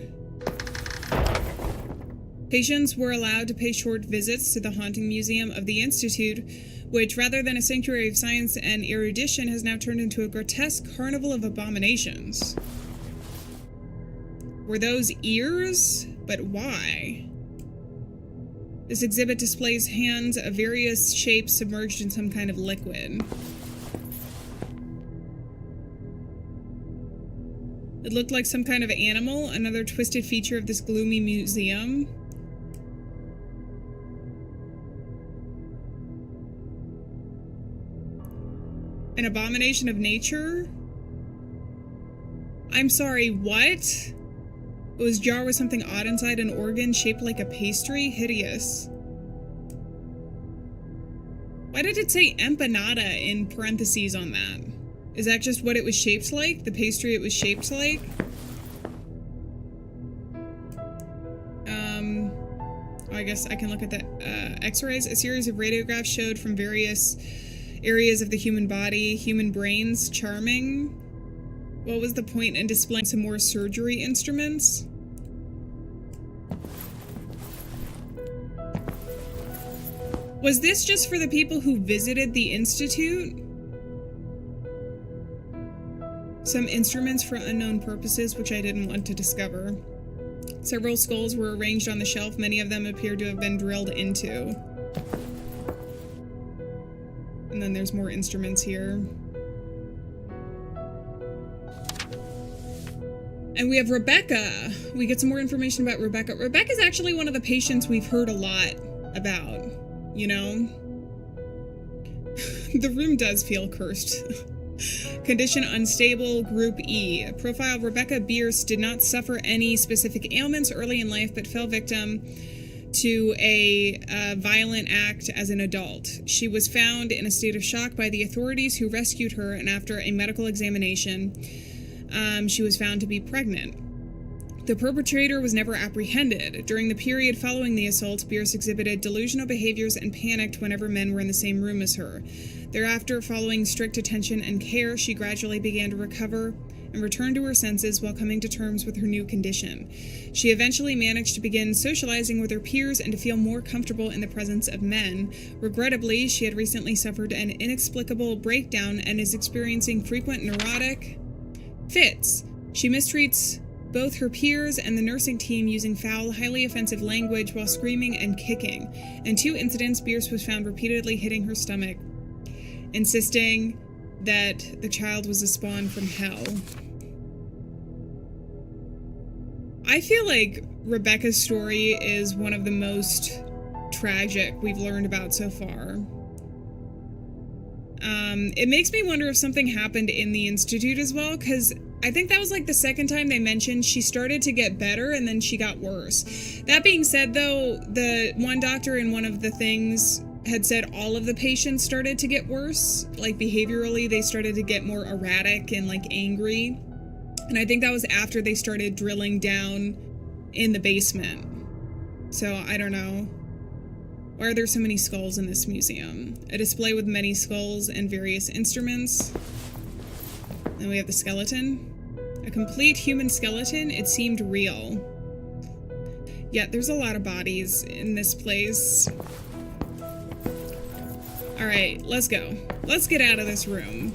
[SPEAKER 1] Patients were allowed to pay short visits to the Haunting Museum of the Institute, which, rather than a sanctuary of science and erudition, has now turned into a grotesque carnival of abominations. Were those ears? But why? This exhibit displays hands of various shapes submerged in some kind of liquid. It looked like some kind of animal, another twisted feature of this gloomy museum. An abomination of nature? I'm sorry, what? It was a jar with something odd inside, an organ shaped like a pastry? Hideous. Why did it say empanada in parentheses on that? Is that just what it was shaped like? The pastry it was shaped like? I guess I can look at the x-rays. A series of radiographs showed from various areas of the human body, human brains. Charming. What was the point in displaying some more surgery instruments? Was this just for the people who visited the Institute? Some instruments for unknown purposes, which I didn't want to discover. Several skulls were arranged on the shelf. Many of them appeared to have been drilled into. And then there's more instruments here. And we have Rebecca. We get some more information about Rebecca. Rebecca's actually one of the patients we've heard a lot about, you know? The room does feel cursed. Condition unstable, Group E. Profile: Rebecca Bierce did not suffer any specific ailments early in life, but fell victim to a violent act as an adult. She was found in a state of shock by the authorities who rescued her, and after a medical examination, she was found to be pregnant. The perpetrator was never apprehended. During the period following the assault, Bierce exhibited delusional behaviors and panicked whenever men were in the same room as her. Thereafter, following strict attention and care, she gradually began to recover and return to her senses while coming to terms with her new condition. She eventually managed to begin socializing with her peers and to feel more comfortable in the presence of men. Regrettably, she had recently suffered an inexplicable breakdown and is experiencing frequent neurotic fits. She mistreats both her peers and the nursing team using foul, highly offensive language while screaming and kicking. In 2 incidents, Bierce was found repeatedly hitting her stomach, insisting that the child was a spawn from hell. I feel like Rebecca's story is one of the most tragic we've learned about so far. It makes me wonder if something happened in the Institute as well, because I think that was like the second time they mentioned she started to get better and then she got worse. That being said, though, the one doctor in one of the things had said all of the patients started to get worse. Like, behaviorally, they started to get more erratic and, like, angry. And I think that was after they started drilling down in the basement. So, I don't know. Why are there so many skulls in this museum? A display with many skulls and various instruments. Then we have the skeleton. A complete human skeleton. It seemed real. Yet there's a lot of bodies in this place. Alright, let's go. Let's get out of this room.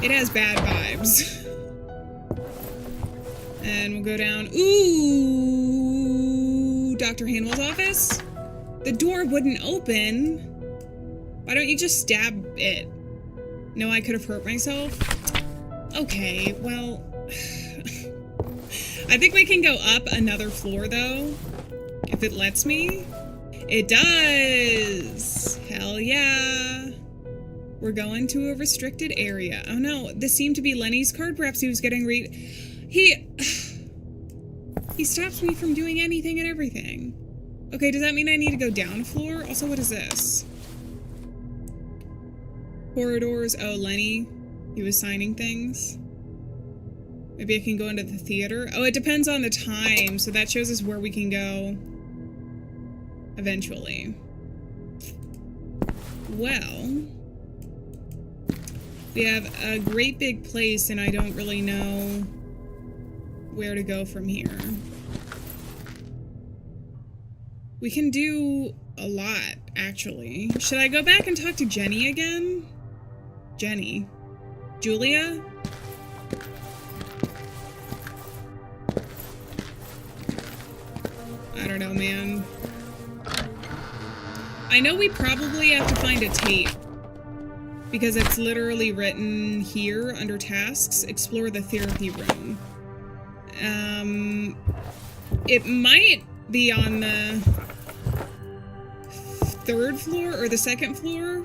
[SPEAKER 1] It has bad vibes. And we'll go down. Ooh! Dr. Hanwell's office? The door wouldn't open. Why don't you just stab it? No, I could have hurt myself. Okay, well... I think we can go up another floor, though. If it lets me. It does! Hell yeah! We're going to a restricted area. Oh no, this seemed to be Lenny's card. Perhaps he was getting He stops me from doing anything and everything. Okay, does that mean I need to go down a floor? Also, what is this? Corridors. Oh, Lenny. He was signing things. Maybe I can go into the theater. Oh, it depends on the time, so that shows us where we can go eventually. Well, we have a great big place, and I don't really know where to go from here. We can do a lot, actually. Should I go back and talk to Jenny again? Jenny. Julia? don't know, man. I know we probably have to find a tape. Because it's literally written here under tasks, explore the therapy room. It might be on the 3rd floor or the 2nd floor,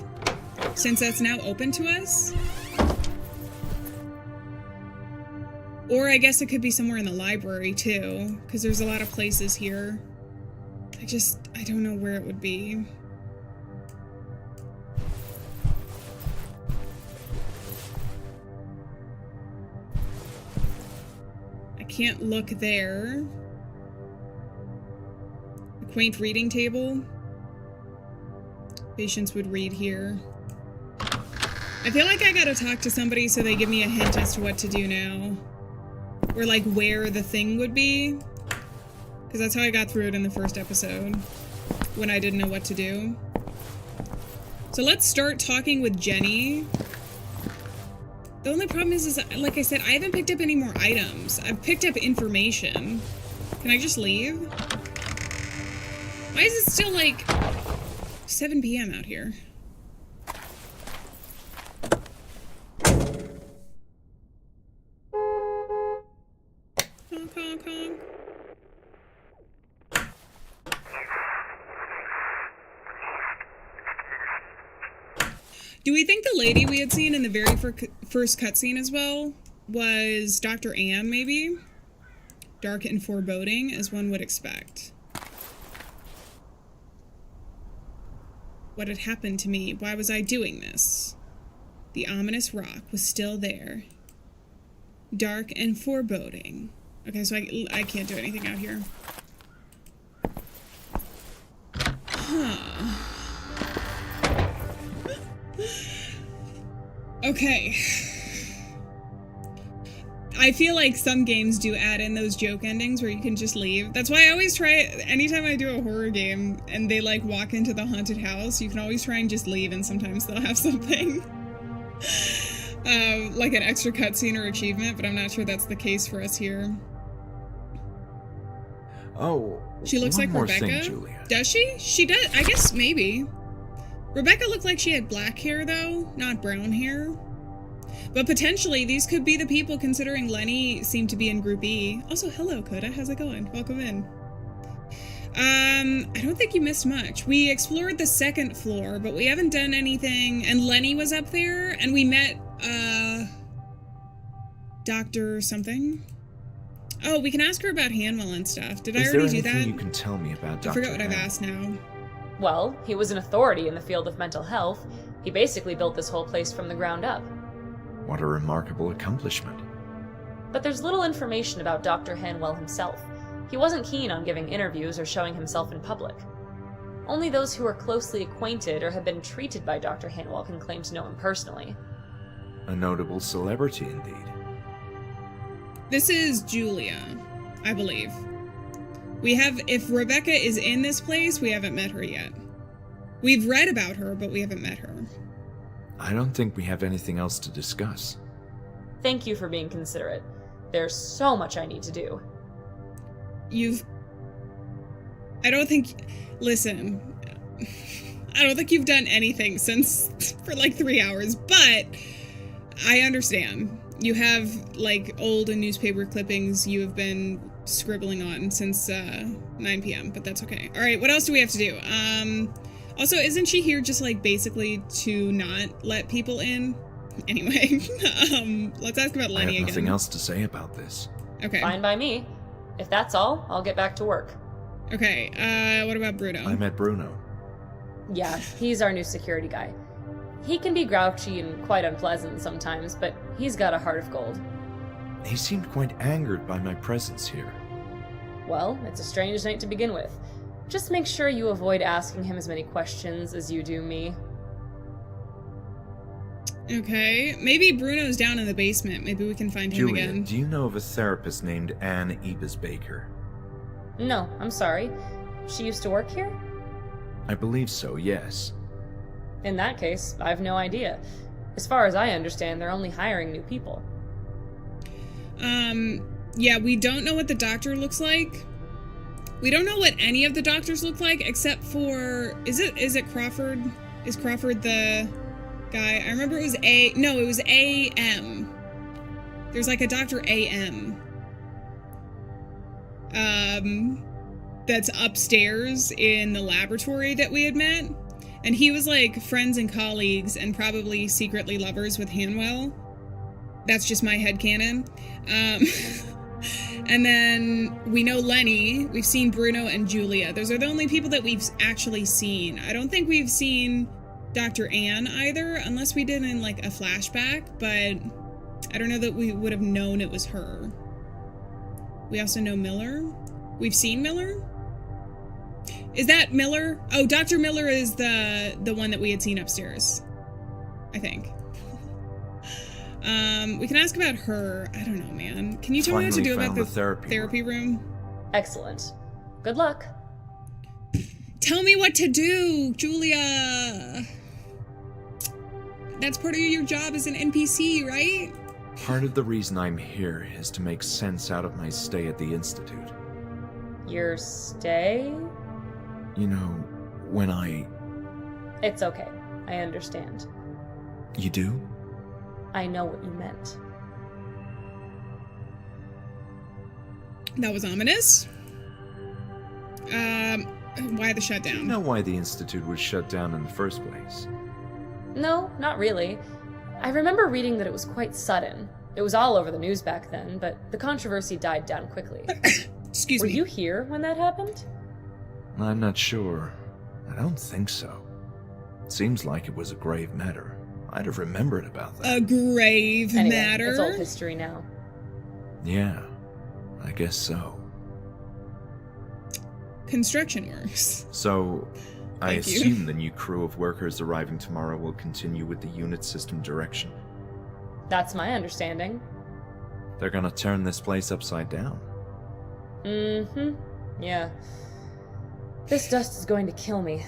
[SPEAKER 1] since that's now open to us. Or I guess it could be somewhere in the library too, because there's a lot of places here. I don't know where it would be. Can't look there. A quaint reading table. Patients would read here. I feel like I gotta talk to somebody so they give me a hint as to what to do now. Or like where the thing would be. Because that's how I got through it in the first episode. When I didn't know what to do. So let's start talking with Jenny. The only problem is, like I said, I haven't picked up any more items. I've picked up information. Can I just leave? Why is it still, like, 7 p.m. out here? Honk, honk, honk. Do we think the lady we had seen in the very first cutscene as well was Dr. Ann, maybe? Dark and foreboding, as one would expect. What had happened to me? Why was I doing this? The ominous rock was still there. Dark and foreboding. Okay, so I can't do anything out here. Huh. Okay. I feel like some games do add in those joke endings where you can just leave. That's why I always try it anytime I do a horror game and they like walk into the haunted house, you can always try and just leave and sometimes they'll have something. Like an extra cutscene or achievement, but I'm not sure that's the case for us here.
[SPEAKER 2] Oh,
[SPEAKER 1] she looks like Rebecca.
[SPEAKER 2] Thing, Julia.
[SPEAKER 1] Does she? She does. I guess maybe. Rebecca looked like she had black hair, though, not brown hair. But potentially, these could be the people, considering Lenny seemed to be in Group E. Also, hello, Coda. How's it going? Welcome in. I don't think you missed much. We explored the 2nd floor, but we haven't done anything. And Lenny was up there, and we met, Dr. something. Oh, we can ask her about Hanwell and stuff. Did I already do that?
[SPEAKER 2] Is there anything you can tell me about Dr.
[SPEAKER 1] I forgot what I've asked now.
[SPEAKER 3] Well, he was an authority in the field of mental health. He basically built this whole place from the ground up.
[SPEAKER 2] What a remarkable accomplishment.
[SPEAKER 3] But there's little information about Dr. Hanwell himself. He wasn't keen on giving interviews or showing himself in public. Only those who are closely acquainted or have been treated by Dr. Hanwell can claim to know him personally.
[SPEAKER 2] A notable celebrity indeed.
[SPEAKER 1] This is Julia, I believe. If Rebecca is in this place, we haven't met her yet. We've read about her, but we haven't met her.
[SPEAKER 2] I don't think we have anything else to discuss.
[SPEAKER 3] Thank you for being considerate. There's so much I need to do.
[SPEAKER 1] Listen, I don't think you've done anything for like 3 hours, but I understand. You have, like, old newspaper clippings you have been scribbling on since 9 p.m., but that's okay. All right, what else do we have to do? Also, isn't she here just, like, basically to not let people in? Anyway, let's ask about Lenny again.
[SPEAKER 2] I have nothing else to say about this.
[SPEAKER 1] Okay.
[SPEAKER 3] Fine by me. If that's all, I'll get back to work.
[SPEAKER 1] Okay, what about Bruno?
[SPEAKER 2] I met Bruno.
[SPEAKER 3] Yeah, he's our new security guy. He can be grouchy and quite unpleasant sometimes, but he's got a heart of gold.
[SPEAKER 2] He seemed quite angered by my presence here.
[SPEAKER 3] Well, it's a strange night to begin with. Just make sure you avoid asking him as many questions as you do me.
[SPEAKER 1] Okay, maybe Bruno's down in the basement. Maybe we can find him
[SPEAKER 2] Julia,
[SPEAKER 1] again.
[SPEAKER 2] Do you know of a therapist named Ann Ebis-Baker?
[SPEAKER 3] No, I'm sorry. She used to work here?
[SPEAKER 2] I believe so, yes.
[SPEAKER 3] In that case, I've no idea. As far as I understand, they're only hiring new people.
[SPEAKER 1] Yeah, we don't know what the doctor looks like. We don't know what any of the doctors look like except for... Is it Crawford? Is Crawford the guy? I remember it was it was A.M. There's like a Dr. A.M. That's upstairs in the laboratory that we had met. And he was like friends and colleagues and probably secretly lovers with Hanwell. That's just my headcanon. And then we know Lenny. We've seen Bruno and Julia. Those are the only people that we've actually seen. I don't think we've seen Dr. Ann either, unless we did in like a flashback, but I don't know that we would have known it was her. We also know Miller. We've seen Miller? Is that Miller? Oh, Dr. Miller is the one that we had seen upstairs, I think. We can ask about her. I don't know, man. Can you tell me what to do about the therapy room?
[SPEAKER 3] Excellent. Good luck.
[SPEAKER 1] Tell me what to do, Julia. That's part of your job as an NPC, right?
[SPEAKER 2] Part of the reason I'm here is to make sense out of my stay at the Institute.
[SPEAKER 3] Your stay?
[SPEAKER 2] You know, when I...
[SPEAKER 3] It's okay. I understand.
[SPEAKER 2] You do?
[SPEAKER 3] I know what you meant.
[SPEAKER 1] That was ominous. Why the shutdown?
[SPEAKER 2] Do you know why the Institute was shut down in the first place?
[SPEAKER 3] No, not really. I remember reading that it was quite sudden. It was all over the news back then, but the controversy died down quickly.
[SPEAKER 1] Excuse me.
[SPEAKER 3] Were you here when that happened?
[SPEAKER 2] I'm not sure. I don't think so. It seems like it was a grave matter. I'd have remembered about that.
[SPEAKER 1] A grave matter?
[SPEAKER 3] It's old history now.
[SPEAKER 2] Yeah, I guess so.
[SPEAKER 1] Construction works.
[SPEAKER 2] So, I
[SPEAKER 1] Thank you.
[SPEAKER 2] assume the new crew of workers arriving tomorrow will continue with the unit system direction.
[SPEAKER 3] That's my understanding.
[SPEAKER 2] They're gonna turn this place upside down.
[SPEAKER 3] Mm-hmm. Yeah. This dust is going to kill me.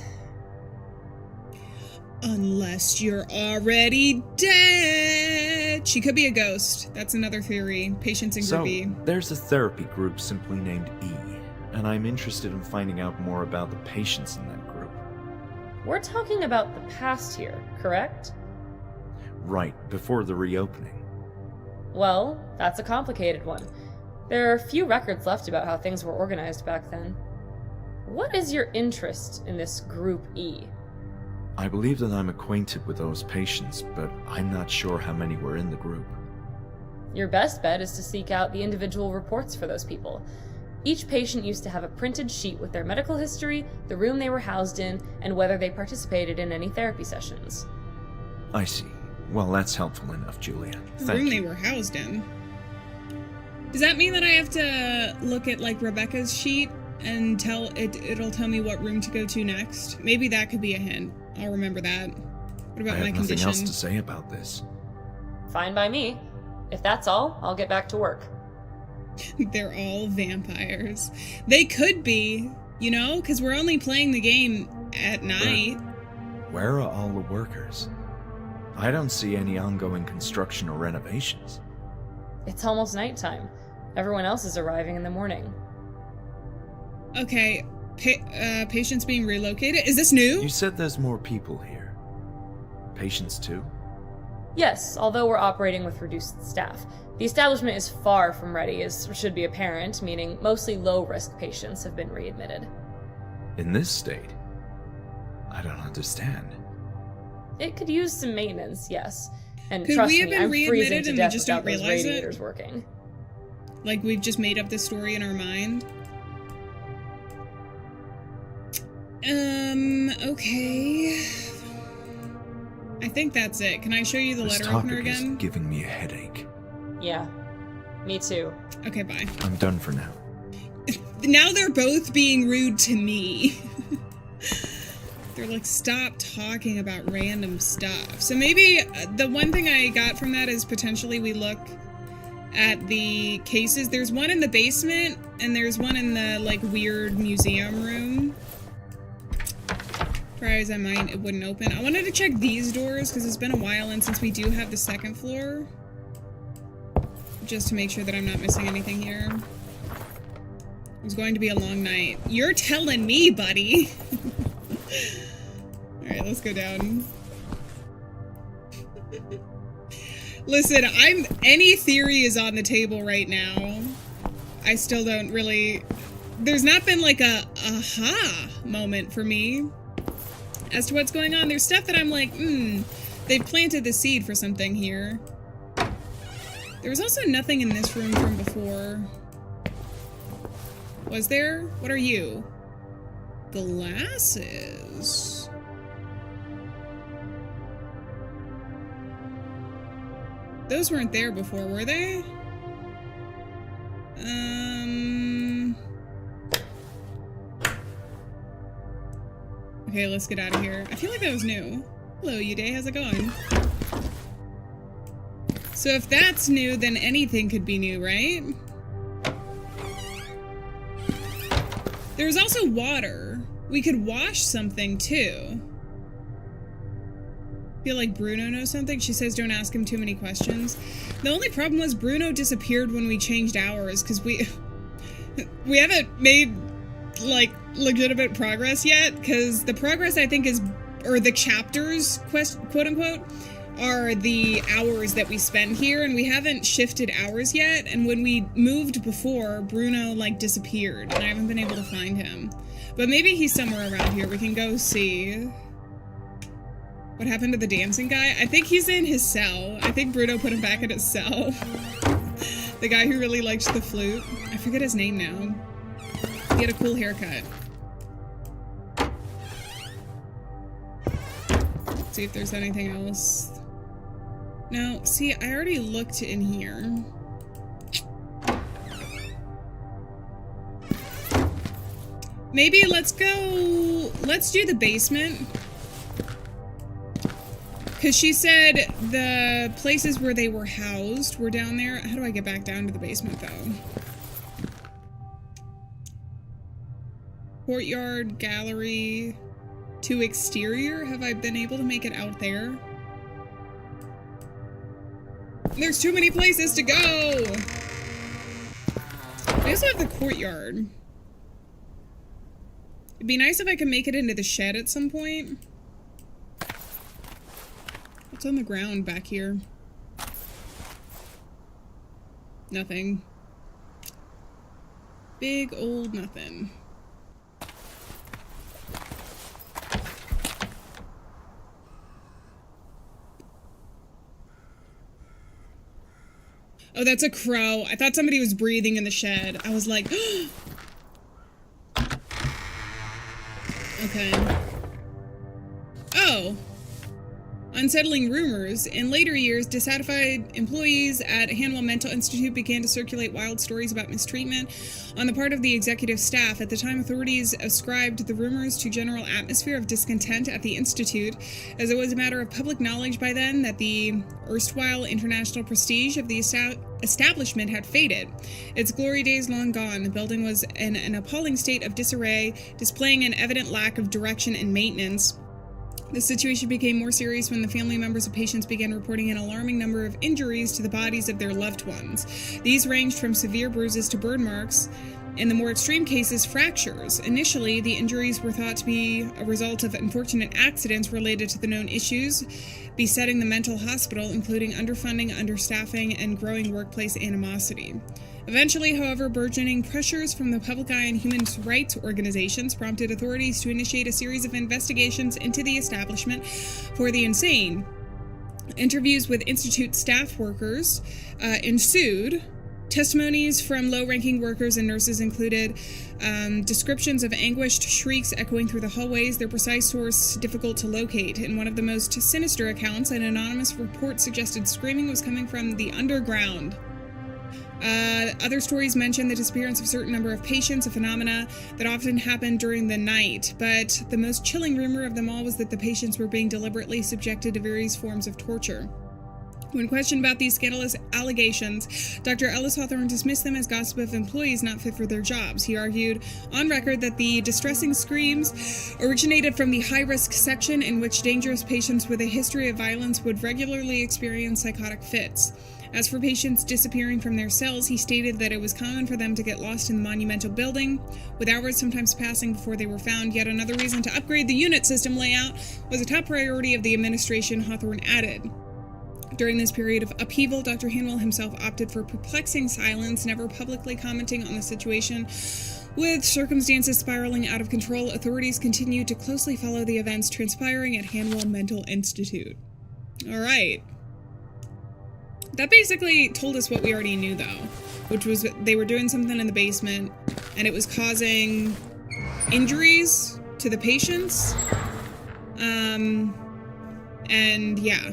[SPEAKER 1] Unless you're already dead. She could be a ghost. That's another theory. Patients in
[SPEAKER 2] So,
[SPEAKER 1] Group E.
[SPEAKER 2] there's a therapy group simply named E, and I'm interested in finding out more about the patients in that group.
[SPEAKER 3] We're talking about the past here, correct?
[SPEAKER 2] Right, before the reopening.
[SPEAKER 3] Well, that's a complicated one. There are few records left about how things were organized back then. What is your interest in this Group E?
[SPEAKER 2] I believe that I'm acquainted with those patients, but I'm not sure how many were in the group.
[SPEAKER 3] Your best bet is to seek out the individual reports for those people. Each patient used to have a printed sheet with their medical history, the room they were housed in, and whether they participated in any therapy sessions.
[SPEAKER 2] I see. Well, that's helpful enough, Julia.
[SPEAKER 1] The
[SPEAKER 2] Thank
[SPEAKER 1] room
[SPEAKER 2] you.
[SPEAKER 1] they were housed in. Does that mean that I have to look at like Rebecca's sheet and it'll tell me what room to go to next? Maybe that could be a hint. I'll remember that. What about
[SPEAKER 2] I
[SPEAKER 1] my
[SPEAKER 2] have nothing
[SPEAKER 1] condition?
[SPEAKER 2] else to say about this.
[SPEAKER 3] Fine by me. If that's all, I'll get back to work.
[SPEAKER 1] They're all vampires. They could be, you know, because we're only playing the game at night.
[SPEAKER 2] Where are all the workers? I don't see any ongoing construction or renovations.
[SPEAKER 3] It's almost nighttime. Everyone else is arriving in the morning.
[SPEAKER 1] Okay, patients being relocated. Is this new?
[SPEAKER 2] You said there's more people here. Patients too?
[SPEAKER 3] Yes, although we're operating with reduced staff. The establishment is far from ready, as should be apparent, meaning mostly low-risk patients have been readmitted.
[SPEAKER 2] In this state? I don't understand.
[SPEAKER 3] It could use some maintenance, yes. And
[SPEAKER 1] Could
[SPEAKER 3] trust
[SPEAKER 1] we have
[SPEAKER 3] me,
[SPEAKER 1] been
[SPEAKER 3] I'm freezing
[SPEAKER 1] readmitted
[SPEAKER 3] to
[SPEAKER 1] and we
[SPEAKER 3] death
[SPEAKER 1] just don't
[SPEAKER 3] without those
[SPEAKER 1] realize it?
[SPEAKER 3] radiators working.
[SPEAKER 1] Like we've just made up this story in our mind? Okay. I think that's it. Can I show you the
[SPEAKER 2] This
[SPEAKER 1] letter opener
[SPEAKER 2] topic is
[SPEAKER 1] again?
[SPEAKER 2] giving me a headache.
[SPEAKER 3] Yeah, me too.
[SPEAKER 1] Okay, bye.
[SPEAKER 2] I'm done for now.
[SPEAKER 1] Now they're both being rude to me. They're like, stop talking about random stuff. So maybe the one thing I got from that is potentially we look at the cases. There's one in the basement and there's one in the like weird museum room. Try as I might, it wouldn't open. I wanted to check these doors because it's been a while, and since we do have the second floor, just to make sure that I'm not missing anything here. It was going to be a long night. You're telling me, buddy. Alright, let's go down. Listen, any theory is on the table right now. I still don't really... There's not been like a aha moment for me as to what's going on. There's stuff that I'm like, they've planted the seed for something here. There was also nothing in this room from before. Was there? What are you? Glasses. Those weren't there before, were they? Okay, let's get out of here. I feel like that was new. Hello, Uday, how's it going? So if that's new, then anything could be new, right? There's also water. We could wash something, too. I feel like Bruno knows something. She says don't ask him too many questions. The only problem was Bruno disappeared when we changed hours, because we haven't made, like, legitimate progress yet, because the progress I think is, or the chapters, quote-unquote, are the hours that we spend here, and we haven't shifted hours yet, and when we moved before, Bruno, like, disappeared, and I haven't been able to find him. But maybe he's somewhere around here. We can go see. What happened to the dancing guy? I think he's in his cell. I think Bruno put him back in his cell. The guy who really liked the flute. I forget his name now. He had a cool haircut. Let's see if there's anything else. No, see, I already looked in here. Maybe let's do the basement. Because she said the places where they were housed were down there. How do I get back down to the basement, though? Courtyard, gallery, to exterior. Have I been able to make it out there? There's too many places to go! I also have the courtyard. It'd be nice if I could make it into the shed at some point. What's on the ground back here? Nothing. Big old nothing. Oh, that's a crow. I thought somebody was breathing in the shed. I was like, okay. Oh. Unsettling rumors. In later years, dissatisfied employees at Hanwell Mental Institute began to circulate wild stories about mistreatment on the part of the executive staff. At the time, authorities ascribed the rumors to general atmosphere of discontent at the institute, as it was a matter of public knowledge by then that the erstwhile international prestige of the establishment had faded. Its glory days long gone, the building was in an appalling state of disarray, displaying an evident lack of direction and maintenance. The situation became more serious when the family members of patients began reporting an alarming number of injuries to the bodies of their loved ones. These ranged from severe bruises to burn marks, in the more extreme cases, fractures. Initially, the injuries were thought to be a result of unfortunate accidents related to the known issues besetting the mental hospital, including underfunding, understaffing, and growing workplace animosity. Eventually, however, burgeoning pressures from the public eye and human rights organizations prompted authorities to initiate a series of investigations into the establishment for the insane. Interviews with institute staff workers ensued. Testimonies from low-ranking workers and nurses included descriptions of anguished shrieks echoing through the hallways, their precise source difficult to locate. In one of the most sinister accounts, an anonymous report suggested screaming was coming from the underground. Other stories mention the disappearance of a certain number of patients, a phenomena that often happened during the night, but the most chilling rumor of them all was that the patients were being deliberately subjected to various forms of torture. When questioned about these scandalous allegations, Dr. Ellis Hawthorne dismissed them as gossip of employees not fit for their jobs. He argued on record that the distressing screams originated from the high-risk section in which dangerous patients with a history of violence would regularly experience psychotic fits. As for patients disappearing from their cells, he stated that it was common for them to get lost in the monumental building, with hours sometimes passing before they were found. Yet another reason to upgrade the unit system layout was a top priority of the administration, Hawthorne added. During this period of upheaval, Dr. Hanwell himself opted for perplexing silence, never publicly commenting on the situation. With circumstances spiraling out of control, authorities continued to closely follow the events transpiring at Hanwell Mental Institute. Alright. That basically told us what we already knew, though, which was they were doing something in the basement, and it was causing injuries to the patients. And yeah.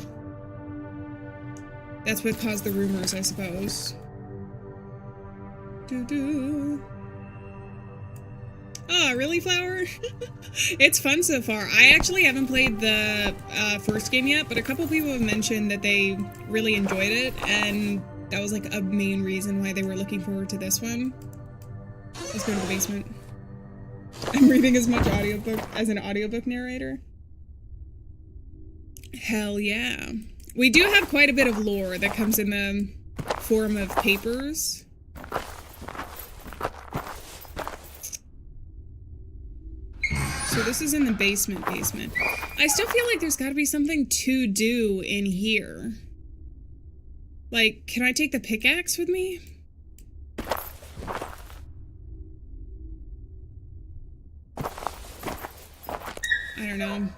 [SPEAKER 1] That's what caused the rumors, I suppose. Oh, really, Flower? It's fun so far. I actually haven't played the first game yet, but a couple people have mentioned that they really enjoyed it, and that was like a main reason why they were looking forward to this one. Let's go to the basement. I'm reading as much audiobook as an audiobook narrator. Hell yeah. We do have quite a bit of lore that comes in the form of papers. So this is in the basement. I still feel like there's got to be something to do in here. Like, can I take the pickaxe with me? I don't know.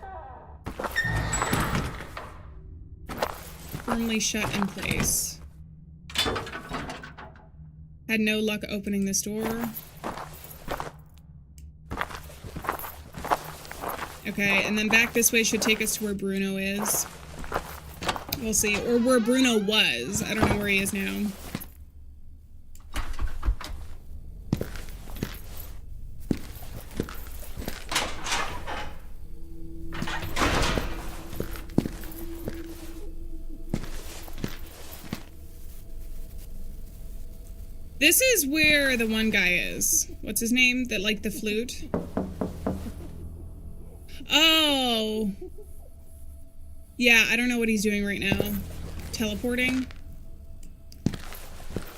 [SPEAKER 1] Firmly shut in place. Had no luck opening this door. Okay, and then back this way should take us to where Bruno is. We'll see. Or where Bruno was. I don't know where he is now. This is where the one guy is. What's his name? That liked the flute? Oh. Yeah, I don't know what he's doing right now. Teleporting.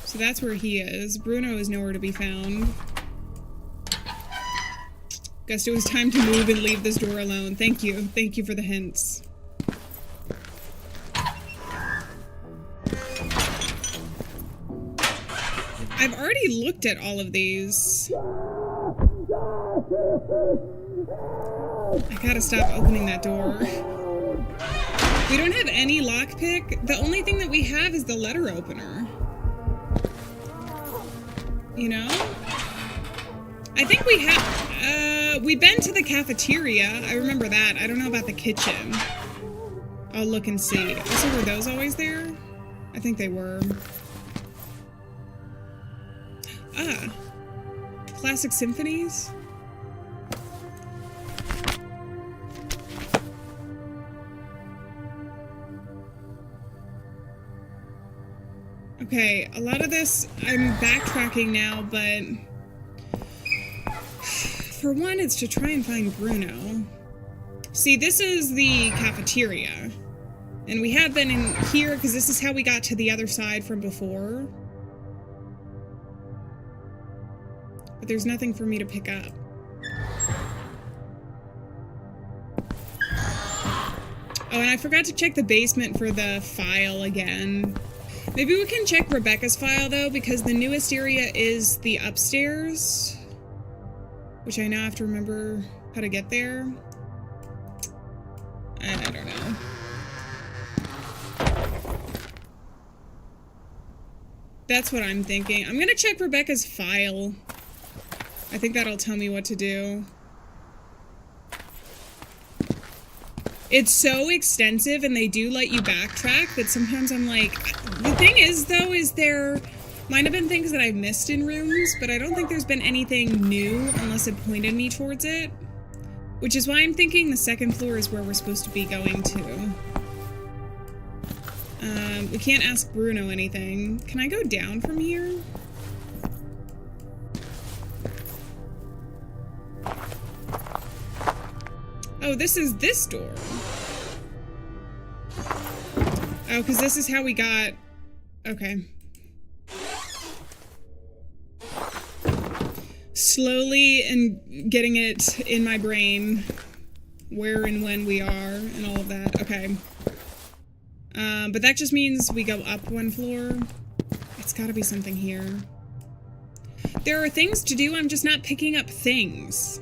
[SPEAKER 1] So that's where he is. Bruno is nowhere to be found. Guessed it was time to move and leave this door alone. Thank you. Thank you for the hints. I've already looked at all of these. I gotta stop opening that door. We don't have any lockpick. The only thing that we have is the letter opener. You know? I think we have... we've been to the cafeteria. I remember that. I don't know about the kitchen. I'll look and see. Also, were those always there? I think they were. Ah. Classic symphonies? Okay, a lot of this, I'm backtracking now, but for one, it's to try and find Bruno. See, this is the cafeteria, and we have been in here because this is how we got to the other side from before. But there's nothing for me to pick up. Oh, and I forgot to check the basement for the file again. Maybe we can check Rebecca's file, though, because the newest area is the upstairs. Which I now have to remember how to get there. I don't know. That's what I'm thinking. I'm gonna check Rebecca's file. I think that'll tell me what to do. It's so extensive, and they do let you backtrack, that sometimes I'm like... The thing is, though, is there might have been things that I've missed in rooms, but I don't think there's been anything new unless it pointed me towards it. Which is why I'm thinking the second floor is where we're supposed to be going to. We can't ask Bruno anything. Can I go down from here? Oh, this is this door. Oh, because this is how we got Okay. Slowly and getting it in my brain where and when we are and all of that. Okay. But that just means we go up one floor. It's gotta be something here. There are things to do, I'm just not picking up things.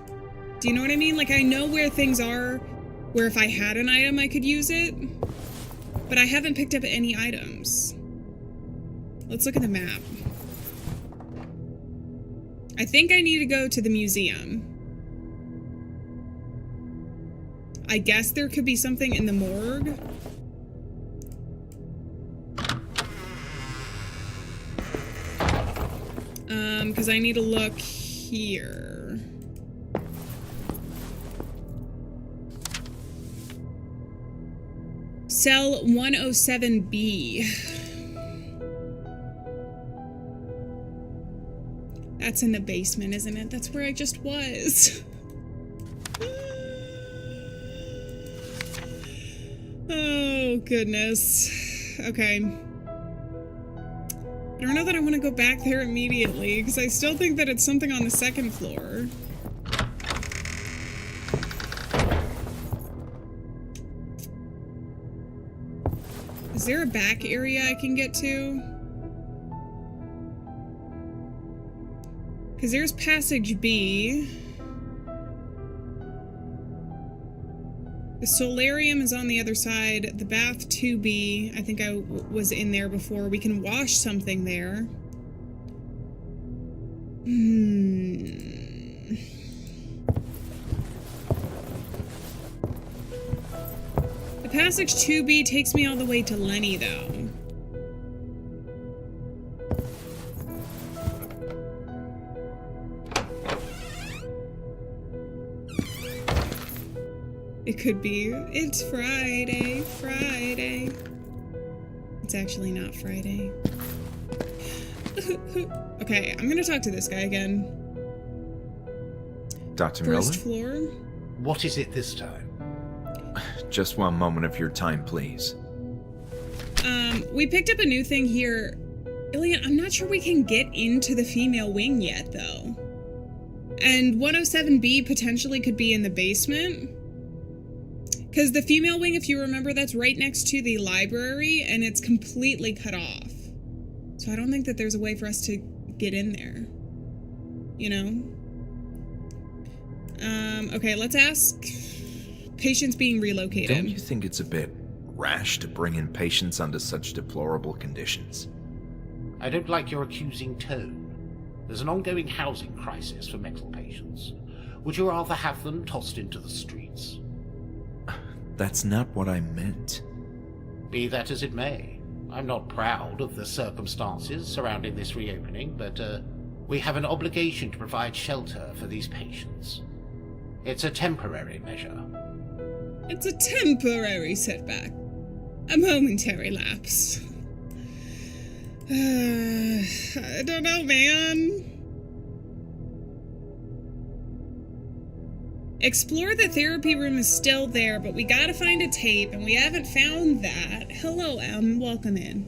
[SPEAKER 1] Do you know what I mean? Like, I know where things are, where if I had an item I could use it, but I haven't picked up any items. Let's look at the map. I think I need to go to the museum. I guess there could be something in the morgue. Because I need to look here. Cell 107B. That's in the basement, isn't it? That's where I just was. Oh, goodness. Okay. I don't know that I want to go back there immediately, because I still think that it's something on the second floor. Is there a back area I can get to? Because there's passage B. The solarium is on the other side. The bath 2B, I think I was in there before. We can wash something there. The passage 2B takes me all the way to Lenny, though. It could be. It's Friday, Friday. It's actually not Friday. Okay, I'm gonna talk to this guy again.
[SPEAKER 2] Dr. Miller?
[SPEAKER 1] First floor.
[SPEAKER 5] What is it this time?
[SPEAKER 2] Just one moment of your time, please.
[SPEAKER 1] We picked up a new thing here. Alieann, I'm not sure we can get into the female wing yet, though. And 107B potentially could be in the basement. Because the female wing, if you remember, that's right next to the library, and it's completely cut off. So I don't think that there's a way for us to get in there. You know? Okay, let's ask patients being relocated.
[SPEAKER 2] Don't you think it's a bit rash to bring in patients under such deplorable conditions?
[SPEAKER 5] I don't like your accusing tone. There's an ongoing housing crisis for mental patients. Would you rather have them tossed into the streets?
[SPEAKER 2] That's not what I meant.
[SPEAKER 5] Be that as it may, I'm not proud of the circumstances surrounding this reopening, but we have an obligation to provide shelter for these patients. It's a temporary measure.
[SPEAKER 1] It's a temporary setback. A momentary lapse. I don't know, man. Explore the therapy room is still there, but we gotta find a tape, and we haven't found that. Hello, Em. Welcome in.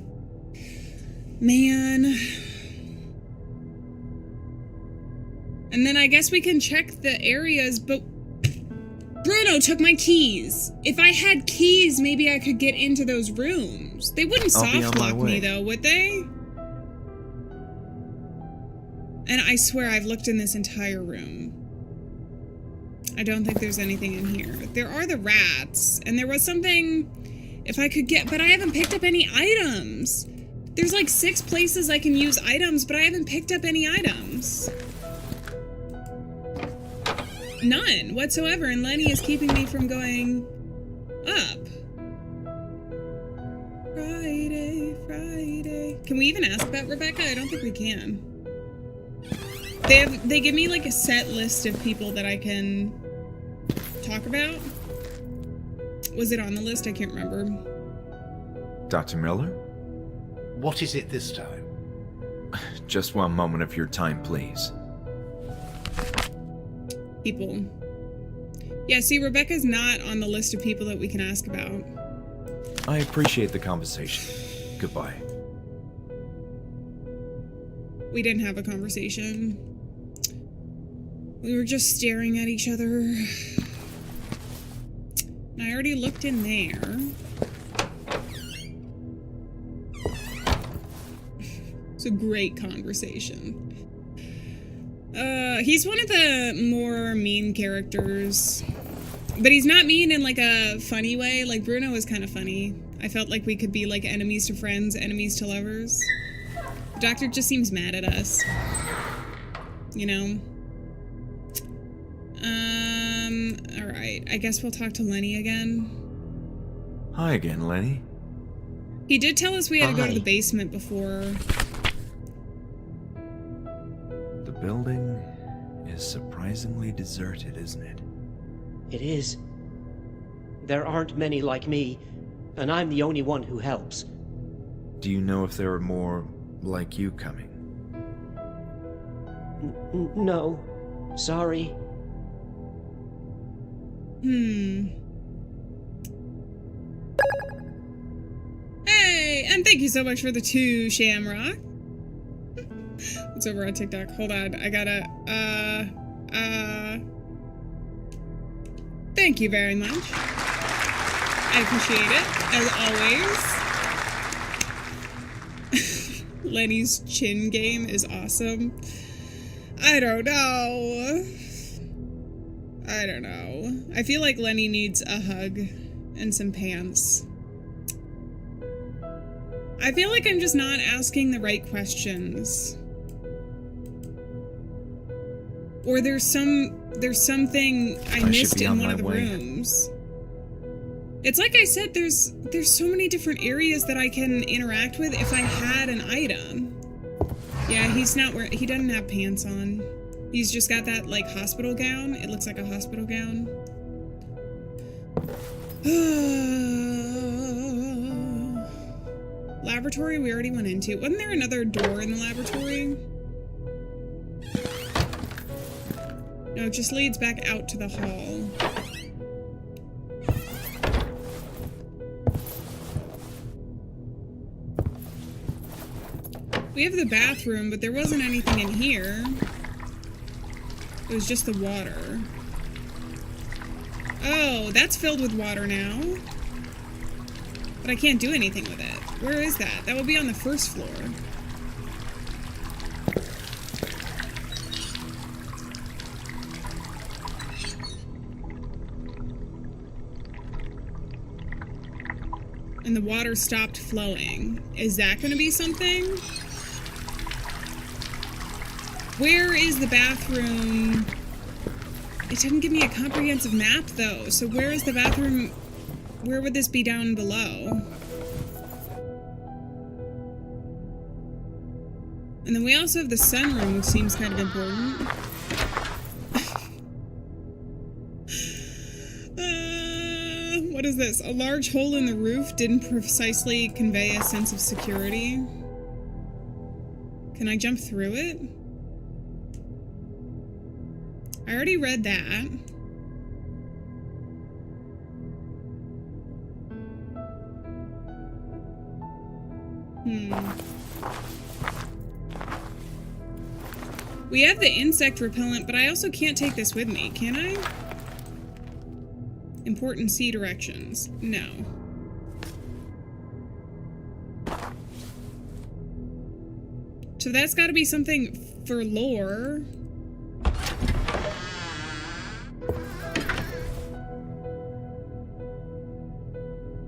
[SPEAKER 1] Man. And then I guess we can check the areas, but Bruno took my keys. If I had keys, maybe I could get into those rooms. They wouldn't soft lock me, though, would they? And I swear I've looked in this entire room. I don't think there's anything in here. There are the rats, and there was something if I could get, but I haven't picked up any items. There's like 6 places I can use items, but I haven't picked up any items. None whatsoever, and Lenny is keeping me from going up. Friday, Friday. Can we even ask about Rebecca? I don't think we can. They give me like a set list of people that I can talk about. Was it on the list? I can't remember.
[SPEAKER 2] Dr. Miller?
[SPEAKER 5] What is it this time?
[SPEAKER 2] Just one moment of your time, please.
[SPEAKER 1] People. Yeah, see, Rebecca's not on the list of people that we can ask about.
[SPEAKER 2] I appreciate the conversation. Goodbye.
[SPEAKER 1] We didn't have a conversation. We were just staring at each other. And I already looked in there. It's a great conversation. He's one of the more mean characters. But he's not mean in like a funny way. Like Bruno is kind of funny. I felt like we could be like enemies to friends, enemies to lovers. The doctor just seems mad at us. You know? Alright. I guess we'll talk to Lenny again.
[SPEAKER 2] Hi again, Lenny.
[SPEAKER 1] He did tell us we had to go to
[SPEAKER 6] Hi.
[SPEAKER 1] the basement before.
[SPEAKER 2] The building is surprisingly deserted, isn't it?
[SPEAKER 6] It is. There aren't many like me, and I'm the only one who helps.
[SPEAKER 2] Do you know if there are more like you coming?
[SPEAKER 6] No. Sorry.
[SPEAKER 1] Hey, and thank you so much for the 2 Shamrock. It's over on TikTok. Hold on, I gotta, thank you very much. I appreciate it, as always. Lenny's chin game is awesome. I don't know. I feel like Lenny needs a hug and some pants. I feel like I'm just not asking the right questions. Or there's something I missed
[SPEAKER 2] be
[SPEAKER 1] in
[SPEAKER 2] on
[SPEAKER 1] one
[SPEAKER 2] my
[SPEAKER 1] of the
[SPEAKER 2] way.
[SPEAKER 1] rooms. It's like I said, there's so many different areas that I can interact with if I had an item. Yeah, he's not wearing, he doesn't have pants on. He's just got that, like, hospital gown. It looks like a hospital gown. Laboratory we already went into. Wasn't there another door in the laboratory? No, it just leads back out to the hall. We have the bathroom, but there wasn't anything in here. It was just the water. Oh, that's filled with water now. But I can't do anything with it. Where is that? That will be on the first floor. And the water stopped flowing. Is that going to be something? Where is the bathroom? It didn't give me a comprehensive map, though. So where is the bathroom? Where would this be down below? And then we also have the sunroom, which seems kind of important. What is this? A large hole in the roof didn't precisely convey a sense of security. Can I jump through it? I already read that. We have the insect repellent, but I also can't take this with me, can I? Important C directions. No. So that's got to be something for lore.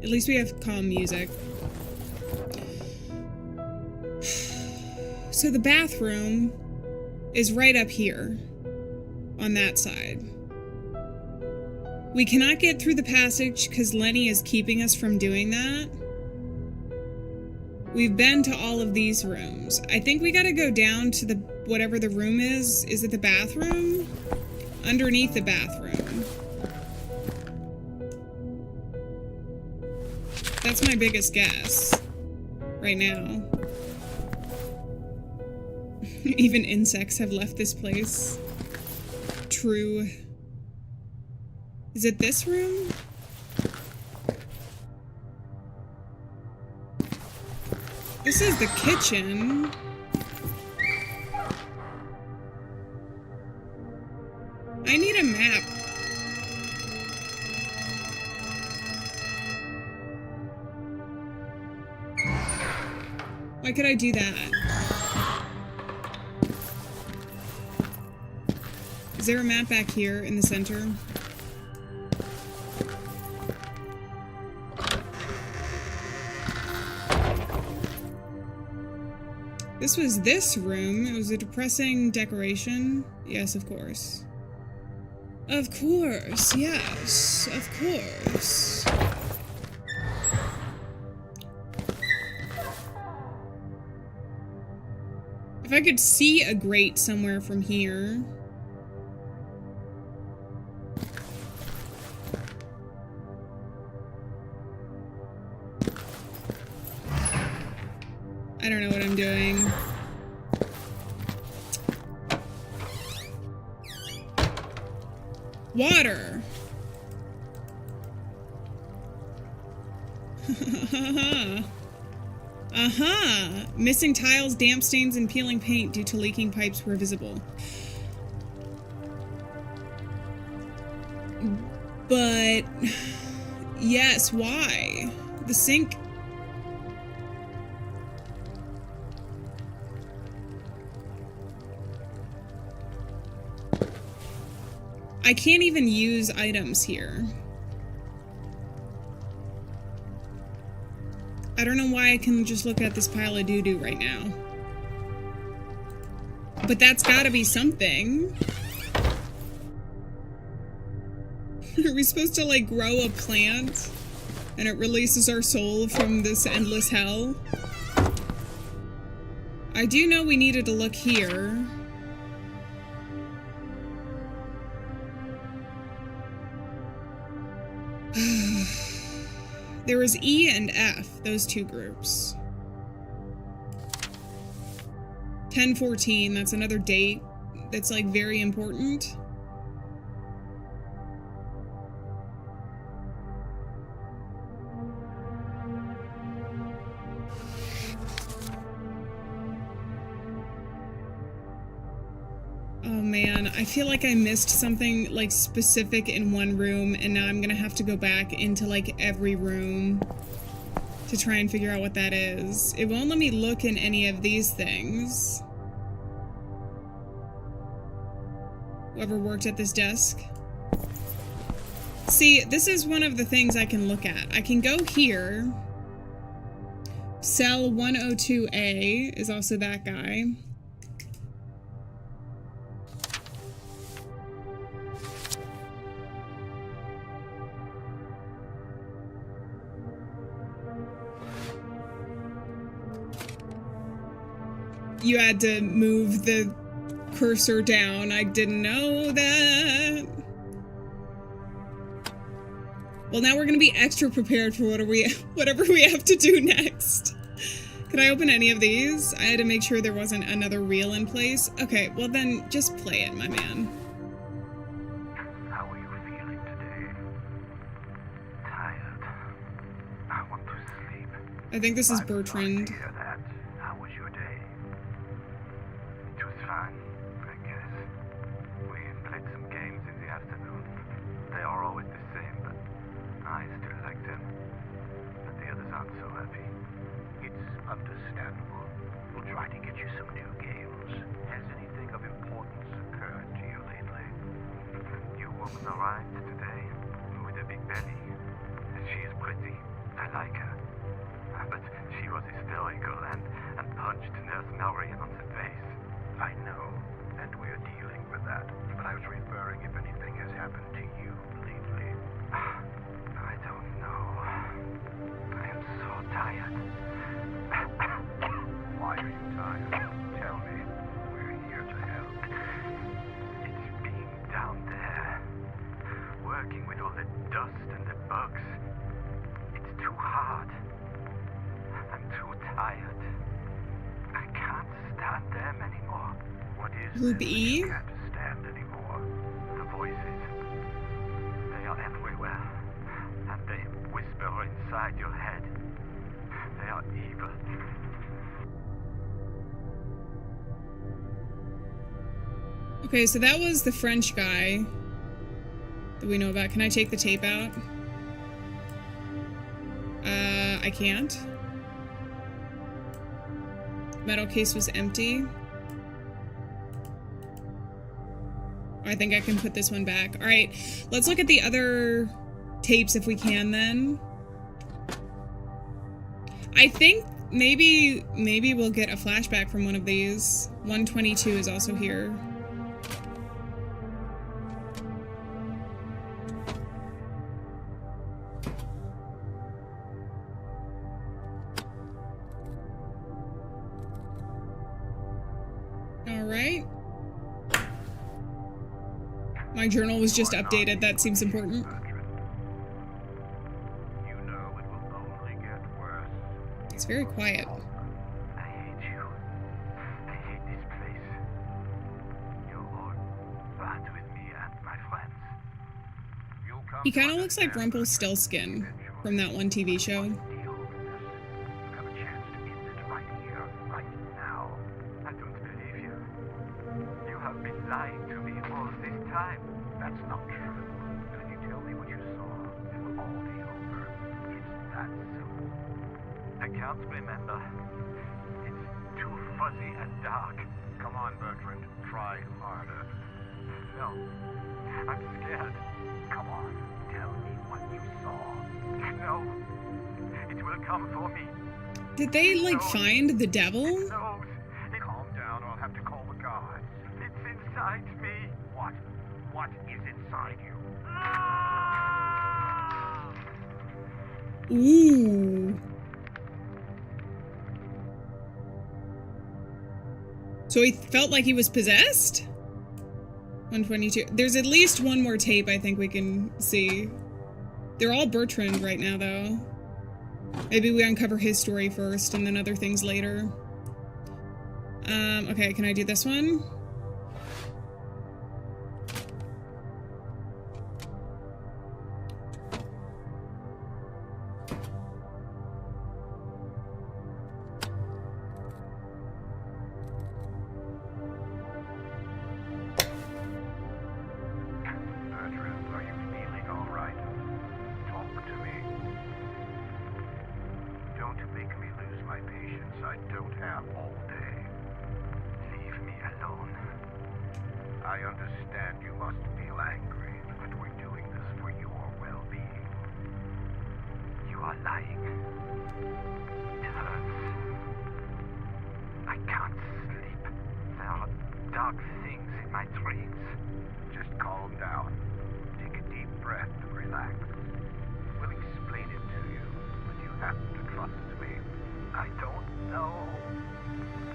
[SPEAKER 1] At least we have calm music. So the bathroom is right up here on that side. We cannot get through the passage because Lenny is keeping us from doing that. We've been to all of these rooms. I think we gotta go down to the whatever the room is. Is it the bathroom? Underneath the bathroom. That's my biggest guess right now. Even insects have left this place. True. Is it this room? This is the kitchen. I need a map. Why could I do that? Is there a map back here in the center? This was this room. It was a depressing decoration. Yes, of course. Of course, yes, of course. If I could see a grate somewhere from here. I don't know what I'm doing. Water. Aha! Missing tiles, damp stains, and peeling paint due to leaking pipes were visible. But yes, why? The sink. I can't even use items here. I don't know why I can just look at this pile of doo-doo right now. But that's gotta be something. Are we supposed to, like, grow a plant? And it releases our soul from this endless hell? I do know we needed to look here. There was E and F, those two groups. 10/14, that's another date that's, like, very important. Oh man, I feel like I missed something, like, specific in one room, and now I'm gonna have to go back into, like, every room to try and figure out what that is. It won't let me look in any of these things. Whoever worked at this desk. See, this is one of the things I can look at. I can go here. Cell 102A is also that guy. You had to move the cursor down. I didn't know that. Well, now we're gonna be extra prepared for whatever we have to do next. Can I open any of these? I had to make sure there wasn't another reel in place. Okay, well then, just play it, my man.
[SPEAKER 7] How are you feeling today? Tired. I want to sleep.
[SPEAKER 1] I think this is Bertrand.
[SPEAKER 7] Hear that. How was your day? It was fine, I guess. We played some games in the afternoon. They are always the same, but I still like them. But the others aren't so happy. It's understandable. We'll try to get you some new games. Has anything of importance occurred to you lately? Your woman arrived today with a big belly. She is pretty. I like her. But she was hysterical and punched Nurse Mallory on the face. I know, and we're dealing with that. But I was referring if anything has happened to you lately. I don't know. I am so tired. Why are you tired? Tell me. We're here to help. It's being down there. Working with all the dust and the bugs. It's too hard. I'm too tired. I can't stand them anymore. What is
[SPEAKER 1] Group
[SPEAKER 7] this
[SPEAKER 1] E?
[SPEAKER 7] you can't stand anymore? The voices. They are everywhere. And they whisper inside your head. They are evil.
[SPEAKER 1] Okay, so that was the French guy. that we know about. Can I take the tape out? I can't. Metal case was empty. I think I can put this one back. All right, let's look at the other tapes if we can then. I think maybe we'll get a flashback from one of these. 122 is also here. All right. My journal was just updated. That seems important.
[SPEAKER 7] You know it will only get worse.
[SPEAKER 1] It's very quiet.
[SPEAKER 7] I hate you. I hate this place. You're all bad with me and my friends. You'll come
[SPEAKER 1] He kind
[SPEAKER 7] to
[SPEAKER 1] of looks like
[SPEAKER 7] understand
[SPEAKER 1] Rumpelstiltskin from that one TV show.
[SPEAKER 7] deal with this. You have a chance to end it right here, right now. I don't believe you. You have been lying to me all this time. That's not true. When you tell me what you saw, it will all be over. It's that simple. I can't remember. It's too fuzzy and dark. Come on, Bertrand. Try harder. No. I'm scared. Come on. Tell me what you saw. No. It will come for me.
[SPEAKER 1] Did they, like, find the devil?
[SPEAKER 7] No. Calm down or I'll have to call the guards. It's inside me. What? What is inside you?
[SPEAKER 1] Ooh. So he felt like he was possessed? 122. There's at least one more tape I think we can see. They're all Bertrand right now, though. Maybe we uncover his story first and then other things later. Okay, can I do this one?
[SPEAKER 7] Bertrand, are you feeling all right? Talk to me. Don't make me lose my patience. I don't have all day. Leave me alone. I understand you must feel angry, but we're doing this for your well-being. You are lying. It hurts. I can't sleep. There are dark things in my dreams. Just calm down. Take a deep breath and relax. We'll explain it to you, but you have to trust me. I don't know.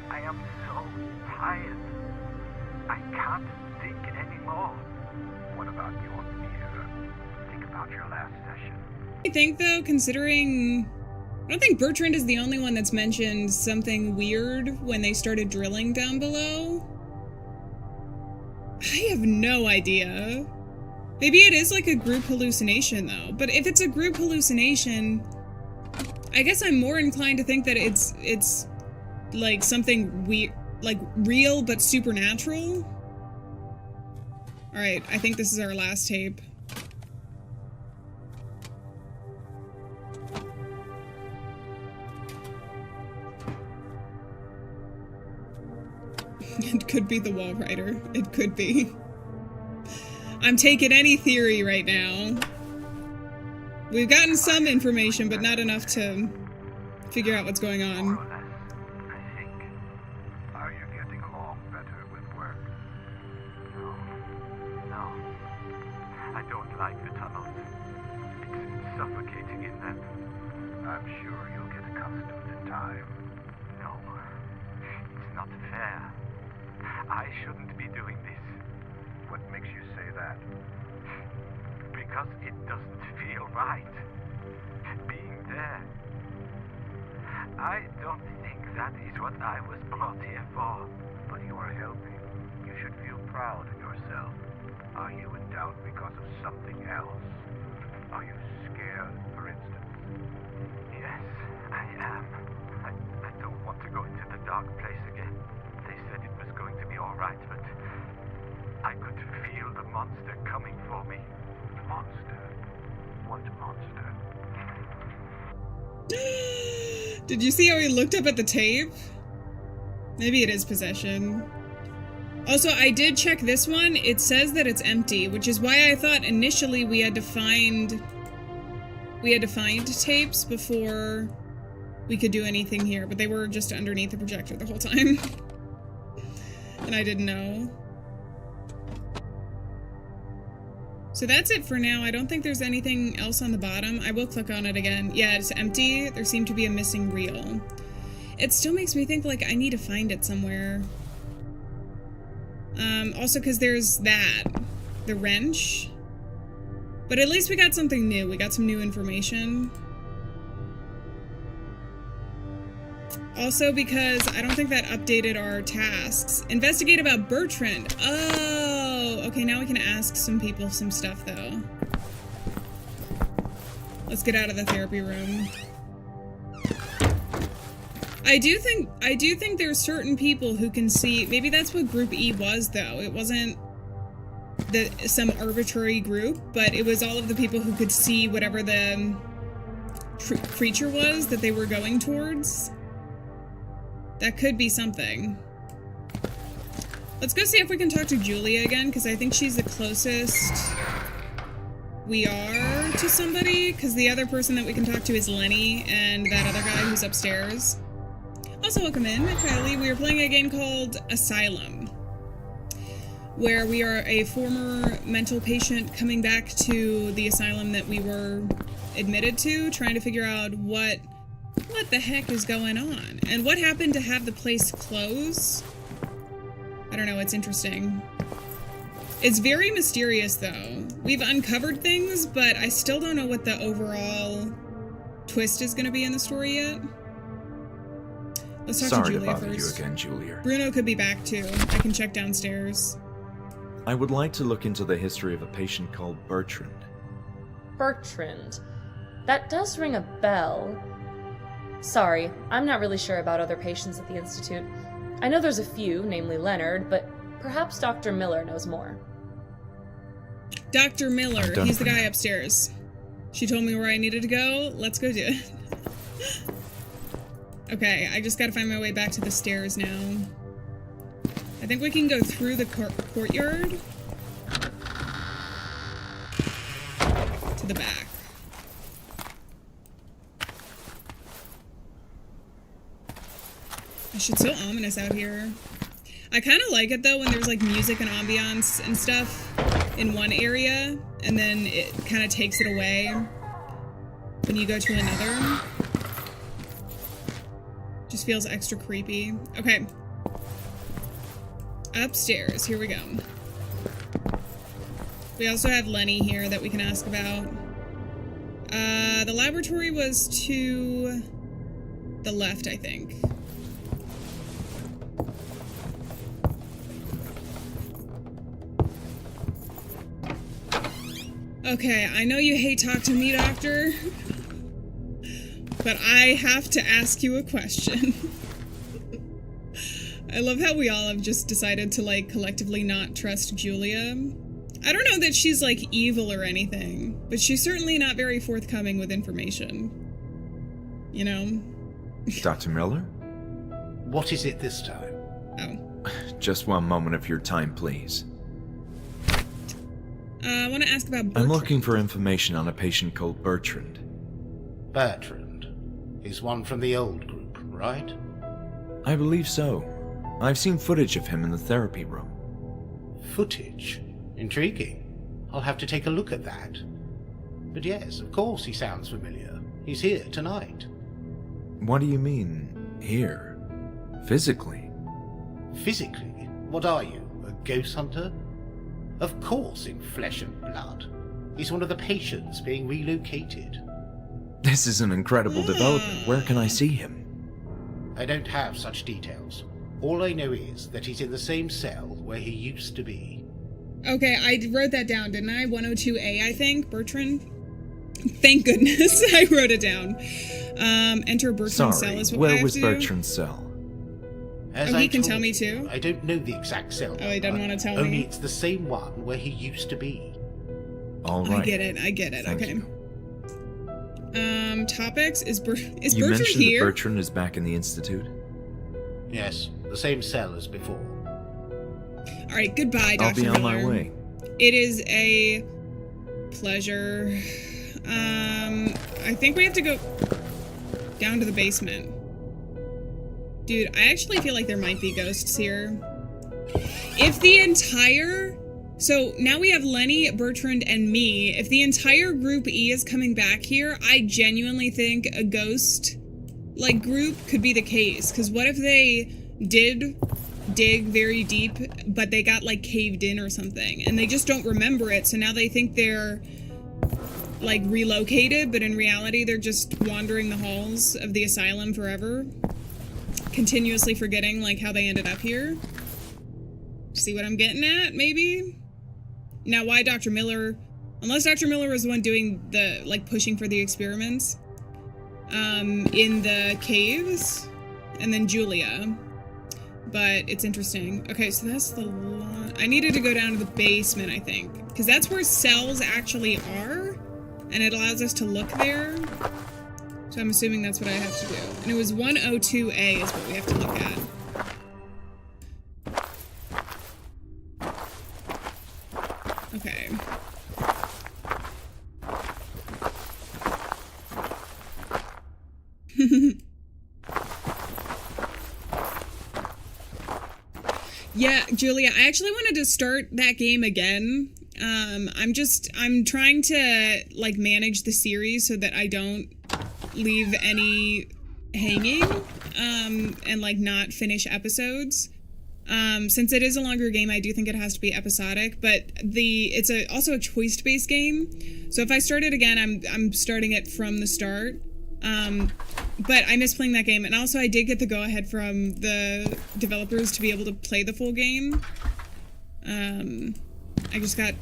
[SPEAKER 7] I am so tired. I can't think anymore. What about your fear? Think about your last session.
[SPEAKER 1] I think, though, considering... I don't think Bertrand is the only one that's mentioned something weird when they started drilling down below. I have no idea. Maybe it is like a group hallucination, though. But if it's a group hallucination, I guess I'm more inclined to think that it's like something weird, like real but supernatural. All right, I think this is our last tape. It could be the wall rider. It could be. I'm taking any theory right now. We've gotten some information, but not enough to figure out what's going
[SPEAKER 7] More
[SPEAKER 1] on.
[SPEAKER 7] or less, I think. Are you getting along better with work? No. I don't like the tunnels. It's suffocating in them. I'm sure you'll get accustomed in time. No. It's not fair. I shouldn't be doing this. What makes you say that? Because it doesn't feel right. Being there. I don't think that is what I was brought here for. But you are helping. You should feel proud of yourself. Are you in doubt because of something else? Are you scared, for instance? Yes, I am. I don't want to go into the dark place again. They said it was going to be all right, but I could feel the monster coming for me. monster. What monster?
[SPEAKER 1] Did you see how he looked up at the tape? Maybe it is possession. Also, I did check this one. It says that it's empty, which is why I thought initially we had to find tapes before we could do anything here, but they were just underneath the projector the whole time. And I didn't know. So that's it for now. I don't think there's anything else on the bottom. I will click on it again. Yeah, it's empty. There seemed to be a missing reel. It still makes me think, like, I need to find it somewhere. Also because there's that. The wrench. But at least we got something new. We got some new information. Also because I don't think that updated our tasks. Investigate about Bertrand. Oh, okay, now we can ask some people some stuff, though. Let's get out of the therapy room. I do think there's certain people who can see. Maybe that's what Group E was, though. It wasn't some arbitrary group, but it was all of the people who could see whatever the creature was that they were going towards. That could be something. Let's go see if we can talk to Julia again, because I think she's the closest we are to somebody, because the other person that we can talk to is Lenny and that other guy who's upstairs. Also, welcome in, Kylie. We are playing a game called Asylum, where we are a former mental patient coming back to the asylum that we were admitted to, trying to figure out what the heck is going on, and what happened to have the place close. I don't know, it's interesting. It's very mysterious, though. We've uncovered things, but I still don't know what the overall twist is going to be in the story yet. Let's talk to Julia first.
[SPEAKER 2] Sorry to bother you again, Julia.
[SPEAKER 1] Bruno could be back, too. I can check downstairs.
[SPEAKER 2] I would like to look into the history of a patient called Bertrand.
[SPEAKER 3] Bertrand. That does ring a bell. Sorry, I'm not really sure about other patients at the Institute. I know there's a few, namely Leonard, but perhaps Dr. Miller knows more.
[SPEAKER 1] Dr. Miller, he's the guy upstairs. She told me where I needed to go. Let's go do it. Okay, I just gotta find my way back to the stairs now. I think we can go through the courtyard to the back. Gosh, it's so ominous out here. I kind of like it, though, when there's, like, music and ambiance and stuff in one area, and then it kind of takes it away when you go to another. Just feels extra creepy. Okay. Upstairs. Here we go. We also have Lenny here that we can ask about. The laboratory was to the left, I think. Okay, I know you hate talk to me, Doctor, but I have to ask you a question. I love how we all have just decided to, like, collectively not trust Julia. I don't know that she's, like, evil or anything, but she's certainly not very forthcoming with information. You know?
[SPEAKER 2] Dr. Miller?
[SPEAKER 5] What is it this time?
[SPEAKER 1] Oh.
[SPEAKER 2] Just one moment of your time, please.
[SPEAKER 1] I want to ask about Bertrand.
[SPEAKER 2] I'm looking for information on a patient called Bertrand.
[SPEAKER 5] Bertrand is one from the old group, right?
[SPEAKER 2] I believe so. I've seen footage of him in the therapy room.
[SPEAKER 5] Footage? Intriguing. I'll have to take a look at that. But yes, of course he sounds familiar. He's here tonight.
[SPEAKER 2] What do you mean, here? Physically?
[SPEAKER 5] Physically? What are you, a ghost hunter? Of course, in flesh and blood. He's one of the patients being relocated.
[SPEAKER 2] This is an incredible development. Where can I see him?
[SPEAKER 5] I don't have such details. All I know is that he's in the same cell where he used to be.
[SPEAKER 1] Okay, I wrote that down, didn't I? 102A, I think. Bertrand? Thank goodness I wrote it down. Enter Bertrand's cell is what I have
[SPEAKER 2] where was
[SPEAKER 1] to do.
[SPEAKER 2] Bertrand's cell?
[SPEAKER 5] As
[SPEAKER 1] Oh, he
[SPEAKER 5] I
[SPEAKER 1] can
[SPEAKER 5] told
[SPEAKER 1] tell me
[SPEAKER 5] you,
[SPEAKER 1] too?
[SPEAKER 5] I don't know the exact cell.
[SPEAKER 1] Oh, he doesn't want to tell
[SPEAKER 5] Only
[SPEAKER 1] me.
[SPEAKER 5] it's the same one where he used to be.
[SPEAKER 2] All right.
[SPEAKER 1] I get it.
[SPEAKER 2] Thank
[SPEAKER 1] Okay.
[SPEAKER 2] you.
[SPEAKER 1] Topics? Is
[SPEAKER 2] You
[SPEAKER 1] Bertrand
[SPEAKER 2] mentioned
[SPEAKER 1] here?
[SPEAKER 2] that Bertrand is back in the Institute?
[SPEAKER 5] Yes, the same cell as before.
[SPEAKER 1] All right, goodbye, Dr.
[SPEAKER 2] I'll be on my
[SPEAKER 1] Miller.
[SPEAKER 2] way.
[SPEAKER 1] It is a pleasure. I think we have to go down to the basement. Dude, I actually feel like there might be ghosts here. If the entire... So now we have Lenny, Bertrand, and me. If the entire group E is coming back here, I genuinely think a ghost, like, group could be the case. Because what if they did dig very deep, but they got, like, caved in or something, and they just don't remember it, so now they think they're, like, relocated, but in reality they're just wandering the halls of the asylum forever, continuously forgetting, like, how they ended up here. See what I'm getting at, maybe? Now, why Dr. Miller? Unless Dr. Miller was the one doing the, like, pushing for the experiments in the caves, and then Julia. But it's interesting. Okay, so that's the I needed to go down to the basement, I think, because that's where cells actually are, and it allows us to look there. So I'm assuming that's what I have to do. And it was 102A is what we have to look at. Okay. Yeah, Julia, I actually wanted to start that game again. I'm trying to, like, manage the series so that I don't leave any hanging, and, like, not finish episodes. Since it is a longer game, I do think it has to be episodic, but it's also a choice-based game. So if I start it again, I'm starting it from the start. But I miss playing that game, and also I did get the go-ahead from the developers to be able to play the full game. I just got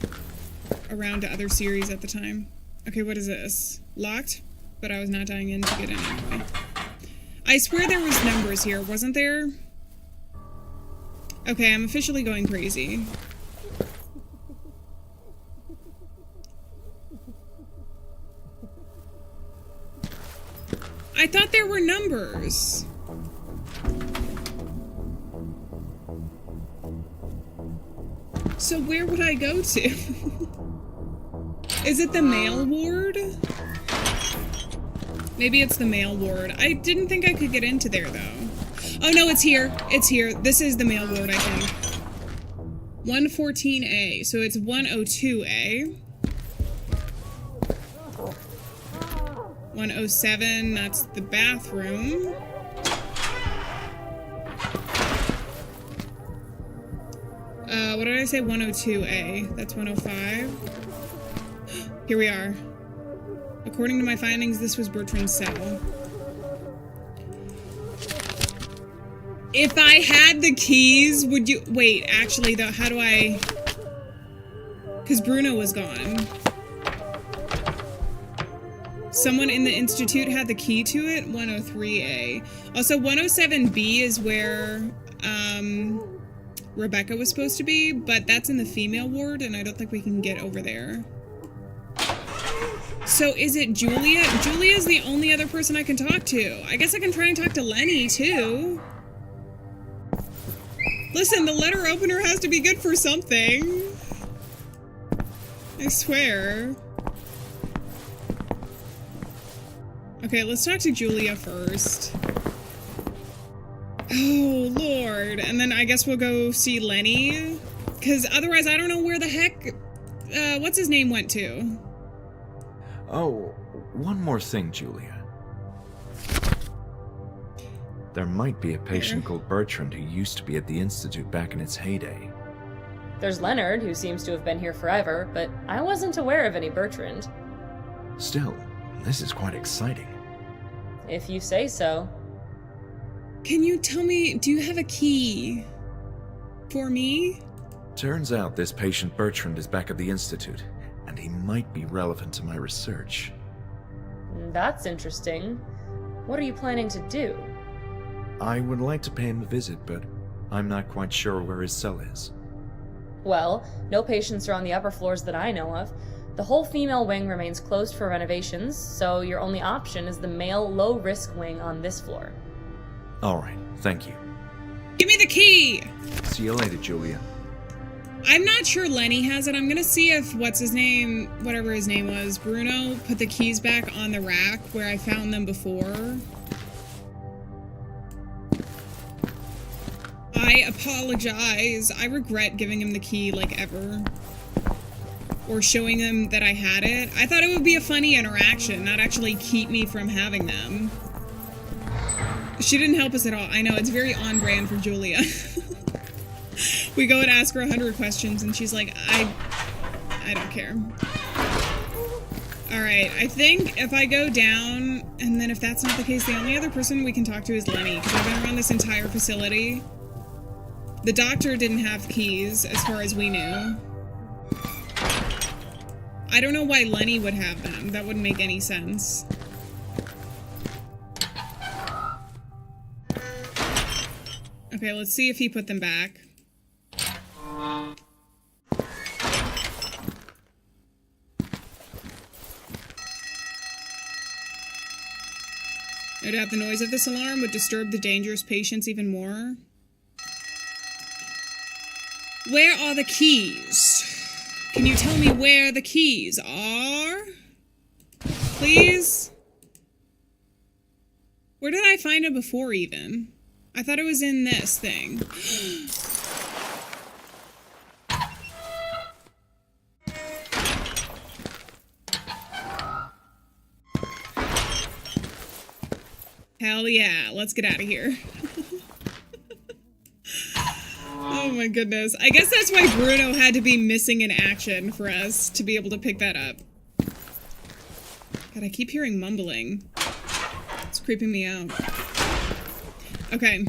[SPEAKER 1] around to other series at the time. Okay, what is this? Locked? But I was not dying in to get in anyway. I swear there was numbers here, wasn't there? Okay, I'm officially going crazy. I thought there were numbers. So where would I go to? Is it the male ward? Maybe it's the male ward. I didn't think I could get into there, though. Oh, no, it's here. It's here. This is the male ward, I think. 114A. So it's 102A. 107, that's the bathroom. What did I say? 102A. That's 105. Here we are. According to my findings, this was Bertrand's cell. If I had the keys, would you... Wait, actually, though, how do I... Because Bruno was gone. Someone in the Institute had the key to it. 103A. Also, 107B is where Rebecca was supposed to be, but that's in the female ward, and I don't think we can get over there. So is it Julia? Julia's the only other person I can talk to. I guess I can try and talk to Lenny, too. Listen, the letter opener has to be good for something. I swear. Okay, let's talk to Julia first. Oh, Lord. And then I guess we'll go see Lenny. Because otherwise I don't know where the heck... what's his name went to?
[SPEAKER 2] Oh, one more thing, Julia. There might be a patient called Bertrand who used to be at the Institute back in its heyday.
[SPEAKER 3] There's Leonard, who seems to have been here forever, but I wasn't aware of any Bertrand.
[SPEAKER 2] Still, this is quite exciting.
[SPEAKER 3] If you say so.
[SPEAKER 1] Can you tell me, do you have a key for me?
[SPEAKER 2] Turns out this patient Bertrand is back at the Institute, and he might be relevant to my research.
[SPEAKER 3] That's interesting. What are you planning to do?
[SPEAKER 2] I would like to pay him a visit, but I'm not quite sure where his cell is.
[SPEAKER 3] Well, no patients are on the upper floors that I know of. The whole female wing remains closed for renovations, so your only option is the male low-risk wing on this floor.
[SPEAKER 2] All right, thank you.
[SPEAKER 1] Give me the key!
[SPEAKER 2] See you later, Julia.
[SPEAKER 1] I'm not sure Lenny has it. I'm gonna see if, whatever his name was, Bruno, put the keys back on the rack where I found them before. I apologize. I regret giving him the key, like, ever. Or showing him that I had it. I thought it would be a funny interaction, not actually keep me from having them. She didn't help us at all. I know, it's very on brand for Julia. We go and ask her 100 questions, and she's like, I don't care. Alright, I think if I go down, and then if that's not the case, the only other person we can talk to is Lenny, because I've been around this entire facility. The doctor didn't have keys, as far as we knew. I don't know why Lenny would have them. That wouldn't make any sense. Okay, let's see if he put them back. No doubt the noise of this alarm would disturb the dangerous patients even more. Where are the keys? Can you tell me where the keys are? Please? Where did I find it before, even? I thought it was in this thing. Hell yeah, let's get out of here. Oh my goodness. I guess that's why Bruno had to be missing in action for us to be able to pick that up. God, I keep hearing mumbling. It's creeping me out. Okay.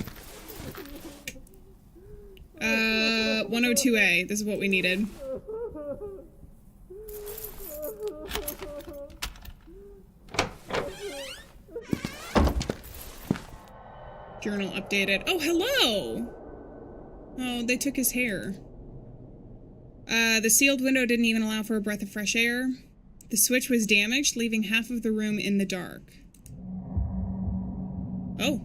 [SPEAKER 1] 102A. This is what we needed. Journal updated. Oh, hello! Oh, they took his hair. The sealed window didn't even allow for a breath of fresh air. The switch was damaged, leaving half of the room in the dark. Oh.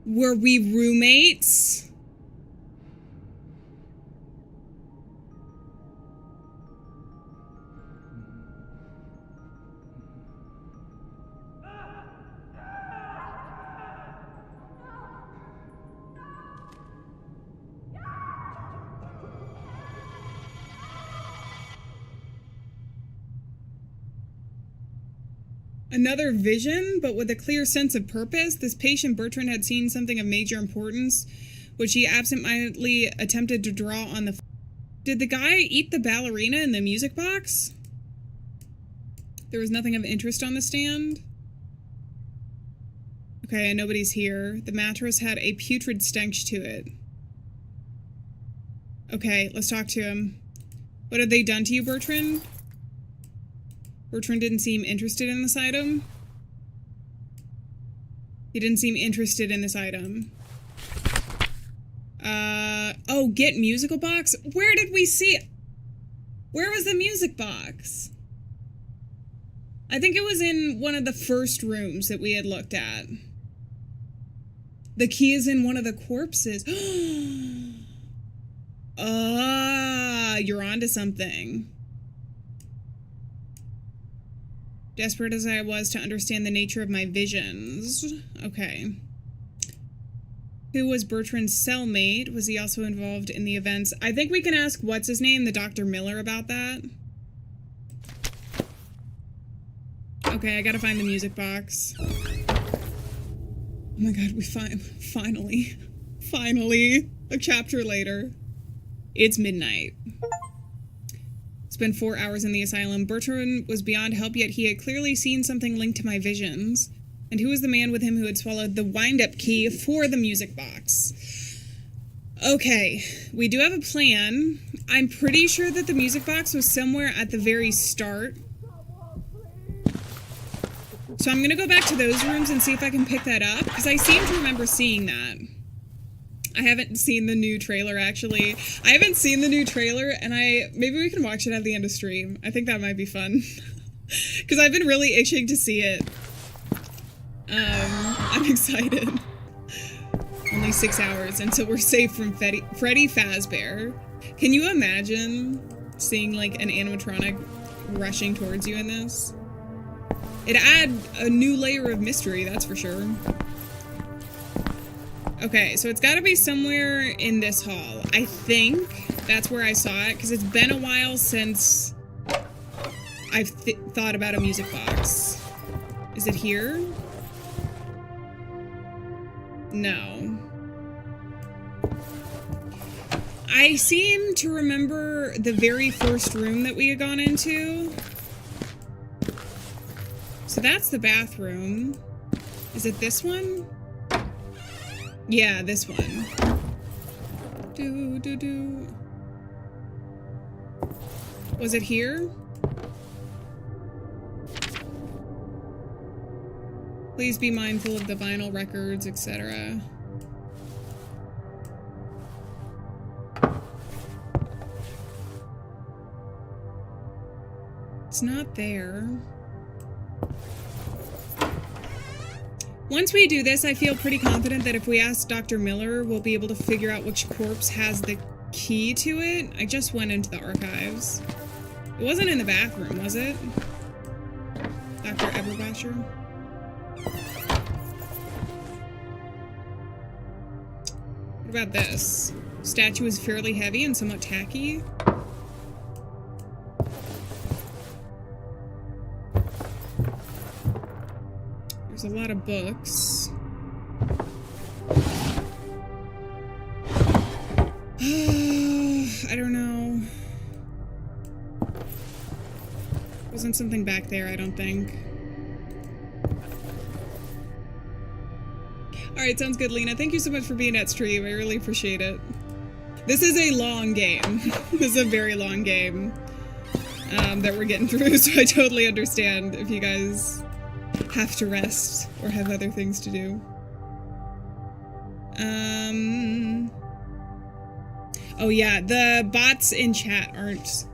[SPEAKER 1] Were we roommates? Another vision, but with a clear sense of purpose. This patient, Bertrand, had seen something of major importance, which he absentmindedly attempted to draw on the... Did the guy eat the ballerina in the music box? There was nothing of interest on the stand. Okay, and nobody's here. The mattress had a putrid stench to it. Okay, let's talk to him. What have they done to you, Bertrand? Bertrand didn't seem interested in this item. He didn't seem interested in this item. Oh, get musical box? Where did we see it? Where was the music box? I think it was in one of the first rooms that we had looked at. The key is in one of the corpses. Ah, you're onto something. Desperate as I was to understand the nature of my visions. Okay. Who was Bertrand's cellmate? Was he also involved in the events? I think we can ask, what's his name? The Dr. Miller about that. Okay, I gotta find the music box. Oh my god, we finally, a chapter later. It's midnight. Spent 4 hours in the asylum. Bertrand was beyond help, yet he had clearly seen something linked to my visions. And who was the man with him who had swallowed the wind-up key for the music box? Okay, we do have a plan. I'm pretty sure that the music box was somewhere at the very start. So I'm gonna go back to those rooms and see if I can pick that up, because I seem to remember seeing that. I haven't seen the new trailer, actually. I haven't seen the new trailer, and maybe we can watch it at the end of stream. I think that might be fun. Because I've been really itching to see it. I'm excited. Only 6 hours until we're safe from Freddy Fazbear. Can you imagine seeing, like, an animatronic rushing towards you in this? It'd add a new layer of mystery, that's for sure. Okay, so it's gotta be somewhere in this hall. I think that's where I saw it, because it's been a while since I've thought about a music box. Is it here? No. I seem to remember the very first room that we had gone into. So that's the bathroom. Is it this one? Yeah, this one. Was it here? Please be mindful of the vinyl records, etc. It's not there. Once we do this, I feel pretty confident that if we ask Dr. Miller, we'll be able to figure out which corpse has the key to it. I just went into the archives. It wasn't in the bathroom, was it? Dr. Eberbasher? What about this? Statue is fairly heavy and somewhat tacky. There's a lot of books. I don't know. Wasn't something back there, I don't think. Alright, sounds good, Lena. Thank you so much for being at stream. I really appreciate it. This is a long game. This is a very long game that we're getting through, so I totally understand if you guys have to rest or have other things to do. Oh yeah, the bots in chat aren't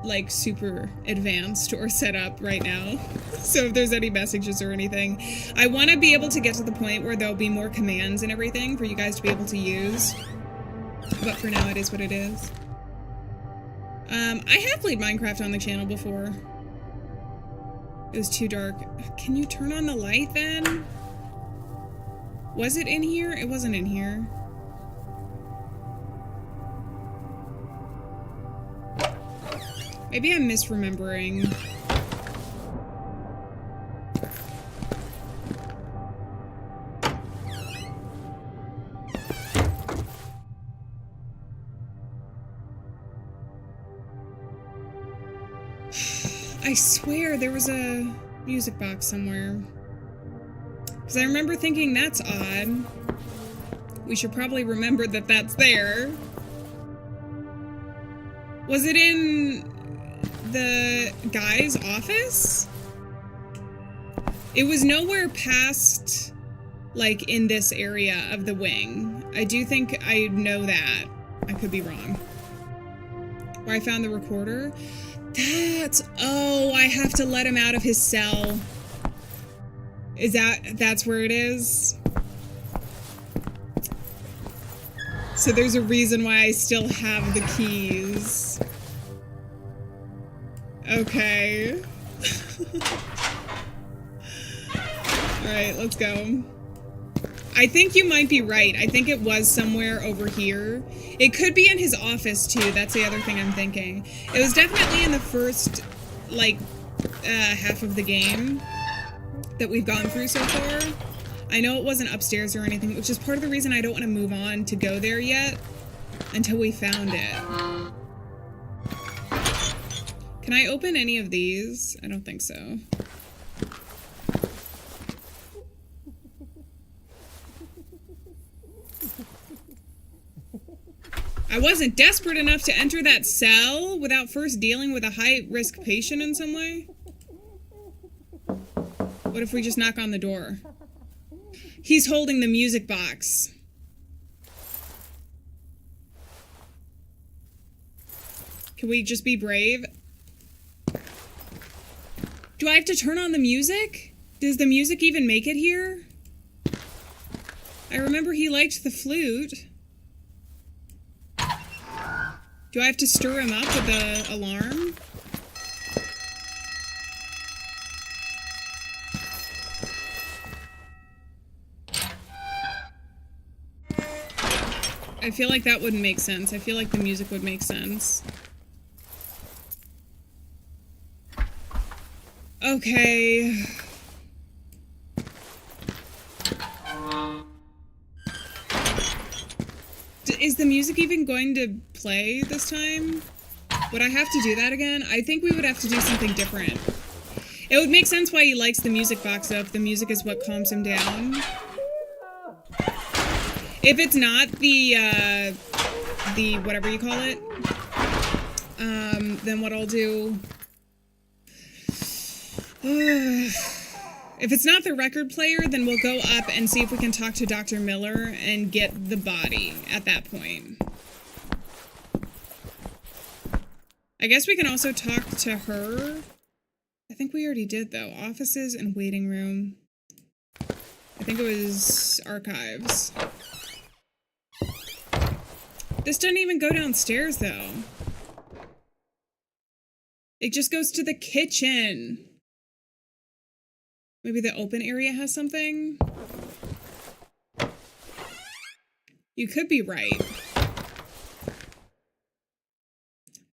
[SPEAKER 1] like super advanced or set up right now. So if there's any messages or anything, I want to be able to get to the point where there'll be more commands and everything for you guys to be able to use. But for now, it is what it is. I have played Minecraft on the channel before. It was too dark. Can you turn on the light then? Was it in here? It wasn't in here. Maybe I'm misremembering. I swear there was a music box somewhere. Because I remember thinking, that's odd. We should probably remember that that's there. Was it in the guy's office? It was nowhere past, like, in this area of the wing. I do think I know that. I could be wrong. Where I found the recorder. Oh, I have to let him out of his cell. That's where it is? So there's a reason why I still have the keys. Okay. Alright, let's go. I think you might be right. I think it was somewhere over here. It could be in his office, too. That's the other thing I'm thinking. It was definitely in the first, like, half of the game that we've gone through so far. I know it wasn't upstairs or anything, which is part of the reason I don't want to move on to go there yet until we found it. Can I open any of these? I don't think so. I wasn't desperate enough to enter that cell without first dealing with a high-risk patient in some way. What if we just knock on the door? He's holding the music box. Can we just be brave? Do I have to turn on the music? Does the music even make it here? I remember he liked the flute. Do I have to stir him up with the alarm? I feel like that wouldn't make sense. I feel like the music would make sense. Okay. Is the music even going to play this time? Would I have to do that again? I think we would have to do something different. It would make sense why he likes the music box though, if the music is what calms him down. If it's not the whatever you call it, then what I'll do... if it's not the record player, then we'll go up and see if we can talk to Dr. Miller and get the body at that point. I guess we can also talk to her. I think we already did, though. Offices and waiting room. I think it was archives. This doesn't even go downstairs, though. It just goes to the kitchen. Maybe the open area has something? You could be right. I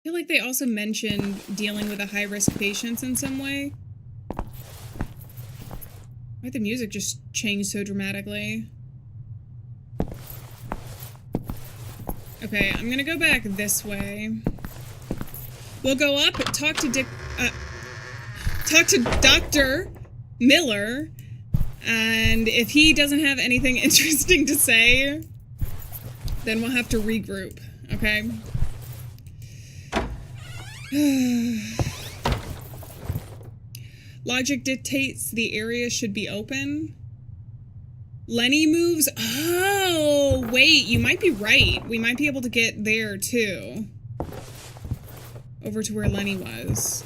[SPEAKER 1] feel like they also mentioned dealing with a high-risk patients in some way. Why the music just changed so dramatically? Okay, I'm gonna go back this way. We'll go up, talk to Dr. Miller, and if he doesn't have anything interesting to say, then we'll have to regroup, okay? Logic dictates the area should be open. Lenny moves. Oh, wait, you might be right. We might be able to get there too. Over to where Lenny was.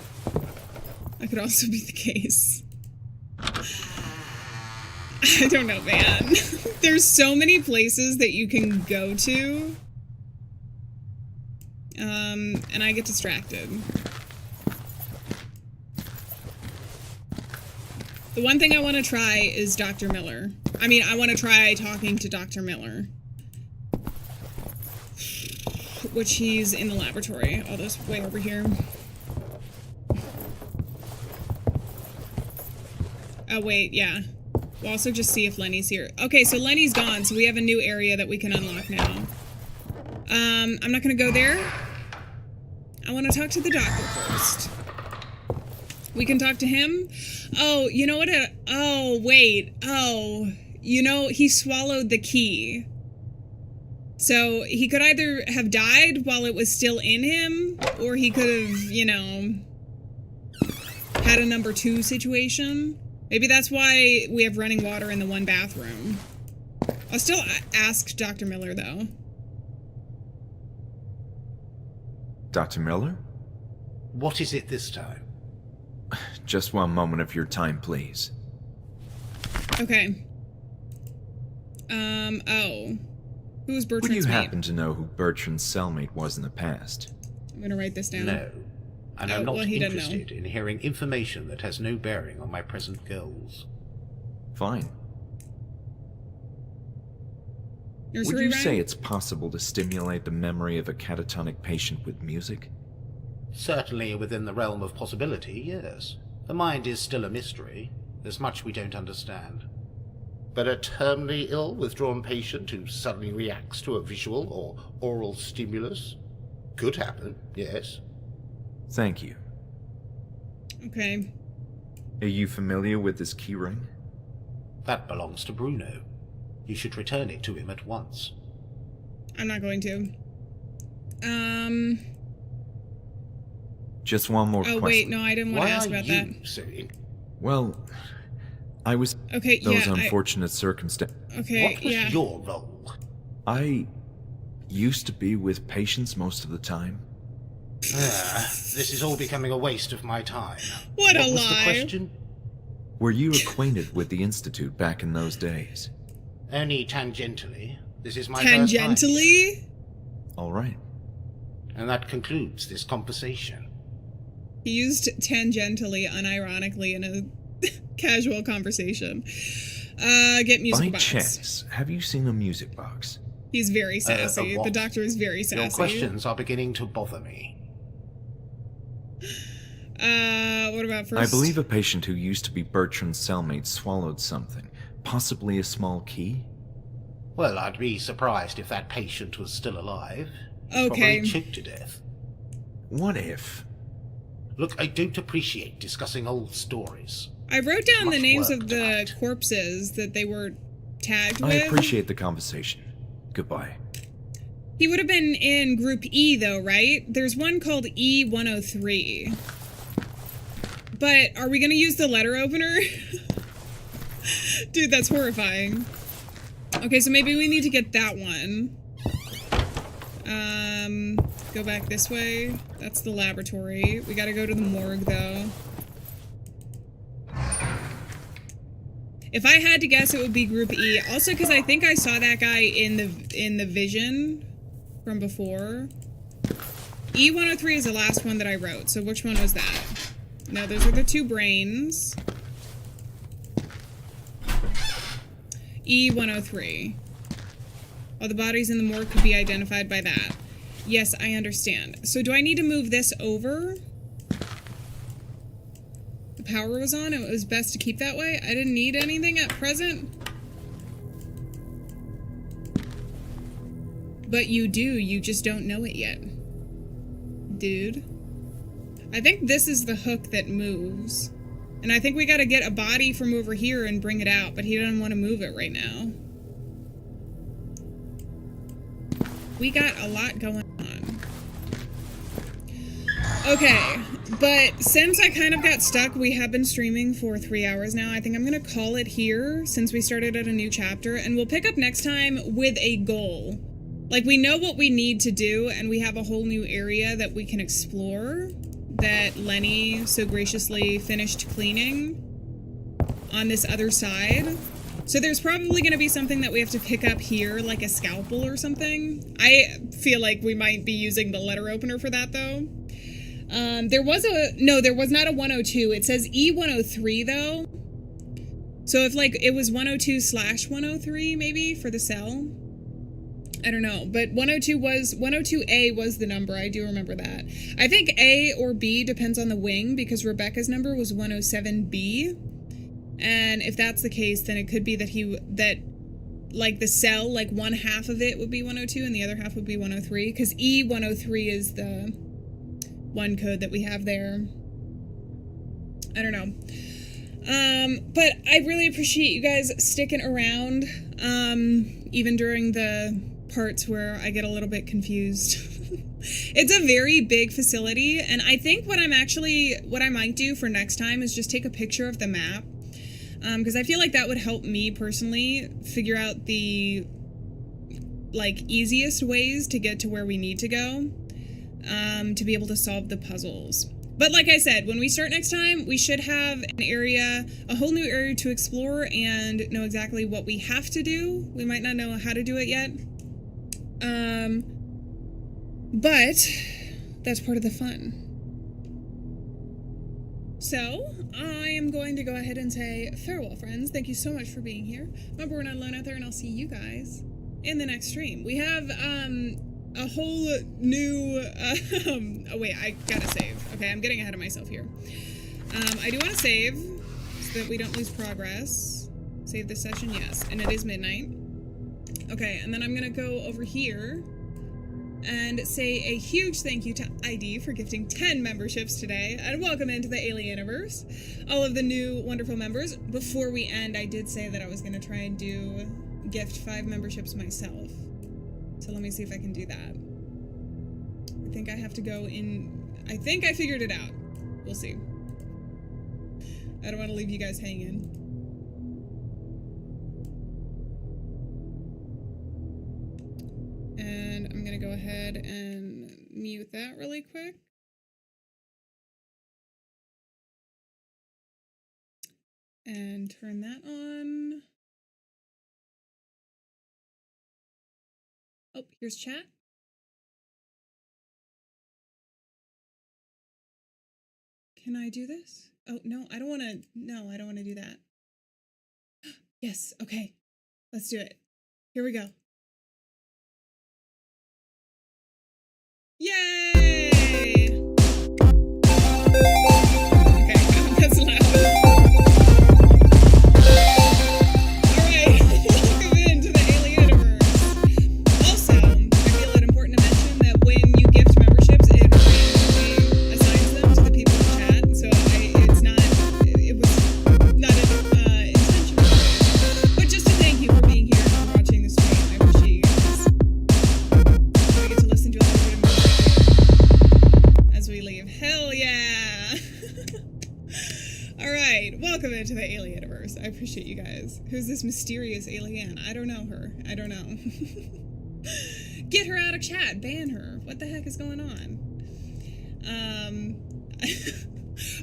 [SPEAKER 1] That could also be the case. I don't know, man. There's so many places that you can go to. And I get distracted. The one thing I want to try is Dr. Miller. I mean, I want to try talking to Dr. Miller. Which he's in the laboratory, all this way over here. Oh, wait, yeah. We'll also just see if Lenny's here. Okay, so Lenny's gone, so we have a new area that we can unlock now. I'm not gonna go there. I want to talk to the doctor first. We can talk to him. Oh, you know what? Oh, wait. Oh, you know, he swallowed the key. So he could either have died while it was still in him, or he could have, you know, had a number 2 situation. Maybe that's why we have running water in the one bathroom. I'll still ask Dr. Miller, though.
[SPEAKER 2] Dr. Miller?
[SPEAKER 5] What is it this time?
[SPEAKER 2] Just one moment of your time, please.
[SPEAKER 1] Okay. Oh. Who was Bertrand's
[SPEAKER 2] Would you
[SPEAKER 1] mate?
[SPEAKER 2] happen to know who Bertrand's cellmate was in the past?
[SPEAKER 1] I'm gonna write this down.
[SPEAKER 5] No. And I'm not
[SPEAKER 1] well, he doesn't know.
[SPEAKER 5] interested in hearing information that has no bearing on my present goals.
[SPEAKER 2] Fine.
[SPEAKER 1] Nursery
[SPEAKER 2] Would you
[SPEAKER 1] rhyme?
[SPEAKER 2] say it's possible to stimulate the memory of a catatonic patient with music?
[SPEAKER 5] Certainly within the realm of possibility, yes. The mind is still a mystery. There's much we don't understand. But a terminally ill, withdrawn patient who suddenly reacts to a visual or oral stimulus? Could happen, yes.
[SPEAKER 2] Thank you.
[SPEAKER 1] Okay.
[SPEAKER 2] Are you familiar with this keyring?
[SPEAKER 5] That belongs to Bruno. You should return it to him at once.
[SPEAKER 1] I'm not going to.
[SPEAKER 2] Just one more question.
[SPEAKER 1] Oh, wait, no, I didn't want to ask about that.
[SPEAKER 5] Why are you saying?
[SPEAKER 2] Well, I was...
[SPEAKER 1] Okay,
[SPEAKER 2] those
[SPEAKER 1] yeah,
[SPEAKER 2] unfortunate circumstances.
[SPEAKER 1] Okay,
[SPEAKER 5] What was
[SPEAKER 1] yeah.
[SPEAKER 5] your role?
[SPEAKER 2] I used to be with patients most of the time.
[SPEAKER 5] This is all becoming a waste of my time.
[SPEAKER 1] What a
[SPEAKER 5] was
[SPEAKER 1] lie.
[SPEAKER 5] the question?
[SPEAKER 2] Were you acquainted with the Institute back in those days?
[SPEAKER 5] Only tangentially. This is my first time.
[SPEAKER 1] Tangentially?
[SPEAKER 2] All right.
[SPEAKER 5] And that concludes this conversation.
[SPEAKER 1] He used tangentially, unironically, in a casual conversation. Get music
[SPEAKER 2] By
[SPEAKER 1] box.
[SPEAKER 2] chance, have you seen a music box?
[SPEAKER 1] He's very sassy.
[SPEAKER 5] what?
[SPEAKER 1] The doctor is very sassy.
[SPEAKER 5] Your questions are beginning to bother me.
[SPEAKER 1] What about first?
[SPEAKER 2] I believe a patient who used to be Bertrand's cellmate swallowed something, possibly a small key.
[SPEAKER 5] Well, I'd be surprised if that patient was still alive.
[SPEAKER 1] Okay.
[SPEAKER 5] Probably choked to death.
[SPEAKER 2] What if?
[SPEAKER 5] Look, I don't appreciate discussing old stories.
[SPEAKER 1] I wrote down the
[SPEAKER 5] Much
[SPEAKER 1] names
[SPEAKER 5] work
[SPEAKER 1] of the
[SPEAKER 5] tonight.
[SPEAKER 1] corpses that they were tagged
[SPEAKER 2] I
[SPEAKER 1] with.
[SPEAKER 2] appreciate the conversation. Goodbye.
[SPEAKER 1] He would have been in Group E, though, right? There's one called E103. But are we going to use the letter opener? Dude, that's horrifying. Okay, so maybe we need to get that one. Go back this way. That's the laboratory. We gotta go to the morgue, though. If I had to guess, it would be Group E. Also, because I think I saw that guy in the vision from before. E103 is the last one that I wrote. So which one was that? No, those are the two brains. E103. All the bodies in the morgue could be identified by that. Yes, I understand. So do I need to move this over? The power was on. It was best to keep that way. I didn't need anything at present. But you do. You just don't know it yet. Dude. I think this is the hook that moves. And I think we gotta get a body from over here and bring it out, but he doesn't want to move it right now. We got a lot going on. Okay, but since I kind of got stuck, we have been streaming for 3 hours now. I think I'm gonna call it here since we started at a new chapter, and we'll pick up next time with a goal. Like, we know what we need to do, and we have a whole new area that we can explore that Lenny so graciously finished cleaning on this other side. So there's probably going to be something that we have to pick up here, like a scalpel or something. I feel like we might be using the letter opener for that, though. There was not a 102. It says E103, though. So if, like, it was 102/103, maybe, for the cell. I don't know, but 102A was the number. I do remember that. I think A or B depends on the wing, because Rebecca's number was 107B. And if that's the case, then it could be that like the cell, like one half of it would be 102 and the other half would be 103, because E103 is the one code that we have there. I don't know. But I really appreciate you guys sticking around, even during the parts where I get a little bit confused. It's a very big facility, and I think what I might do for next time is just take a picture of the map, because I feel like that would help me personally figure out the, like, easiest ways to get to where we need to go, to be able to solve the puzzles. But like I said, when we start next time, we should have a whole new area to explore and know exactly what we have to do. We might not know how to do it yet. But that's part of the fun. So, I am going to go ahead and say farewell, friends. Thank you so much for being here. Remember, we're not alone out there, and I'll see you guys in the next stream. We have, a whole new, oh wait, I gotta save. Okay, I'm getting ahead of myself here. I do want to save so that we don't lose progress. Save this session, yes, and it is midnight. Okay, and then I'm gonna go over here and say a huge thank you to ID for gifting 10 memberships today, and welcome into the Alieaniverse, all of the new wonderful members. Before we end, I did say that I was gonna try and gift 5 memberships myself. So let me see if I can do that. I think I have to go in... I think I figured it out. We'll see. I don't want to leave you guys hanging. And I'm going to go ahead and mute that really quick. and turn that on. Oh, here's chat. Can I do this? Oh, no, I don't want to. No, I don't want to do that. Yes, okay. Let's do it. Here we go. Yay! Okay, that's loud. Alright, welcome into the Alieaniverse. Also, I feel it important to mention that when you gift memberships, it randomly assigns them to the people in chat, so it was not intentional. But just to thank you for being here and for watching the stream, I appreciate you guys. We get to listen to a little bit of music as we leave. Hell yeah! Alright, welcome into the Alieaniverse. I appreciate you guys. Who's this mysterious Alieann? I don't know her. I don't know. Get her out of chat. Ban her. What the heck is going on?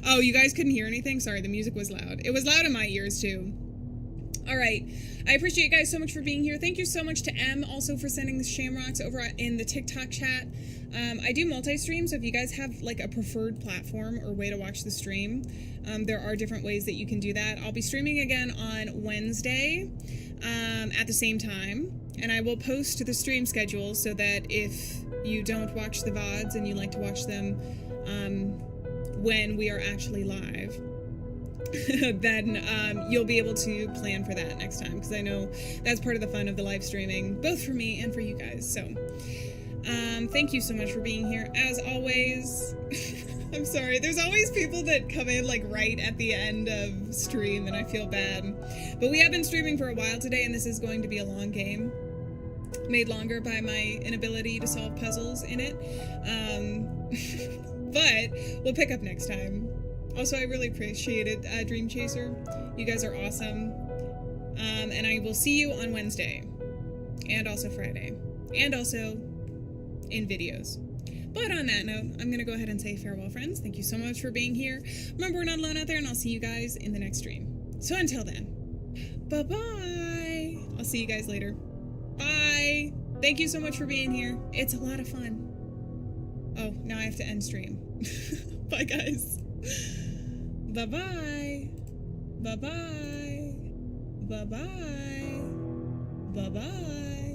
[SPEAKER 1] Oh, you guys couldn't hear anything? Sorry, the music was loud. It was loud in my ears, too. All right. I appreciate you guys so much for being here. Thank you so much to M also for sending the shamrocks over in the TikTok chat. I do multi-stream, so if you guys have like a preferred platform or way to watch the stream, there are different ways that you can do that. I'll be streaming again on Wednesday at the same time, and I will post the stream schedule so that if you don't watch the VODs and you like to watch them when we are actually live, then you'll be able to plan for that next time, because I know that's part of the fun of the live streaming, both for me and for you guys. So thank you so much for being here as always. I'm sorry, there's always people that come in like right at the end of stream and I feel bad, but we have been streaming for a while today and this is going to be a long game, made longer by my inability to solve puzzles in it. But we'll pick up next time. Also, I really appreciated Dream Chaser. You guys are awesome. And I will see you on Wednesday. And also Friday. And also in videos. But on that note, I'm going to go ahead and say farewell, friends. Thank you so much for being here. Remember, we're not alone out there, and I'll see you guys in the next stream. So until then, bye-bye. I'll see you guys later. Bye. Thank you so much for being here. It's a lot of fun. Oh, now I have to end stream. Bye, guys. Bye-bye. Bye-bye. Bye-bye. Bye-bye.